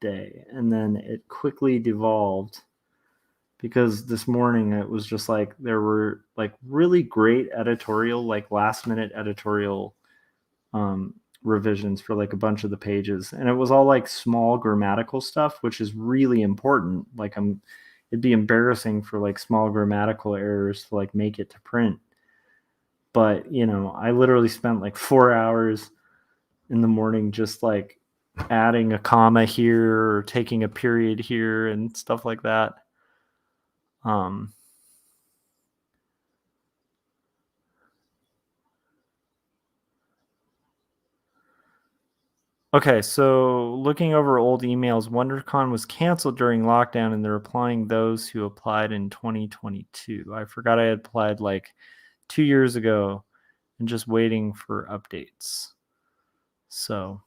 day. And then it quickly devolved, because this morning it was just like there were like really great editorial, like last minute editorial revisions for like a bunch of the pages, and it was all like small grammatical stuff, which is really important. Like it'd be embarrassing for like small grammatical errors to like make it to print. But I literally spent like 4 hours in the morning just like adding a comma here or taking a period here and stuff like that. Okay, so looking over old emails, WonderCon was canceled during lockdown, and they're applying those who applied in 2022. I forgot I had applied like 2 years ago and just waiting for updates. So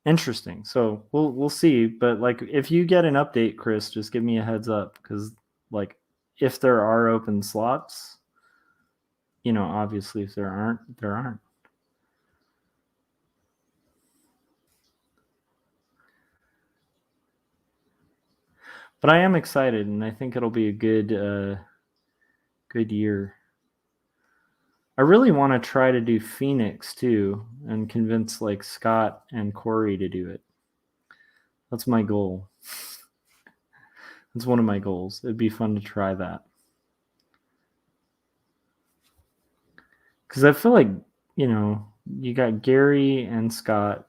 interesting. So we'll see. But like, if you get an update, Chris, just give me a heads up, because like, if there are open slots, obviously, if there aren't, there aren't. But I am excited, and I think it'll be a good year. I really want to try to do Phoenix too, and convince like Scott and Corey to do it. That's my goal. That's one of my goals. It'd be fun to try that. Because I feel like, you got Gary and Scott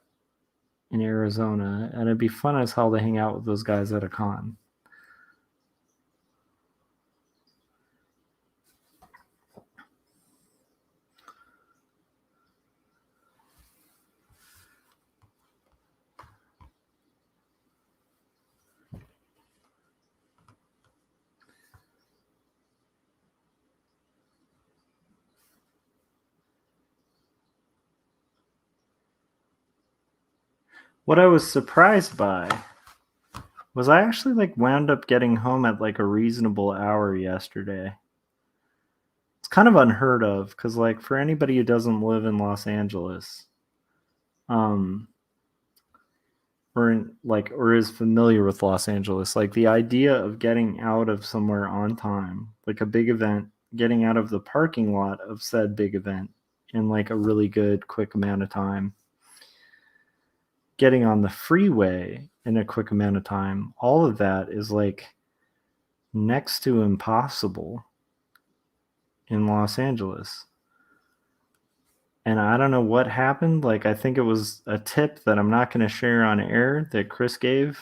in Arizona, and it'd be fun as hell to hang out with those guys at a con. What I was surprised by was I actually like wound up getting home at like a reasonable hour yesterday. It's kind of unheard of, because like, for anybody who doesn't live in Los Angeles, um, or is familiar with Los Angeles, like the idea of getting out of somewhere on time, like a big event, getting out of the parking lot of said big event in like a really good quick amount of time, getting on the freeway in a quick amount of time, all of that is like next to impossible in Los Angeles. And I don't know what happened. Like, I think it was a tip that I'm not going to share on air that Chris gave,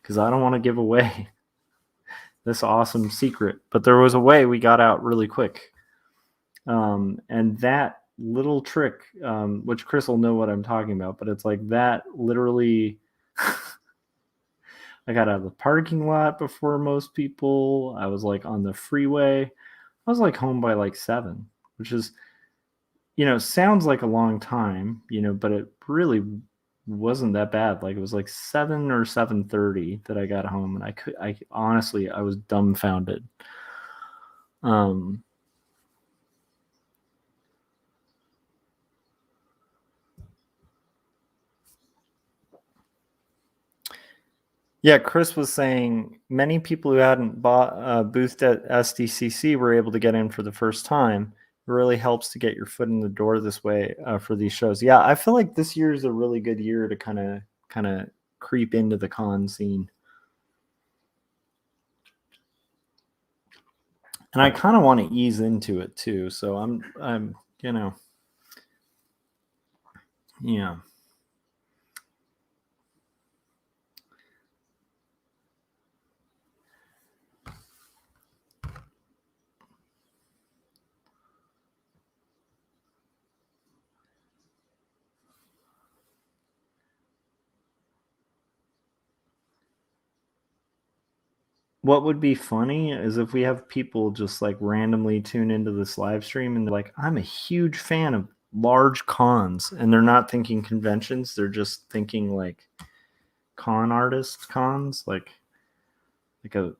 because I don't want to give away this awesome secret. But there was a way we got out really quick. And that little trick, which Chris will know what I'm talking about, but it's like that literally. I got out of the parking lot before most people. I was like on the freeway. I was like home by like 7, which is, sounds like a long time, but it really wasn't that bad. Like, it was like 7 or 7:30 that I got home, and I honestly, I was dumbfounded. Yeah, Chris was saying many people who hadn't bought a booth at SDCC were able to get in for the first time. It really helps to get your foot in the door this way for these shows. Yeah, I feel like this year is a really good year to kind of creep into the con scene. And I kind of want to ease into it too. So I'm yeah. What would be funny is if we have people just like randomly tune into this live stream and they're like, I'm a huge fan of large cons, and they're not thinking conventions, they're just thinking like con artist cons, like a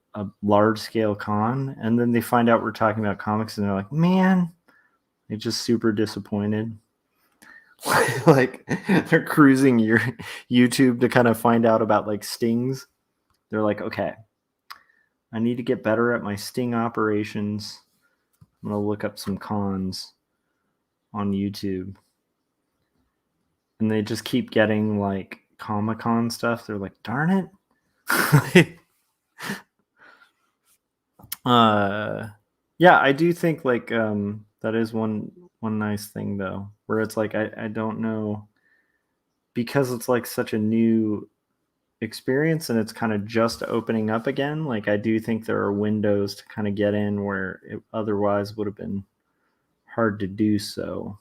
large scale con, and then they find out we're talking about comics and they're like, man, they're just super disappointed. Like, they're cruising your YouTube to kind of find out about like stings. They're like, okay, I need to get better at my sting operations. I'm going to look up some cons on YouTube. And they just keep getting like Comic-Con stuff. They're like, darn it. Yeah, I do think like that is one nice thing though, where it's like I don't know, because it's like such a new experience and it's kind of just opening up again. Like, I do think there are windows to kind of get in where it otherwise would have been hard to do so.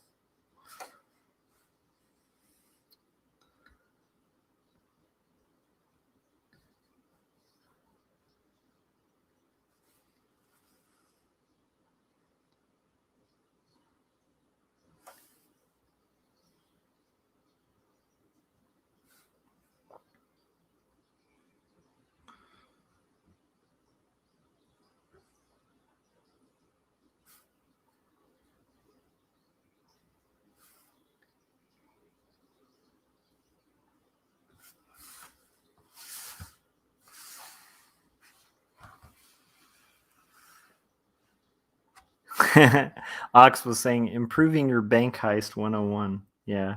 Ox was saying improving your bank heist 101. Yeah.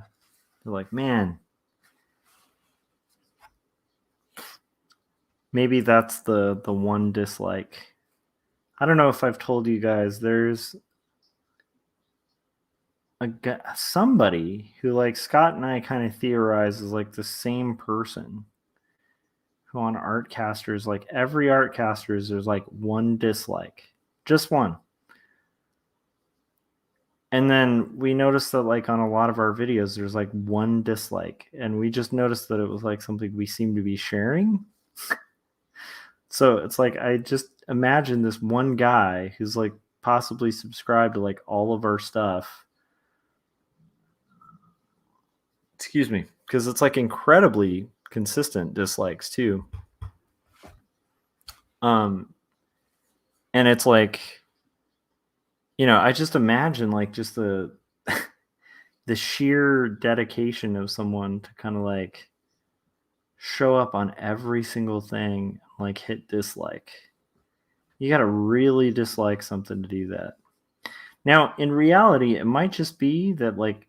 They're like, man, maybe that's the one dislike. I don't know if I've told you guys, there's somebody who, like, Scott and I kind of theorize is like the same person who on Artcasters, like every Artcasters, there's like one dislike, just one. And then we noticed that, like, on a lot of our videos, there's like one dislike, and we just noticed that it was like something we seem to be sharing. So it's like, I just imagine this one guy who's like possibly subscribed to like all of our stuff. Excuse me, because it's like incredibly consistent dislikes too. And it's like, I just imagine like just the the sheer dedication of someone to kind of like show up on every single thing, like hit dislike. You got to really dislike something to do that. Now, in reality, it might just be that, like,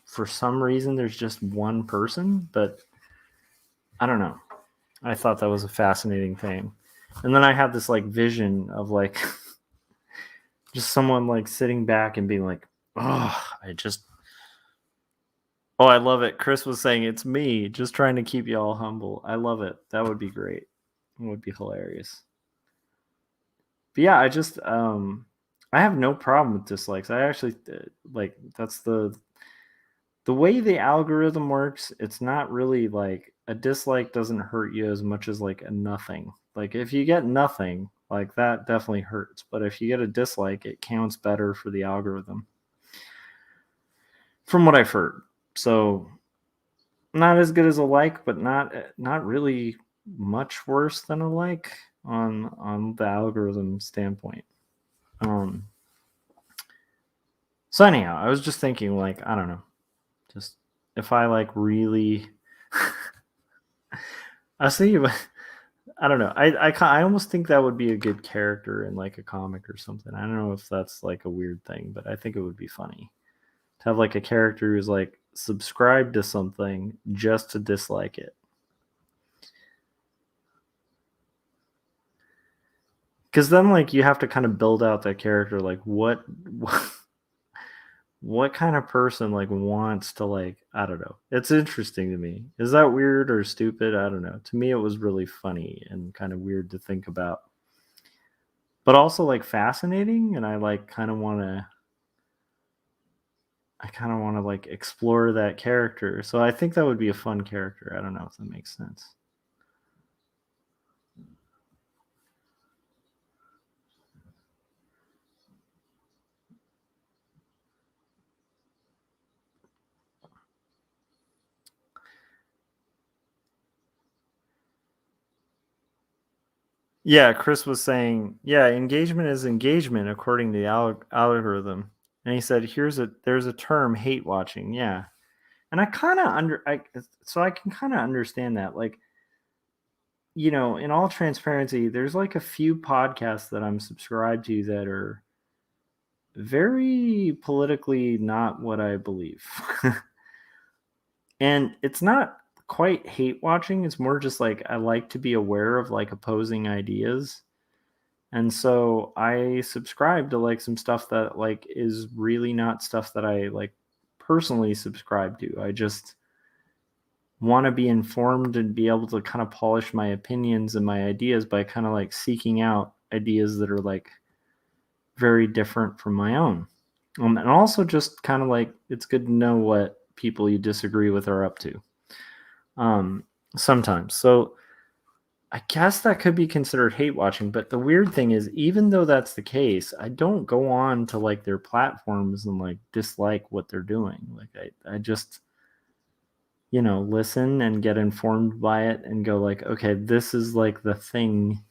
for some reason, there's just one person, but I don't know. I thought that was a fascinating thing. And then I had this, like, vision of, like, just someone, like, sitting back and being like, oh, I love it. Chris was saying it's me, just trying to keep you all humble. I love it. That would be great. It would be hilarious. But yeah, I have no problem with dislikes. I actually like, that's the way the algorithm works. It's not really like a dislike doesn't hurt you as much as like a nothing. Like if you get nothing, like that definitely hurts. But if you get a dislike, it counts better for the algorithm. From what I've heard. So not as good as a like, but not really much worse than a like on the algorithm standpoint. So anyhow, I was just thinking, like, I don't know, just if I like really, I was thinking about, I don't know, I almost think that would be a good character in like a comic or something. I don't know if that's like a weird thing, but I think it would be funny to have like a character who's like subscribed to something just to dislike it. Because then, like, you have to kind of build out that character, like what kind of person like wants to, like, I don't know. It's interesting to me. Is that weird or stupid? I don't know. To me, it was really funny and kind of weird to think about, but also like fascinating. And I kind of want to like explore that character. So I think that would be a fun character. I don't know if that makes sense. Yeah, Chris was saying, yeah, engagement is engagement according to the algorithm. And he said, there's a term, hate watching. Yeah. And so I can kind of understand that. Like, in all transparency, there's like a few podcasts that I'm subscribed to that are very politically not what I believe. And it's not quite hate watching. It's more just like I like to be aware of like opposing ideas. And so I subscribe to like some stuff that like is really not stuff that I like personally subscribe to. I just want to be informed and be able to kind of polish my opinions and my ideas by kind of like seeking out ideas that are like very different from my own. And also just kind of like, it's good to know what people you disagree with are up to. Sometimes. So I guess that could be considered hate watching, but the weird thing is, even though that's the case, I don't go on to like their platforms and like dislike what they're doing. Like I just, listen and get informed by it and go like, okay, this is like the thing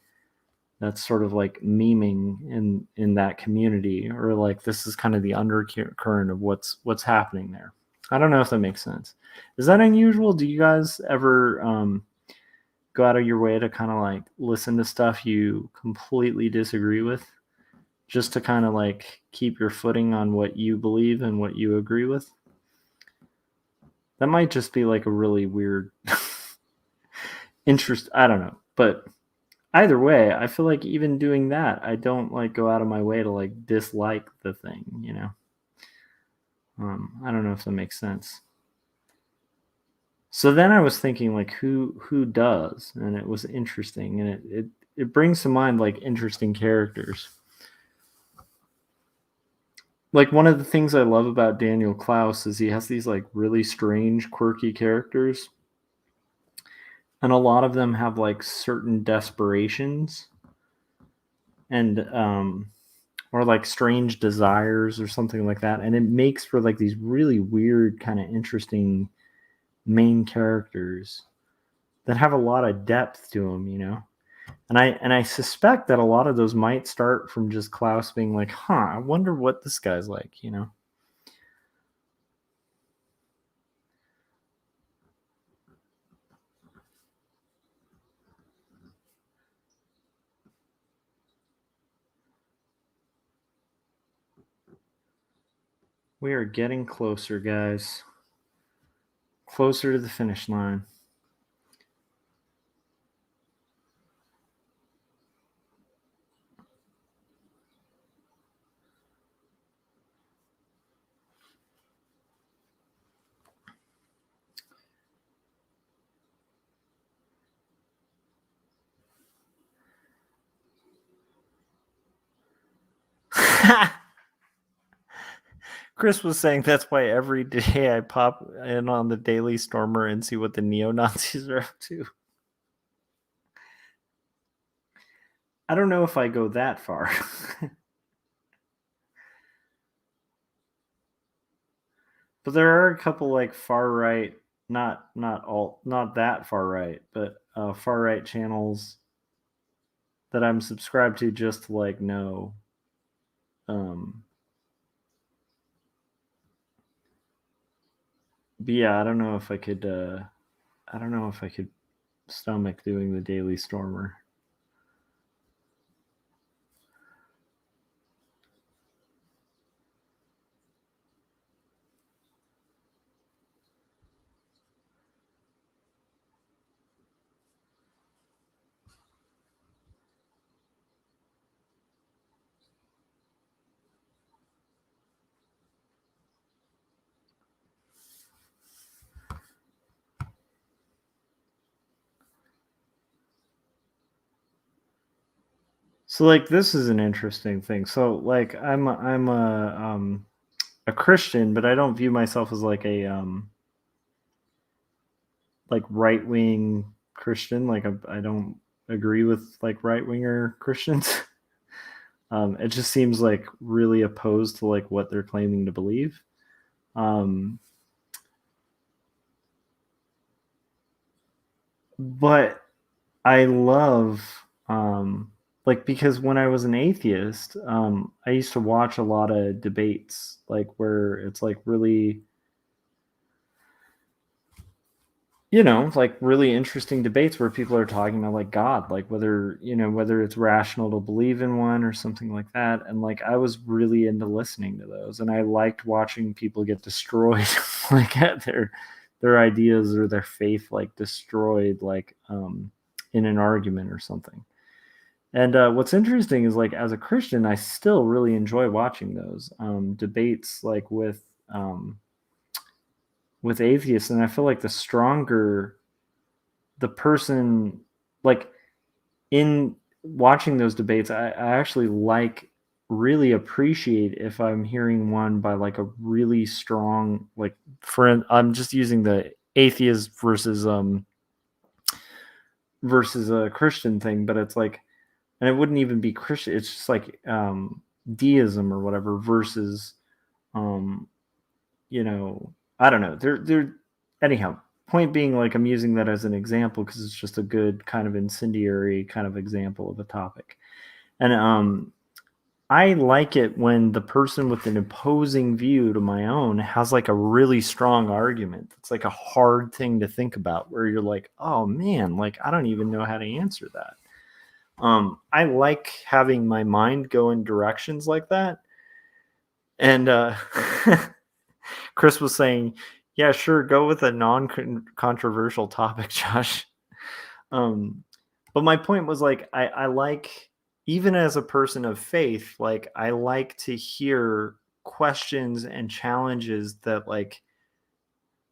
that's sort of like memeing in that community, or like this is kind of the undercurrent of what's happening there. I don't know if that makes sense. Is that unusual? Do you guys ever go out of your way to kind of like listen to stuff you completely disagree with, just to kind of like keep your footing on what you believe and what you agree with. That might just be like a really weird interest. I don't know. But either way, I feel like even doing that, I don't like go out of my way to like dislike the thing, you know? I don't know if that makes sense. So then I was thinking like who does, and it was interesting, and it brings to mind like interesting characters. Like one of the things I love about Daniel Klaus is he has these like really strange, quirky characters, and a lot of them have like certain desperations and or like strange desires or something like that, and it makes for like these really weird kind of interesting main characters that have a lot of depth to them, you know. And I suspect that a lot of those might start from just Klaus being like, "Huh, I wonder what this guy's like," you know. We are getting closer, guys. Closer to the finish line. Chris was saying that's why every day I pop in on the Daily Stormer and see what the neo-Nazis are up to. I don't know if I go that far. But there are a couple like far right, not that far right, but far right channels that I'm subscribed to just to like know. But yeah, I don't know if I could. I don't know if I could stomach doing the Daily Stormer. So like this is an interesting thing. So like I'm a Christian, but I don't view myself as like a like right wing Christian. Like I don't agree with like right winger Christians. It just seems like really opposed to like what they're claiming to believe. But I love like because when I was an atheist, I used to watch a lot of debates like where it's like really, you know, like really interesting debates where people are talking about like God, like whether, you know, whether it's rational to believe in one or something like that. And like I was really into listening to those, and I liked watching people get destroyed, like at their ideas or their faith like destroyed, like in an argument or something. And what's interesting is like as a Christian, I still really enjoy watching those debates, like with atheists, and I feel like the stronger the person, like in watching those debates, I actually like really appreciate if I'm hearing one by like a really strong, like for I'm just using the atheist versus a Christian thing, but it's like, and it wouldn't even be Christian. It's just like deism or whatever versus um, you know, I don't know. They're anyhow. Point being, like I'm using that as an example because it's just a good kind of incendiary kind of example of a topic, and I like it when the person with an opposing view to my own has like a really strong argument. It's like a hard thing to think about, where you're like, oh man, like I don't even know how to answer that. I like having my mind go in directions like that. And Chris was saying, "Yeah, sure, go with a non-controversial topic, Josh." Um, but my point was like, I like, even as a person of faith, like I like to hear questions and challenges that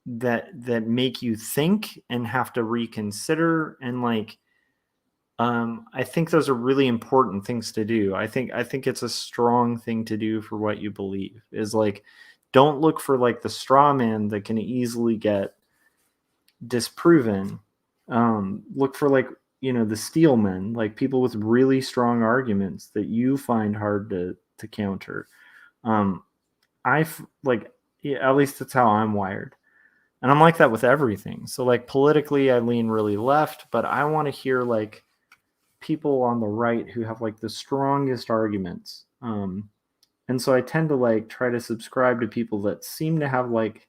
that make you think and have to reconsider, and like I think those are really important things to do. I think it's a strong thing to do for what you believe, is like, don't look for like the straw man that can easily get disproven. Look for like, the steel men, like people with really strong arguments that you find hard to counter. Um, like, yeah, at least that's how I'm wired. And I'm like that with everything. So like politically I lean really left, but I want to hear like people on the right who have like the strongest arguments. And so I tend to like try to subscribe to people that seem to have like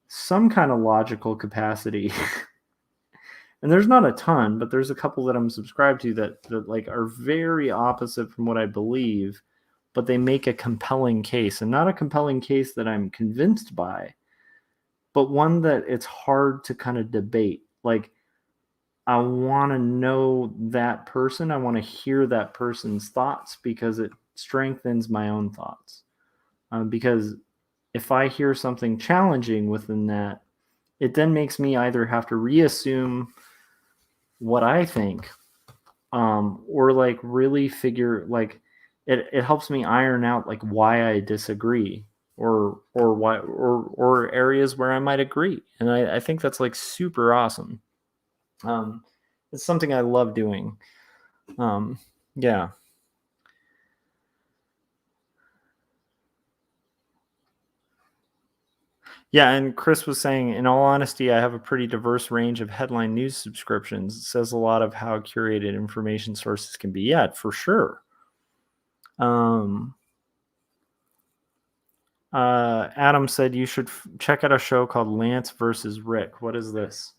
some kind of logical capacity. And there's not a ton, but there's a couple that I'm subscribed to that like are very opposite from what I believe, but they make a compelling case, and not a compelling case that I'm convinced by, but one that it's hard to kind of debate. Like, I want to know that person. I want to hear that person's thoughts because it strengthens my own thoughts. Because if I hear something challenging within that, it then makes me either have to reassume what I think, or like really figure like it helps me iron out like why I disagree, or why, or areas where I might agree. And I think that's like super awesome. Um, it's something I love doing. Um, yeah. Yeah, and Chris was saying, in all honesty, I have a pretty diverse range of headline news subscriptions. It says a lot of how curated information sources can be. Yeah, for sure. Um, Adam said you should check out a show called Lance versus Rick. What is this?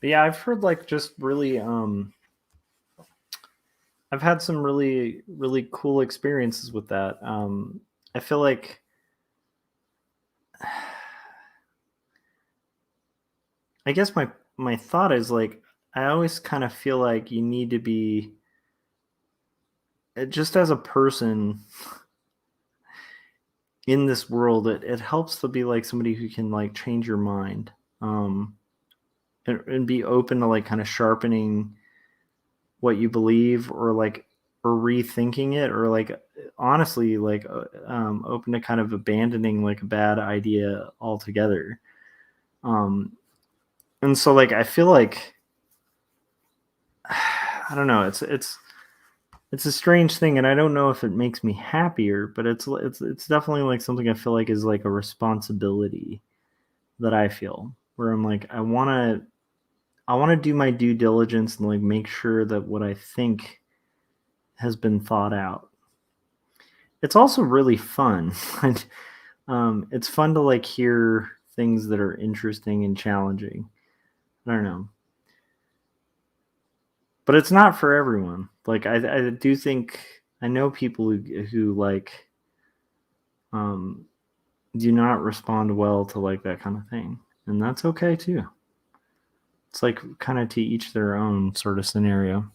But yeah, I've heard like just really I've had some really really cool experiences with that. I feel like I guess my thought is like, I always kind of feel like you need to be, just as a person in this world, it helps to be like somebody who can like change your mind, um and be open to like kind of sharpening what you believe, or like, or rethinking it, or like honestly like open to kind of abandoning like a bad idea altogether. um and so like I feel like I don't know, it's a strange thing, and I don't know if it makes me happier, but it's definitely like something I feel like is like a responsibility that I feel, where I'm like, I want to do my due diligence and like make sure that what I think has been thought out. It's also really fun. It's fun to like hear things that are interesting and challenging. I don't know, but it's not for everyone. Like I do think I know people who like um, do not respond well to like that kind of thing, and that's okay too. It's like kind of to each their own sort of scenario.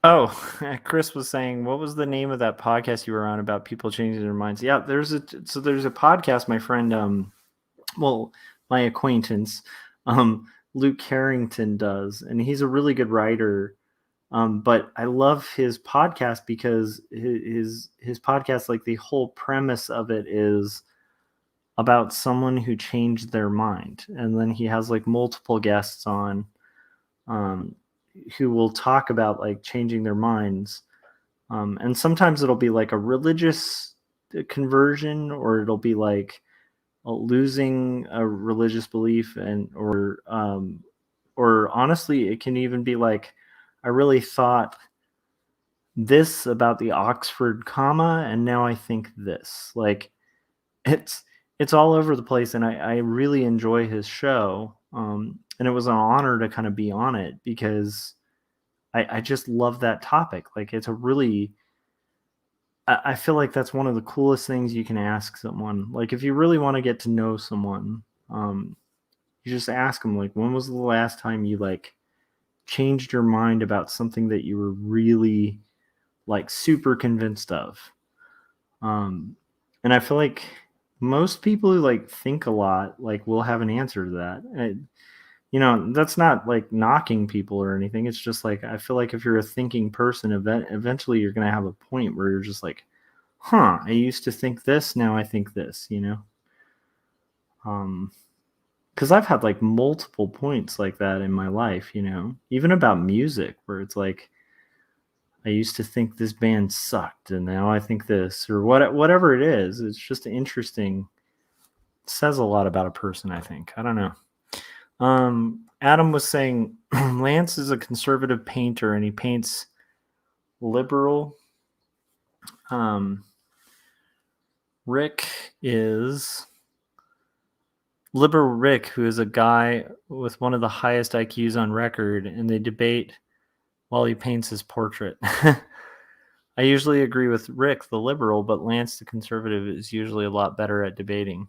Oh, Chris was saying, what was the name of that podcast you were on about people changing their minds? Yeah, there's a podcast my friend, well, my acquaintance, Luke Carrington does, and he's a really good writer. But I love his podcast because his podcast, like the whole premise of it is about someone who changed their mind, and then he has like multiple guests on, um, who will talk about like changing their minds. And sometimes it'll be like a religious conversion, or it'll be like losing a religious belief, and or honestly, it can even be like, I really thought this about the Oxford comma, and now I think this. Like it's it's all over the place, and I really enjoy his show. And it was an honor to kind of be on it because I just love that topic. Like it's a really I feel like that's one of the coolest things you can ask someone. Like if you really want to get to know someone, you just ask them like, when was the last time you like changed your mind about something that you were really like super convinced of? And I feel like most people who like think a lot like will have an answer to that. And, that's not like knocking people or anything. It's just like I feel like if you're a thinking person, eventually you're gonna have a point where you're just like, huh, I used to think this, now I think this, because I've had like multiple points like that in my life, even about music, where it's like I used to think this band sucked, and now I think this, or whatever it is. It's just interesting. It says a lot about a person, I think. I don't know. Adam was saying Lance is a conservative painter, and he paints liberal. Rick is Liberal Rick, who is a guy with one of the highest IQs on record, and they debate while he paints his portrait. I usually agree with Rick, the liberal, but Lance, the conservative, is usually a lot better at debating.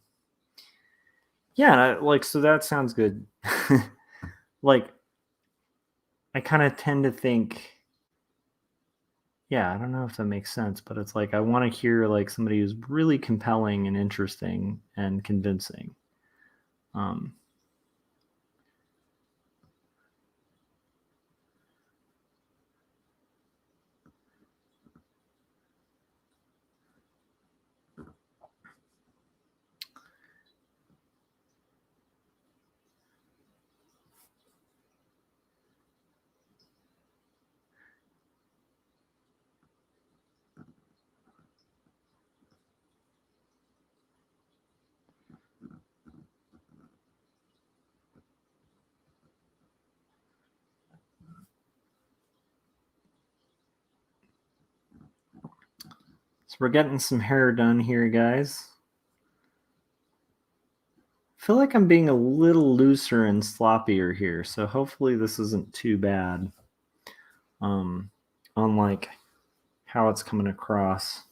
Yeah, so that sounds good. Like, I kind of tend to think, yeah, I don't know if that makes sense, but it's like I want to hear like somebody who's really compelling and interesting and convincing. So we're getting some hair done here, guys. I feel like I'm being a little looser and sloppier here, so hopefully this isn't too bad. On like how it's coming across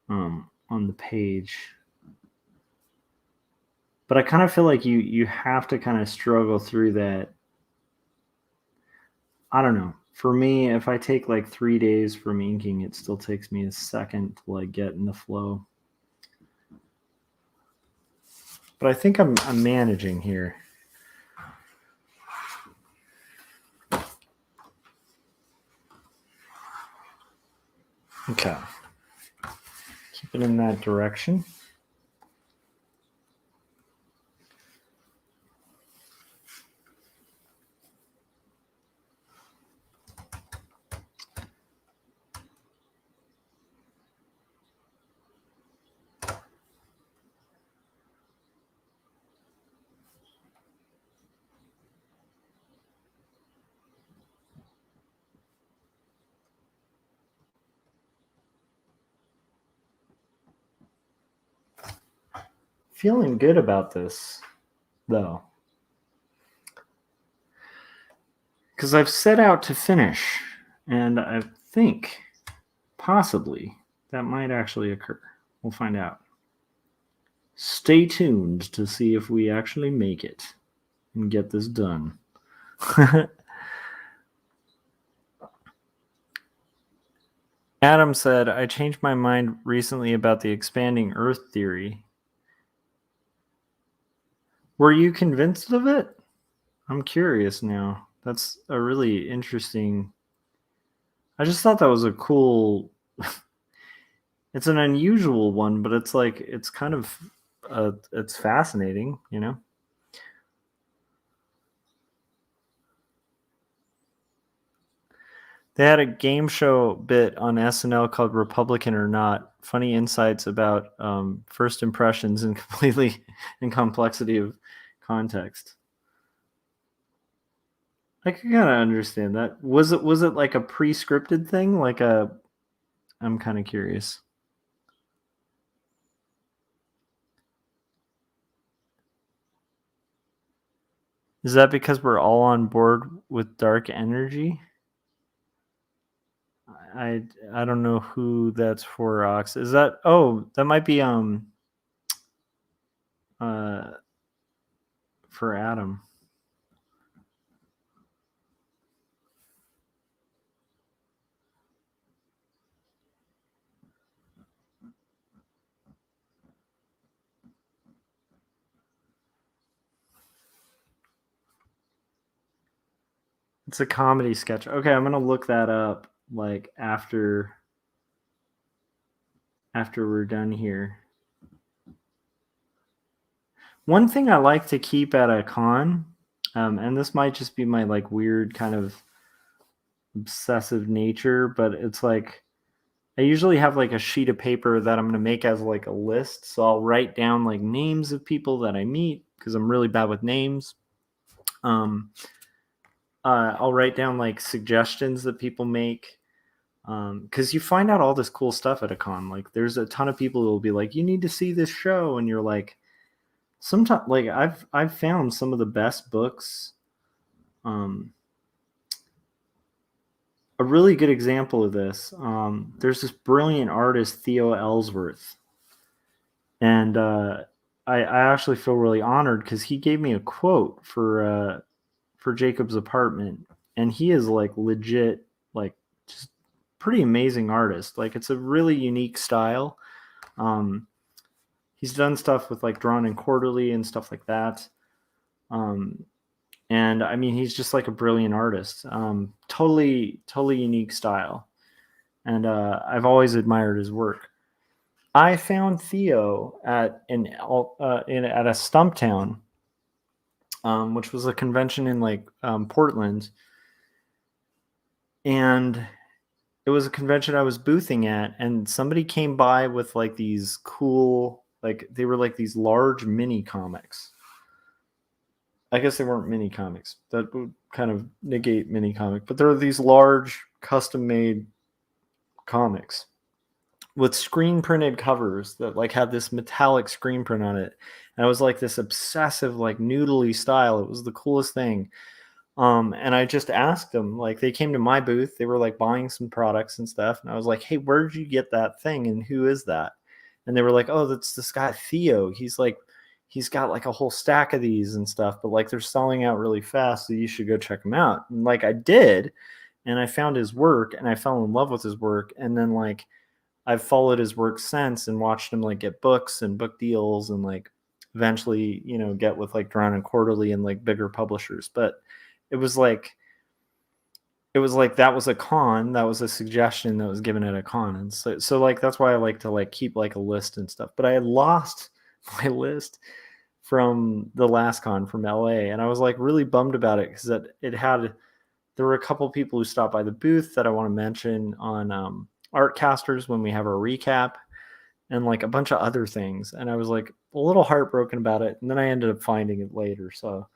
on the page. But I kind of feel like you have to kind of struggle through that. I don't know. For me, if I take like 3 days from inking, it still takes me a second to like get in the flow. But I think I'm managing here. Okay. Keep it in that direction. Feeling good about this, though. Because I've set out to finish, and I think possibly that might actually occur. We'll find out. Stay tuned to see if we actually make it and get this done. Adam said, I changed my mind recently about the expanding Earth theory. Were you convinced of it? I'm curious now. That's a really interesting. I just thought that was a cool. It's an unusual one, but it's like it's kind of it's fascinating, They had a game show bit on SNL called Republican or Not. Funny insights about first impressions and completely and complexity of context. I can kind of understand that. Was it like a pre-scripted thing? Like a I'm kind of curious. Is that because we're all on board with dark energy? I I don't know who that's for, Ox. Is that that might be uh for Adam. It's a comedy sketch. Okay, I'm gonna look that up like after we're done here. One thing I like to keep at a con, and this might just be my like weird kind of obsessive nature, but it's like I usually have like a sheet of paper that I'm going to make as like a list. So I'll write down like names of people that I meet because I'm really bad with names. Um, I'll write down like suggestions that people make because you find out all this cool stuff at a con. Like there's a ton of people who will be like, "You need to see this show," and you're like, sometimes like I've found some of the best books. Um, a really good example of this. There's this brilliant artist Theo Ellsworth, and I actually feel really honored because he gave me a quote for Jacob's apartment, and he is like legit, like just pretty amazing artist. Like it's a really unique style. Um, he's done stuff with like Drawn and Quarterly and stuff like that. Um, and I mean, he's just like a brilliant artist. Totally unique style, and I've always admired his work. I found Theo at a Stumptown, which was a convention in like Portland, and it was a convention I was boothing at, and somebody came by with like these cool, like they were like these large mini comics. I guess they weren't mini comics. That would kind of negate mini comic, but there are these large custom made comics with screen printed covers that like had this metallic screen print on it. And it was like this obsessive, like noodly style. It was the coolest thing. And I just asked them, like they came to my booth, they were like buying some products and stuff. And I was like, "Hey, where did you get that thing? And who is that?" And they were like, "Oh, that's this guy Theo. He's got like a whole stack of these and stuff, but like they're selling out really fast, so you should go check them out." And like I did, and I found his work and I fell in love with his work. And then like I've followed his work since and watched him like get books and book deals and like eventually, get with like Drawn and Quarterly and like bigger publishers. But it was like that was a con, that was a suggestion that was given at a con. And so like that's why I like to like keep like a list and stuff. But I had lost my list from the last con from LA, and I was like really bummed about it because it had there were a couple people who stopped by the booth that I want to mention on Artcasters when we have our recap, and like a bunch of other things. And I was like a little heartbroken about it. And then I ended up finding it later. So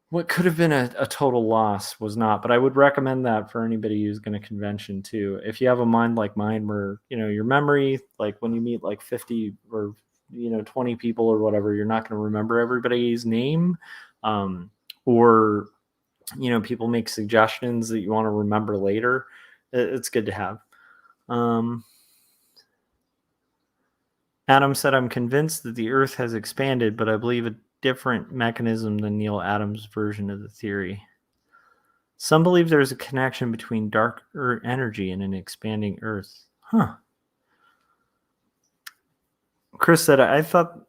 what could have been a total loss was not. But I would recommend that for anybody who's going to convention too. If you have a mind like mine where, your memory, like when you meet like 50 or 20 people or whatever, you're not going to remember everybody's name. Or people make suggestions that you want to remember later. It's good to have. Adam said, "I'm convinced that the Earth has expanded, but I believe a different mechanism than Neil Adams' version of the theory. Some believe there's a connection between dark energy and an expanding Earth." Huh. Chris said, "I thought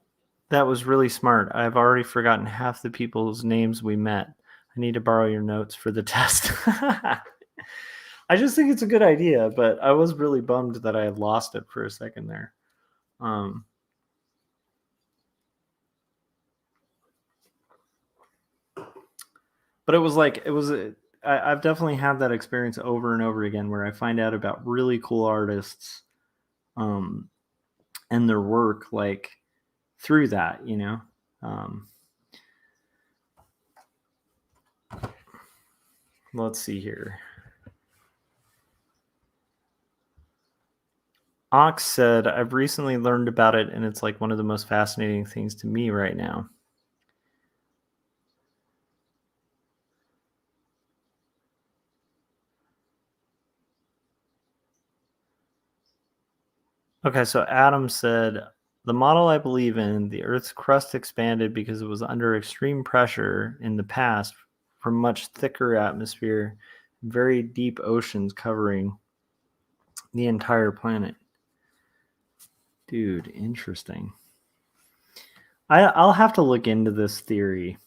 that was really smart. I've already forgotten half the people's names we met. I need to borrow your notes for the test." I just think it's a good idea, but I was really bummed that I had lost it for a second there. But it was like I've definitely had that experience over and over again where I find out about really cool artists, um, and their work like through that. Um, Let's see here. Ox said, I've recently learned about it, and it's like one of the most fascinating things to me right now. Okay, so Adam said, the model I believe in, the Earth's crust expanded because it was under extreme pressure in the past from much thicker atmosphere, very deep oceans covering the entire planet. Dude, interesting. I'll have to look into this theory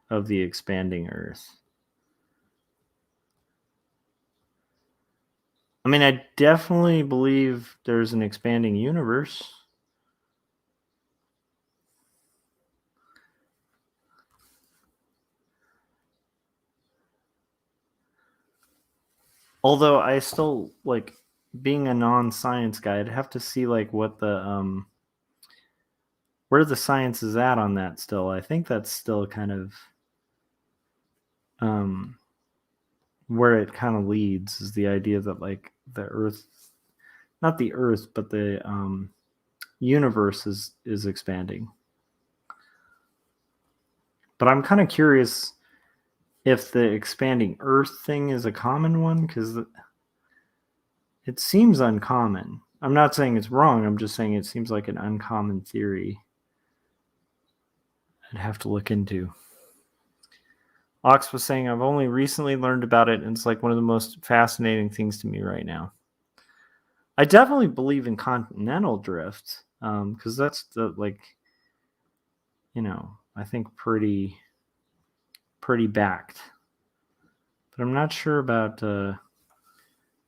of the expanding Earth. I mean, I definitely believe there's an expanding universe. Although I still like being a non-science guy, I'd have to see like what the where the science is at on that still. I think that's still kind of where it kind of leads is the idea that like the Earth, not the Earth, but the universe is expanding. But I'm kind of curious if the expanding Earth thing is a common one because it seems uncommon. I'm not saying it's wrong. I'm just saying it seems like an uncommon theory. I'd have to look into. Ox was saying, I've only recently learned about it, and it's like one of the most fascinating things to me right now. I definitely believe in continental drift, because that's the like, I think pretty backed. But I'm not sure about.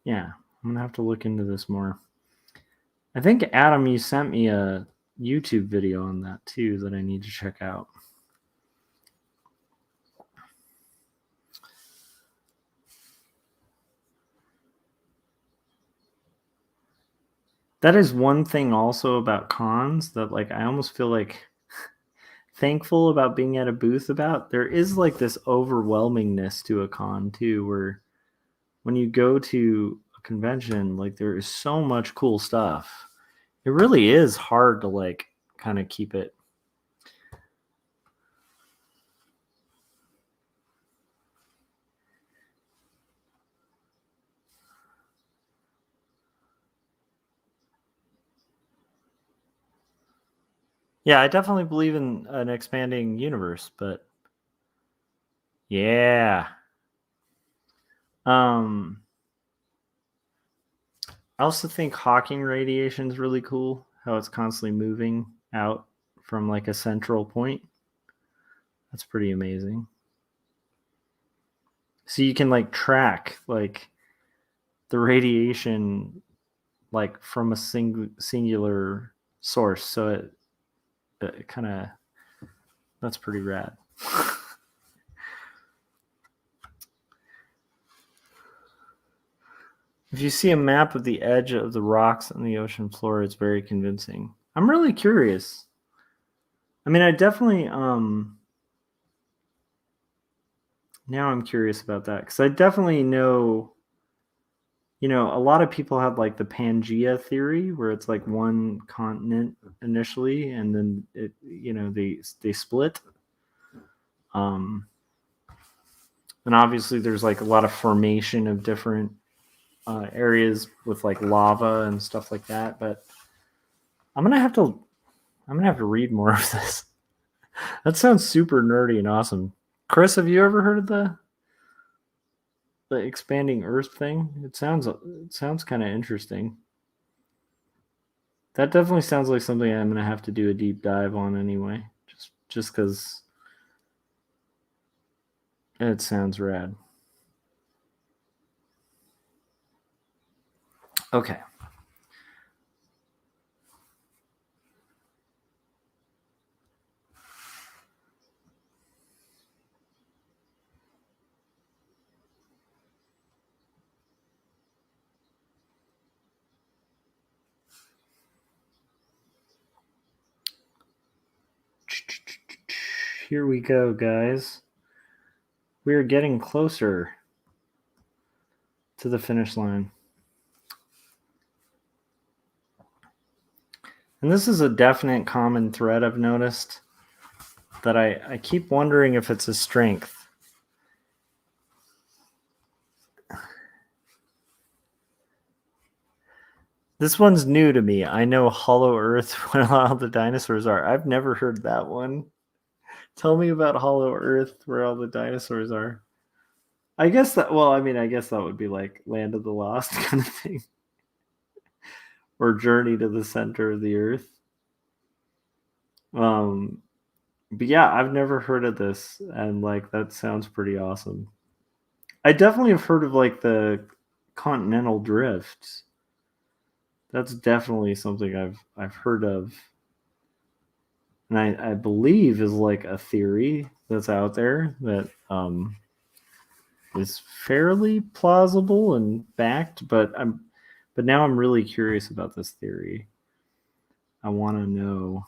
Yeah, I'm gonna have to look into this more. I think Adam, you sent me a YouTube video on that too that I need to check out. That is one thing also about cons that like I almost feel like thankful about being at a booth about. There is like this overwhelmingness to a con too, where when you go to a convention, like there is so much cool stuff. It really is hard to like kind of keep it. Yeah, I definitely believe in an expanding universe, but yeah. Um I also think Hawking radiation is really cool, how it's constantly moving out from like a central point. That's pretty amazing. So you can like track like the radiation like from a singular source. So it kind of that's pretty rad. If you see a map of the edge of the rocks on the ocean floor, it's very convincing. I'm really curious. I mean, I definitely now I'm curious about that because I definitely know a lot of people have like the Pangea theory where it's like one continent initially and then they split. Um and obviously there's like a lot of formation of different areas with like lava and stuff like that, but I'm going to have to read more of this. That sounds super nerdy and awesome. Chris, have you ever heard of the expanding Earth thing? It sounds kind of interesting. That definitely sounds like something I'm gonna have to do a deep dive on anyway. Just because it sounds rad. Okay. Here we go, guys. We are getting closer to the finish line. And this is a definite common thread I've noticed, that I keep wondering if it's a strength. This one's new to me. I know Hollow Earth, where all the dinosaurs are. I've never heard that one. Tell me about Hollow Earth, where all the dinosaurs are. I guess that would be like Land of the Lost kind of thing. Or Journey to the Center of the Earth. But yeah, I've never heard of this, and like that sounds pretty awesome. I definitely have heard of like the continental drift. That's definitely something I've heard of, and I believe is like a theory that's out there that is fairly plausible and backed. But now I'm really curious about this theory. I want to know.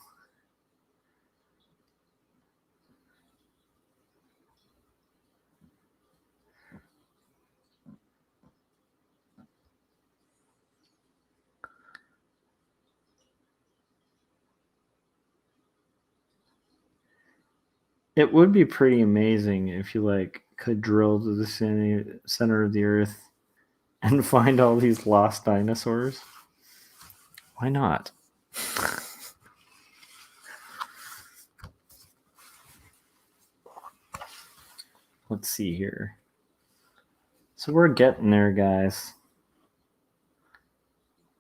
It would be pretty amazing if you like could drill to the center of the earth and find all these lost dinosaurs. Why not? Let's see here. So we're getting there, guys.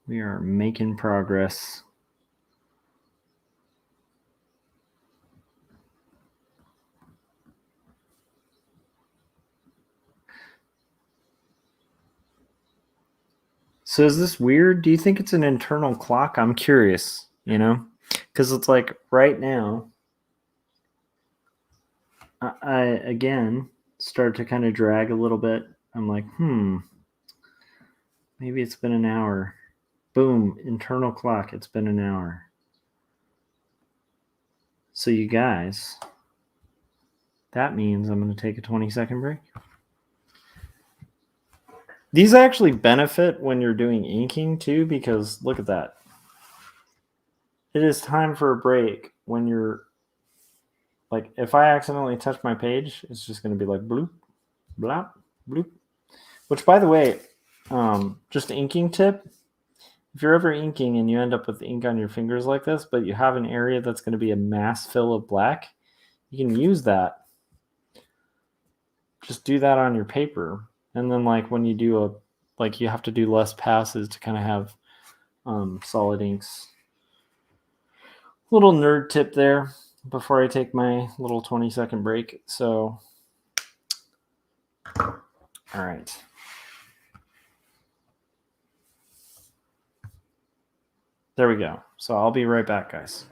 We are making progress. So is this weird? Do you think it's an internal clock? I'm curious, because it's like right now, I again start to kind of drag a little bit. I'm like, maybe it's been an hour. Boom, internal clock, it's been an hour. So you guys, that means I'm going to take a 20-second break. These actually benefit when you're doing inking too, because look at that. It is time for a break when you're like, if I accidentally touch my page, it's just going to be like bloop, blop, bloop. Which, by the way, just inking tip. If you're ever inking and you end up with ink on your fingers like this, but you have an area that's going to be a mass fill of black, you can use that. Just do that on your paper. And then like when you do you have to do less passes to kind of have solid inks. Little nerd tip there before I take my little 20-second break. So, all right. There we go. So I'll be right back, guys.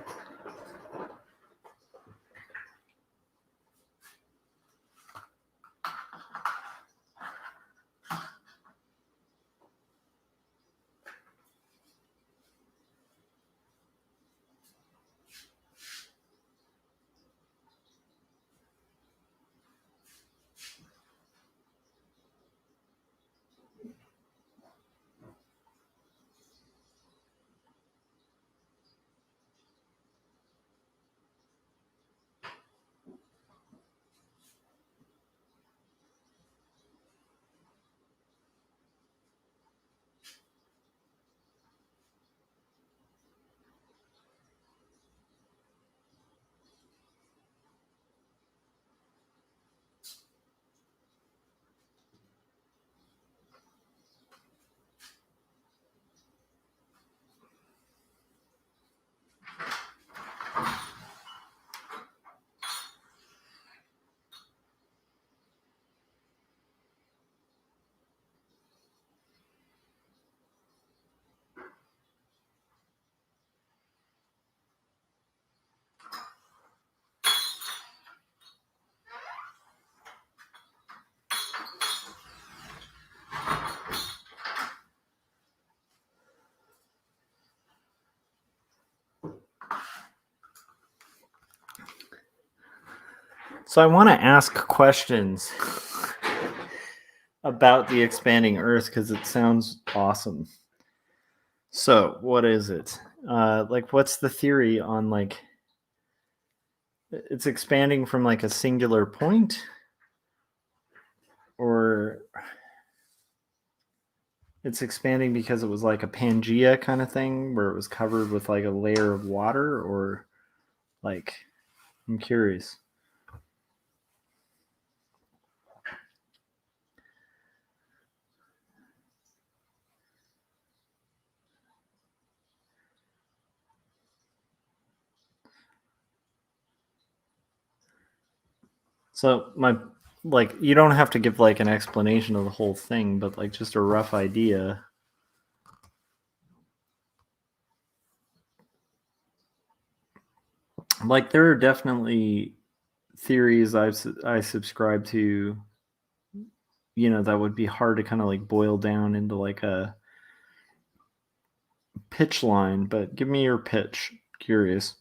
So I want to ask questions about the expanding Earth because it sounds awesome. So, what is it? Like, what's the theory on like it's expanding from like a singular point, or it's expanding because it was like a Pangea kind of thing where it was covered with like a layer of water, or like, I'm curious. So my like you don't have to give like an explanation of the whole thing, but like just a rough idea. Like there are definitely theories I subscribe to, that would be hard to kind of like boil down into like a pitch line, but give me your pitch. Curious.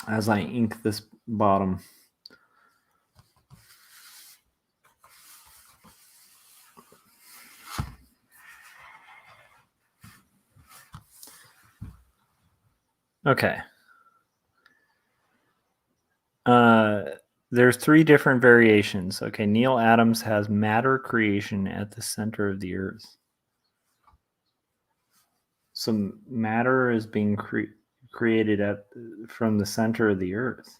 As I ink this bottom. Okay. There's 3 different variations. Okay, Neil Adams has matter creation at the center of the Earth. So matter is being created from the center of the Earth.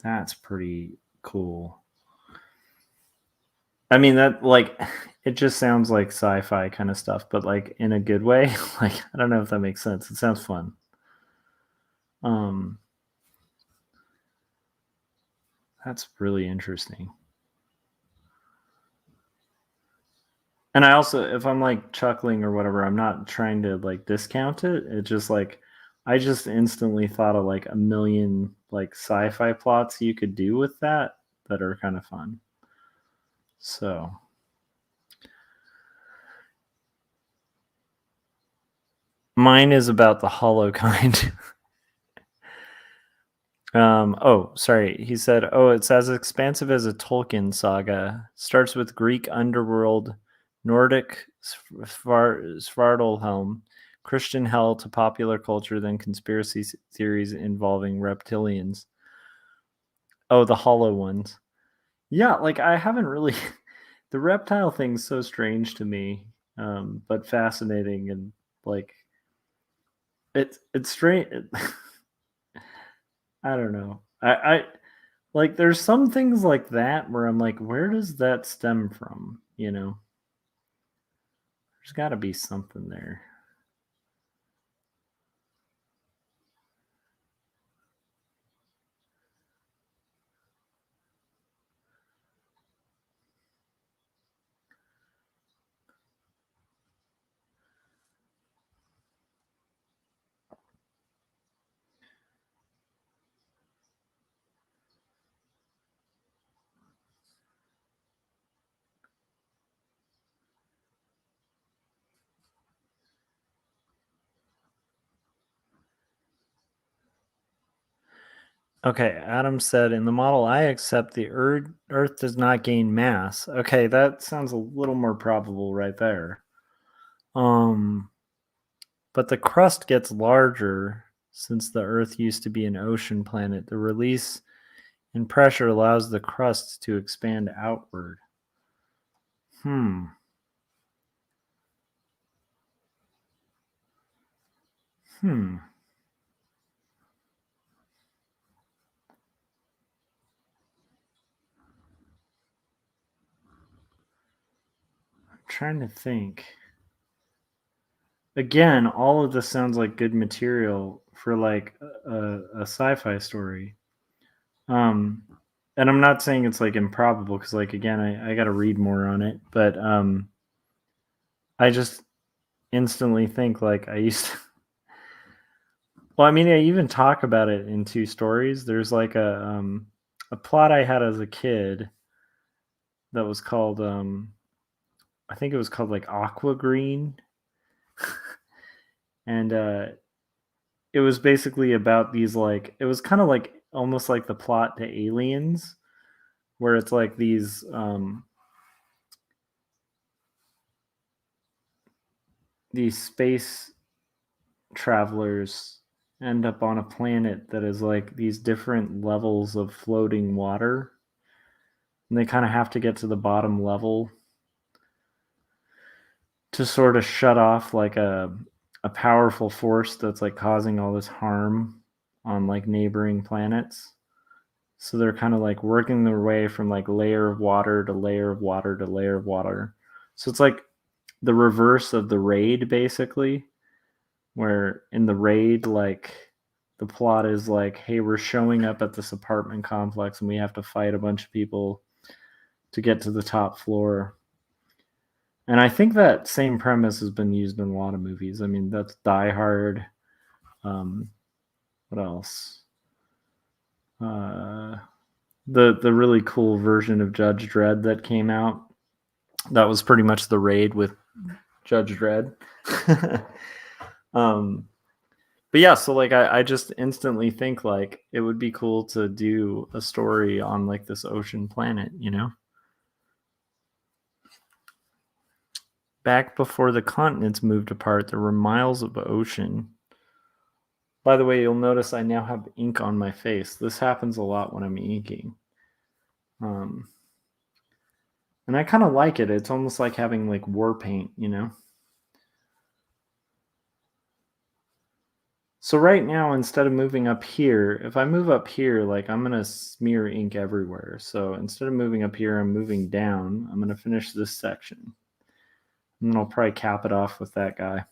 That's pretty cool. I mean, that like it just sounds like sci-fi kind of stuff, but like in a good way. Like I don't know if that makes sense. It sounds fun. That's really interesting. And I also, if I'm like chuckling or whatever, I'm not trying to like discount it. It's just like I just instantly thought of like a million like sci-fi plots you could do with that are kind of fun. So mine is about the hollow kind. Oh, sorry. He said, "Oh, it's as expansive as a Tolkien saga. Starts with Greek underworld, Nordic Svartalhelm, Christian hell to popular culture, then conspiracy theories involving reptilians." Oh, the hollow ones. Yeah, like I haven't really. The reptile thing's so strange to me, but fascinating, and like it's strange. I don't know. I like there's some things like that where I'm like, where does that stem from? There's got to be something there. Okay, Adam said in the model I accept the Earth does not gain mass. Okay, that sounds a little more probable right there. But the crust gets larger since the Earth used to be an ocean planet. The release in pressure allows the crust to expand outward. Hmm. I'm trying to think. Again, all of this sounds like good material for like a sci-fi story. And I'm not saying it's like improbable because like again, I got to read more on it, but I just instantly think like I used to. Well, I mean, I even talk about it in 2 stories. There's like a plot I had as a kid that was called I think it was called like Aqua Green. And it was basically about these like it was kind of like almost like the plot to Aliens, where it's like these space travelers end up on a planet that is like these different levels of floating water, and they kind of have to get to the bottom level to sort of shut off like a powerful force that's like causing all this harm on like neighboring planets. So they're kind of like working their way from like layer of water to layer of water to layer of water. So it's like the reverse of the Raid, basically, where in the Raid, like the plot is like, hey, we're showing up at this apartment complex and we have to fight a bunch of people to get to the top floor. And I think that same premise has been used in a lot of movies. I mean, that's Die Hard. What else? The really cool version of Judge Dredd that came out. That was pretty much the Raid with Judge Dredd. But yeah, so like I just instantly think like it would be cool to do a story on like this ocean planet, you know? Back before the continents moved apart, there were miles of ocean. By the way, you'll notice I now have ink on my face. This happens a lot when I'm inking. And I kind of like it. It's almost like having like war paint, you know? So right now, instead of moving up here, if I move up here, like I'm going to smear ink everywhere. So instead of moving up here, I'm moving down. I'm going to finish this section. And then I'll probably cap it off with that guy.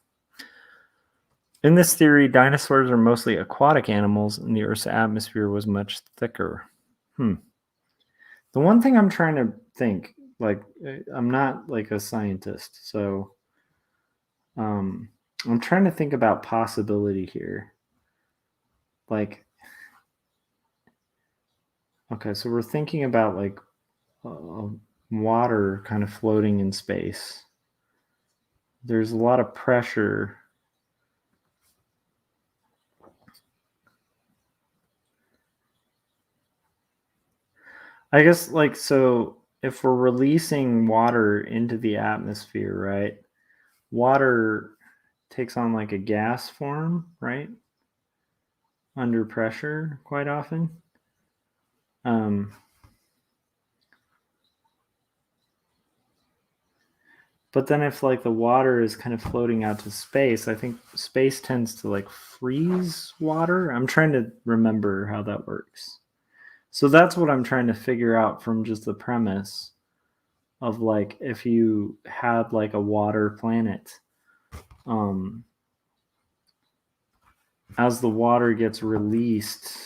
In this theory, dinosaurs are mostly aquatic animals and the Earth's atmosphere was much thicker. The one thing I'm trying to think, like, I'm not like a scientist, so I'm trying to think about possibility here. Like, okay, so we're thinking about like water kind of floating in space. There's a lot of pressure. I guess like, so if we're releasing water into the atmosphere, right? Water takes on like a gas form, right? Under pressure quite often. But then if like the water is kind of floating out to space, I think space tends to like freeze water. I'm trying to remember how that works. So that's what I'm trying to figure out from just the premise of like if you had like a water planet, as the water gets released,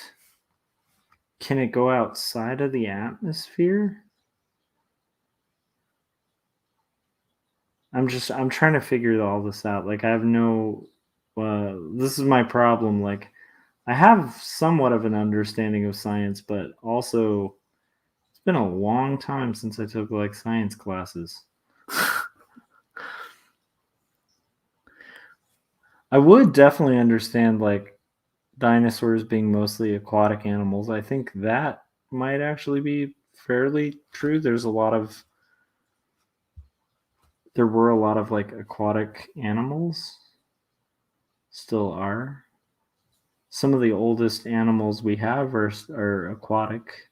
can it go outside of the atmosphere? I'm trying to figure all this out. Like I have no this is my problem. Like I have somewhat of an understanding of science, but also it's been a long time since I took like science classes. I would definitely understand like dinosaurs being mostly aquatic animals. I think that might actually be fairly true. There were a lot of like aquatic animals. Still are. Some of the oldest animals we have are aquatic.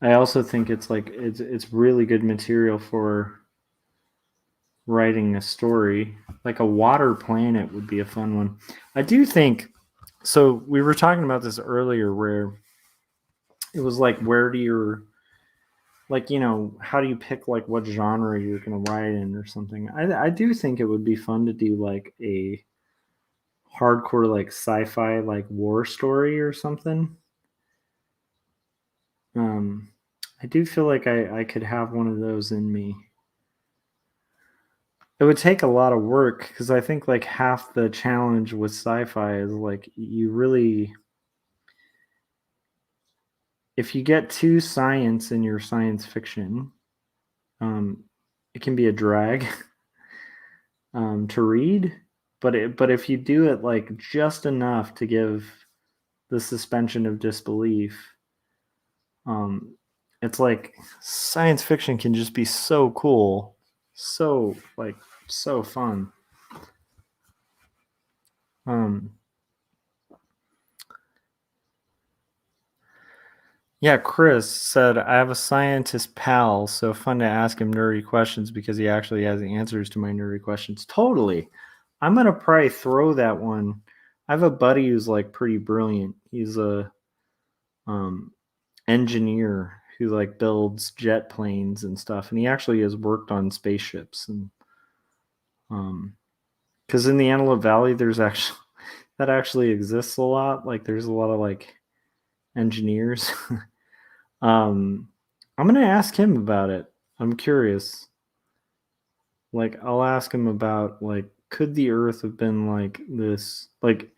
I also think it's like it's really good material for writing a story. Like a water planet would be a fun one. I do think so. We were talking about this earlier where it was like, where do you, like, you know, how do you pick like what genre you're going to write in or something? I do think it would be fun to do like a hardcore like sci-fi like war story or something. I do feel like I could have one of those in me. It would take a lot of work because I think like half the challenge with sci-fi is like you really, if you get too science in your science fiction, it can be a drag to read. But if you do it like just enough to give the suspension of disbelief. It's like science fiction can just be so cool, so fun. Yeah, Chris said, I have a scientist pal, so fun to ask him nerdy questions because he actually has the answers to my nerdy questions. Totally. I'm going to probably throw that one. I have a buddy who's like pretty brilliant. He's a engineer who like builds jet planes and stuff, and he actually has worked on spaceships. And because in the Antelope Valley, there's actually that actually exists a lot. Like there's a lot of like engineers. I'm gonna ask him about it. I'm curious. Like I'll ask him about like could the Earth have been like this? Like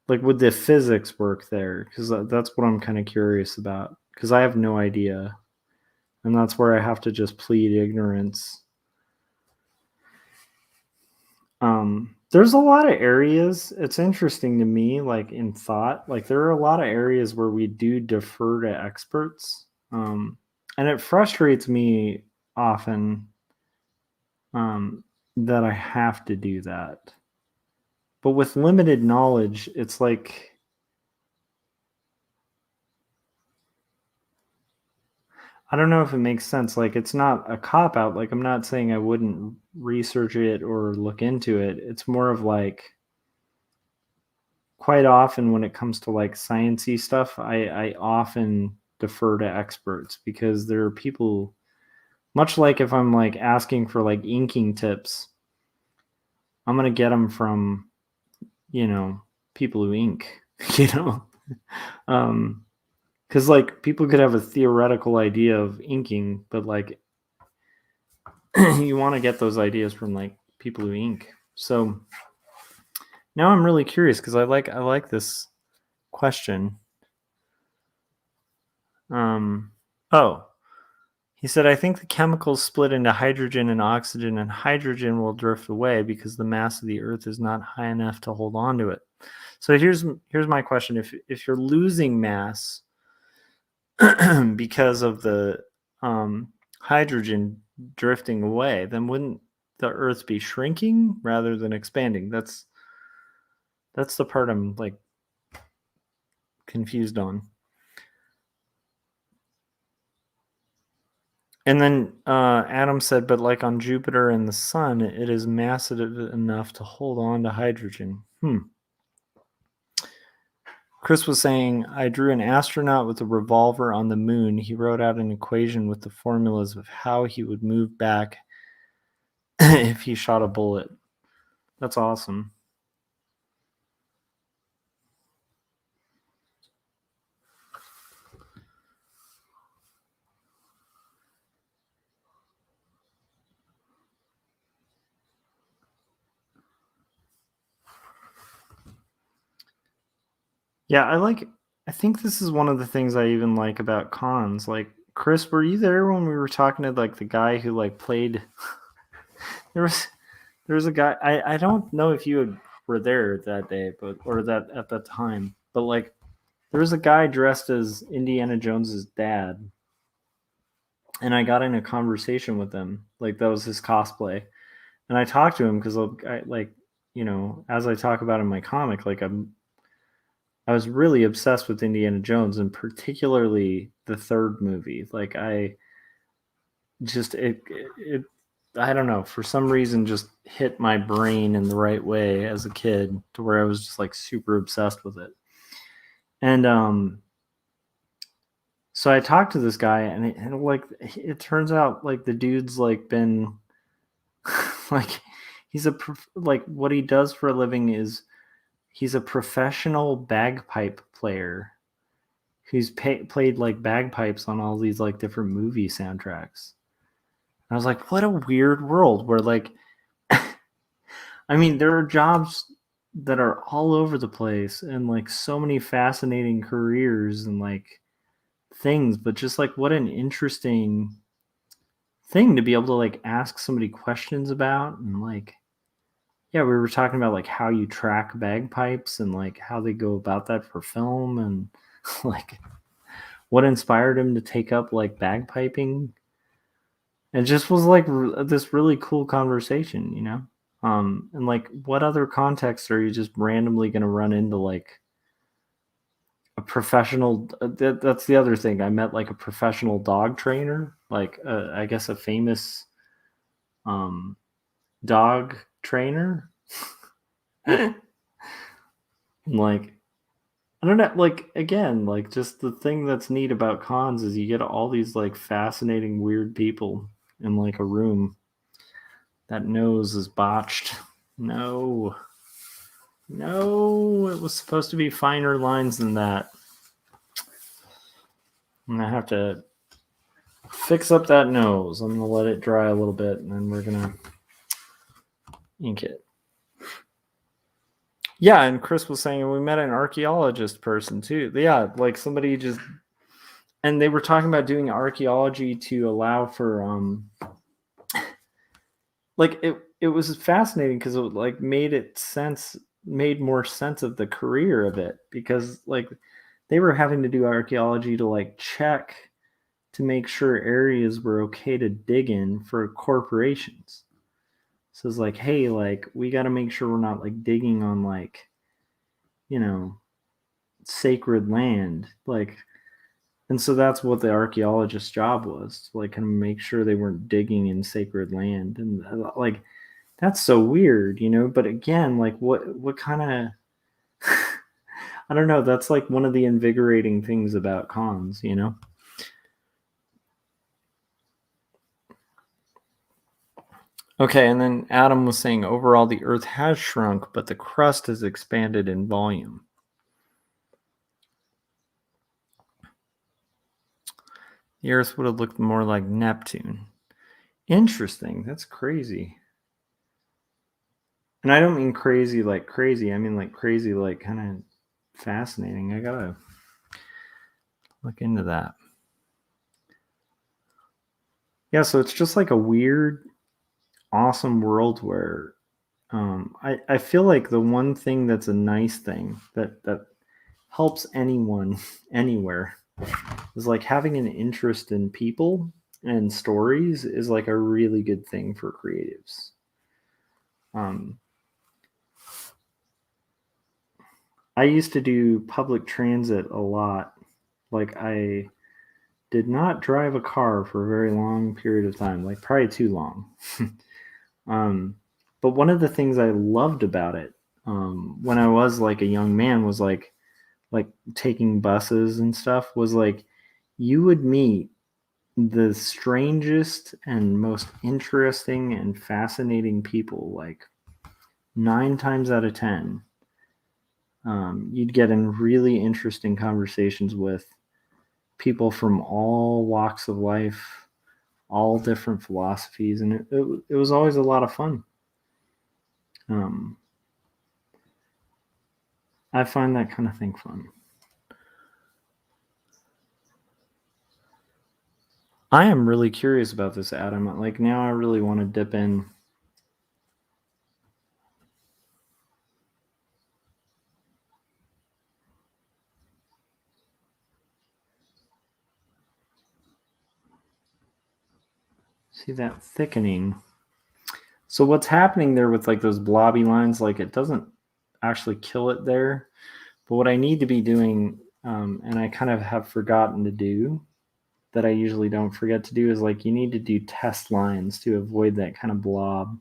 would the physics work there? Because that's what I'm kind of curious about. Because I have no idea, and that's where I have to just plead ignorance. There's a lot of areas. It's interesting to me, like in thought, like there are a lot of areas where we do defer to experts. And it frustrates me often that I have to do that. But with limited knowledge, it's like I don't know if it makes sense. Like it's not a cop out. Like I'm not saying I wouldn't research it or look into it. It's more of like quite often when it comes to like sciencey stuff, I often defer to experts because there are people much like if I'm like asking for like inking tips, I'm gonna get them from people who ink, because like people could have a theoretical idea of inking, but like you want to get those ideas from like people who ink. So now I'm really curious because I like this question. He said, I think the chemicals split into hydrogen and oxygen, and hydrogen will drift away because the mass of the Earth is not high enough to hold on to it. So here's my question: if you're losing mass because of the hydrogen drifting away, then wouldn't the Earth be shrinking rather than expanding? That's the part I'm like confused on. And then Adam said, but like on Jupiter and the sun, it is massive enough to hold on to hydrogen. Chris was saying, I drew an astronaut with a revolver on the moon. He wrote out an equation with the formulas of how he would move back if he shot a bullet. That's awesome. Yeah, I think this is one of the things I even like about cons. Like, Chris, were you there when we were talking to like the guy who like played there was a guy I don't know if you were there that day, but or that at that time, but like there was a guy dressed as Indiana Jones's dad, and I got in a conversation with him. Like that was his cosplay, and I talked to him because I like as I talk about in my comic, like I was really obsessed with Indiana Jones and particularly the third movie. Like I just it I don't know, for some reason just hit my brain in the right way as a kid to where I was just like super obsessed with it. And so I talked to this guy and like it turns out like the dude's like been like he's like what he does for a living is he's a professional bagpipe player who's played like bagpipes on all these like different movie soundtracks. And I was like, what a weird world where like I mean, there are jobs that are all over the place and like so many fascinating careers and like things, but just like what an interesting thing to be able to like ask somebody questions about and like Yeah, we were talking about like how you track bagpipes and like how they go about that for film and like what inspired him to take up like bagpiping. It just was like this really cool conversation, you know? And like what other context are you just randomly going to run into like a professional that's the other thing. I met like a professional dog trainer, like I guess a famous um dog trainer. Like I don't know, like again, like just the thing that's neat about cons is you get all these like fascinating weird people in like a room. That nose is botched. No. No, it was supposed to be finer lines than that. I'm gonna have to fix up that nose. I'm gonna let it dry a little bit and then we're gonna ink it. Yeah, and Chris was saying we met an archaeologist person too. Yeah, like somebody just, and they were talking about doing archaeology to allow for like it was fascinating because it like made more sense of the career of it, because like they were having to do archaeology to like check to make sure areas were okay to dig in for corporations. So it's like, hey, like we got to make sure we're not like digging on like, you know, sacred land, like. And so that's what the archaeologist's job was, to like kind of make sure they weren't digging in sacred land. And like that's so weird, you know. But again, like what kind of I don't know, that's like one of the invigorating things about cons, you know. Okay, and then Adam was saying overall the earth has shrunk, but the crust has expanded in volume. The earth would have looked more like Neptune. Interesting. That's crazy. And I don't mean crazy like crazy. I mean like crazy like kind of fascinating. I gotta look into that. Yeah, so it's just like a weird, awesome world where I feel like the one thing that's a nice thing that helps anyone anywhere is like having an interest in people and stories is like a really good thing for creatives. Um, I used to do public transit a lot. Like I did not drive a car for a very long period of time, like probably too long. um, but one of the things I loved about it when I was like a young man was like taking buses and stuff, was like you would meet the strangest and most interesting and fascinating people, like 9 times out of 10. You'd get in really interesting conversations with people from all walks of life, all different philosophies, and it was always a lot of fun. Um, I find that kind of thing fun. I am really curious about this, Adam. Like now I really want to dip in. See that thickening. So what's happening there with like those blobby lines, like it doesn't actually kill it there. But what I need to be doing, and I kind of have forgotten to do, that I usually don't forget to do, is like you need to do test lines to avoid that kind of blob.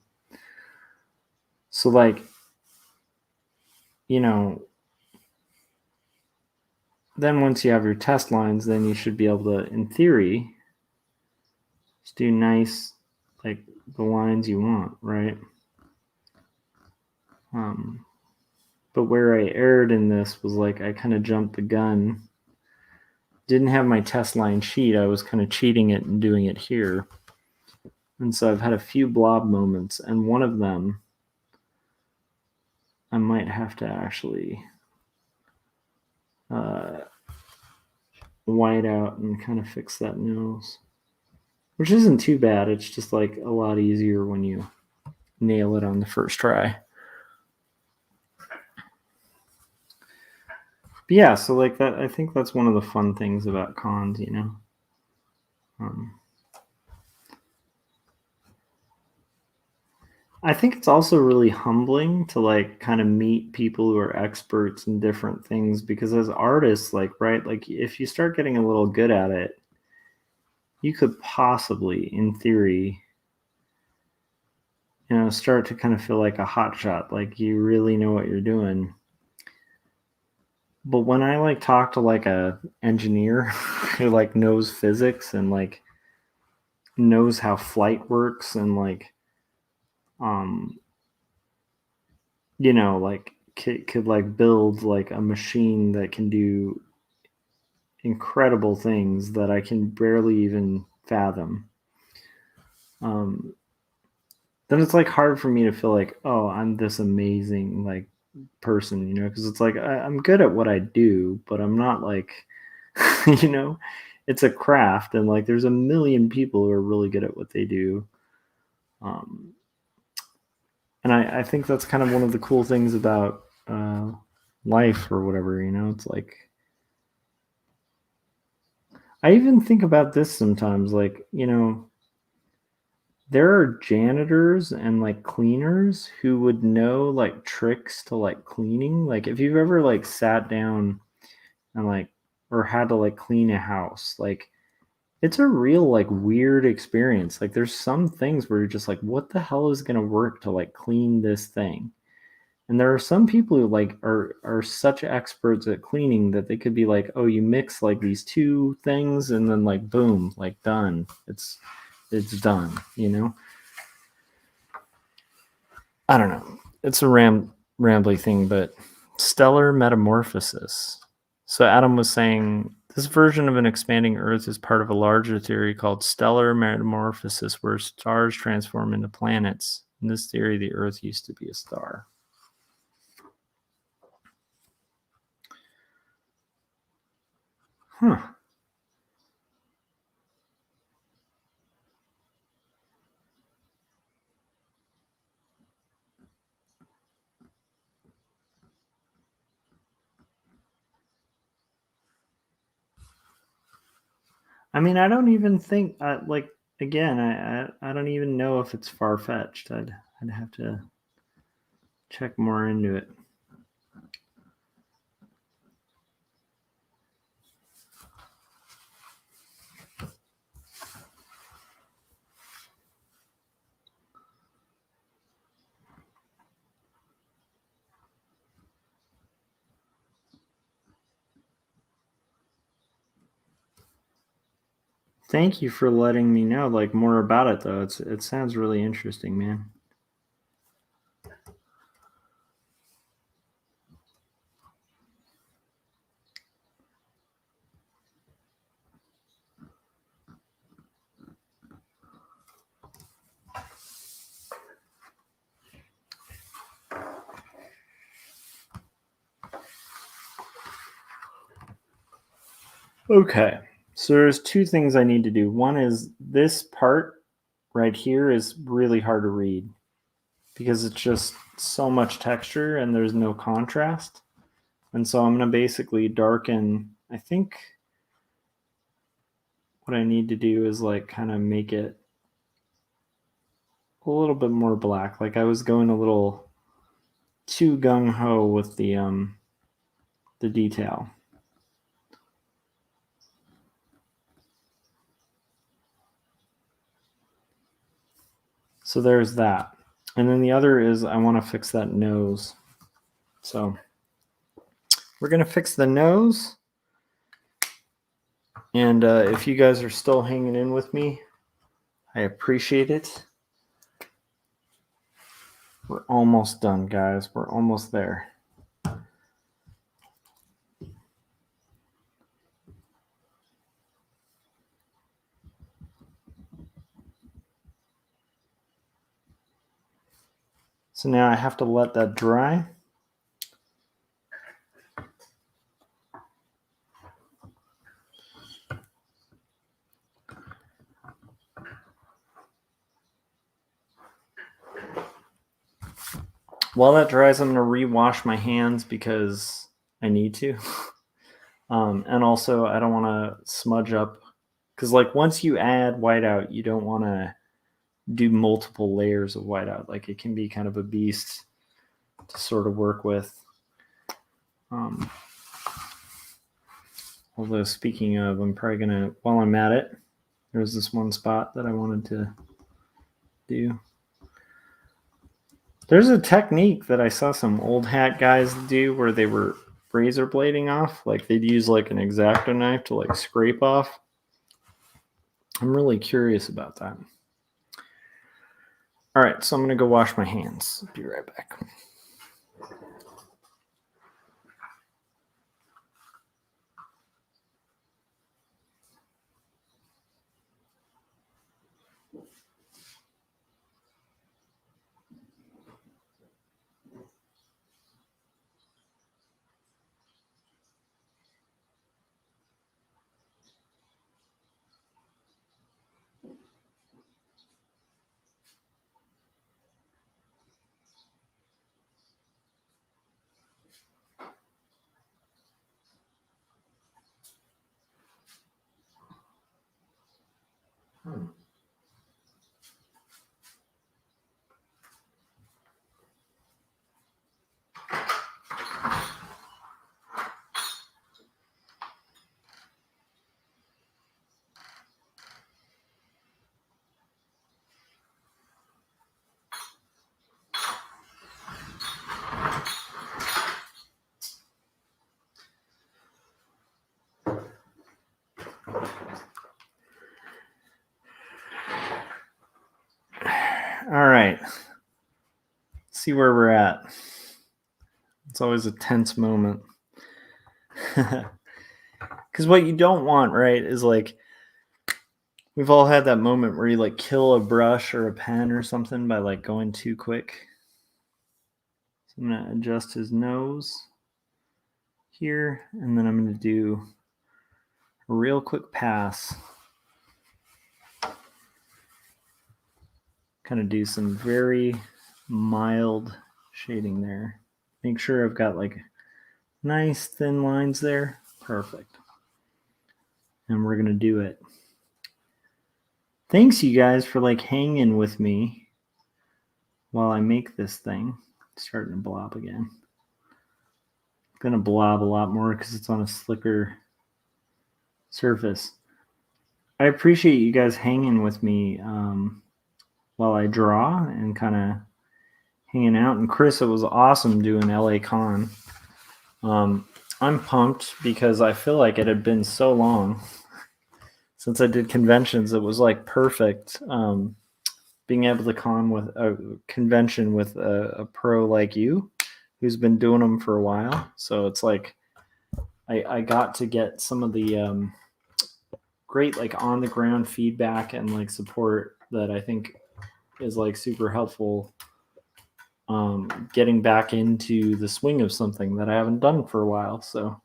So like, you know, then once you have your test lines, then you should be able to, in theory, just do nice, like the lines you want, right? But where I erred in this was like I kind of jumped the gun. Didn't have my test line sheet. I was kind of cheating it and doing it here. And so I've had a few blob moments, and one of them I might have to actually white out and kind of fix that nose, which isn't too bad. It's just like a lot easier when you nail it on the first try. But yeah, so like that, I think that's one of the fun things about cons, you know. I think it's also really humbling to like kind of meet people who are experts in different things, because as artists, like, right, like if you start getting a little good at it, you could possibly, in theory, you know, start to kind of feel like a hot shot, like you really know what you're doing. But when I like talk to like a engineer who like knows physics and like knows how flight works and like um you know, like could like build like a machine that can do incredible things that I can barely even fathom, um then it's like hard for me to feel like, oh, I'm this amazing like person, you know, because it's like I'm good at what I do, but I'm not like, you know, it's a craft, and like there's a million people who are really good at what they do. Um, and I think that's kind of one of the cool things about life or whatever, you know, it's like I even think about this sometimes, like, you know, there are janitors and like cleaners who would know like tricks to like cleaning. Like if you've ever like sat down and like or had to like clean a house, like it's a real like weird experience. Like there's some things where you're just like, what the hell is gonna work to like clean this thing? And there are some people who like are such experts at cleaning that they could be like, oh, you mix like these two things and then like boom, like done. It's done, you know? I don't know. It's a rambly thing, but stellar metamorphosis. So Adam was saying this version of an expanding Earth is part of a larger theory called stellar metamorphosis, where stars transform into planets. In this theory, the Earth used to be a star. Huh. I mean, I don't even think like again. I don't even know if it's far fetched. I'd have to check more into it. Thank you for letting me know like more about it though. It sounds really interesting, man. Okay. So there's two things I need to do. One is this part right here is really hard to read because it's just so much texture and there's no contrast. And so I'm going to basically darken. I think what I need to do is like kind of make it a little bit more black. Like I was going a little too gung ho with the detail. So there's that. And then the other is I want to fix that nose. So we're going to fix the nose. And if you guys are still hanging in with me, I appreciate it. We're almost done, guys. We're almost there. So now I have to let that dry. While that dries, I'm going to rewash my hands because I need to. And also, I don't want to smudge up because, like, once you add whiteout, you don't want to do multiple layers of whiteout. Like, it can be kind of a beast to sort of work with. Although, speaking of, I'm probably going to, while I'm at it, there's this one spot that I wanted to do. There's a technique that I saw some old hat guys do where they were razor blading off. Like, they'd use like an X-Acto knife to like scrape off. I'm really curious about that. All right, so I'm going to go wash my hands. Be right back. All right. Let's see where we're at. It's always a tense moment. Because what you don't want, right, is like, we've all had that moment where you like kill a brush or a pen or something by like going too quick. So I'm going to adjust his nose here, and then I'm going to do a real quick pass. Kind of do some very mild shading there. Make sure I've got like nice thin lines there. Perfect. And we're going to do it. Thanks, you guys, for like hanging with me while I make this thing. It's starting to blob again. It's going to blob a lot more because it's on a slicker surface. I appreciate you guys hanging with me while I draw and kind of hanging out. And Chris, it was awesome doing LA Con. I'm pumped because I feel like it had been so long since I did conventions. It was like perfect being able to con with a convention with a pro like you who's been doing them for a while. So it's like I got to get some of the great like on the ground feedback and like support that I think is like super helpful getting back into the swing of something that I haven't done for a while. So,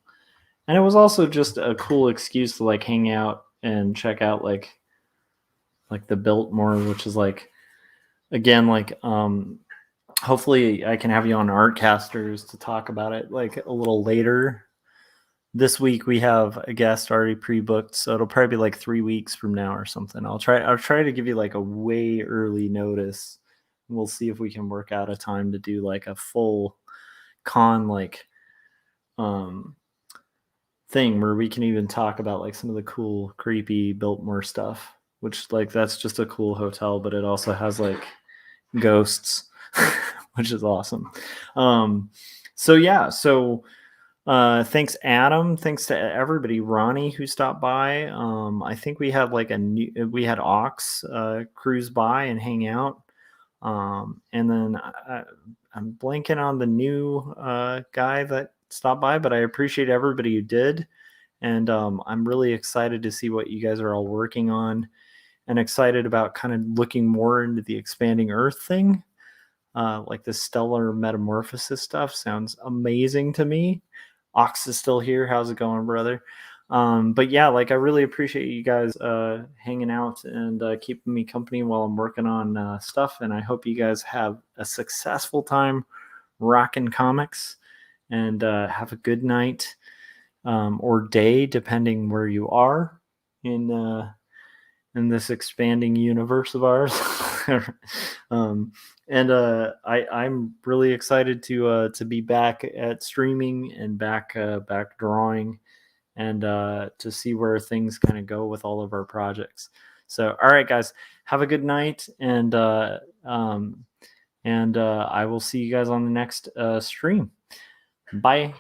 and it was also just a cool excuse to like hang out and check out like the Biltmore, which is like, again, like hopefully I can have you on Artcasters to talk about it like a little later. This week we have a guest already pre-booked, so it'll probably be like 3 weeks from now or something. I'll try to give you like a way early notice. We'll see if we can work out a time to do like a full con like thing where we can even talk about like some of the cool creepy Biltmore stuff, which like that's just a cool hotel, but it also has like ghosts, which is awesome. So yeah, so thanks Adam, thanks to everybody, Ronnie who stopped by. I think we had like we had Ox cruise by and hang out. And then I'm blanking on the new guy that stopped by, but I appreciate everybody who did. And I'm really excited to see what you guys are all working on and excited about kind of looking more into the expanding Earth thing. Like the stellar metamorphosis stuff sounds amazing to me. Ox is still here. How's it going, brother? But yeah, like I really appreciate you guys hanging out and keeping me company while I'm working on stuff. And I hope you guys have a successful time rocking comics and have a good night. or day, depending where you are in this expanding universe of ours. I'm really excited to be back at streaming and back drawing, and to see where things kind of go with all of our projects. So, all right, guys, have a good night, and I will see you guys on the next stream. Bye.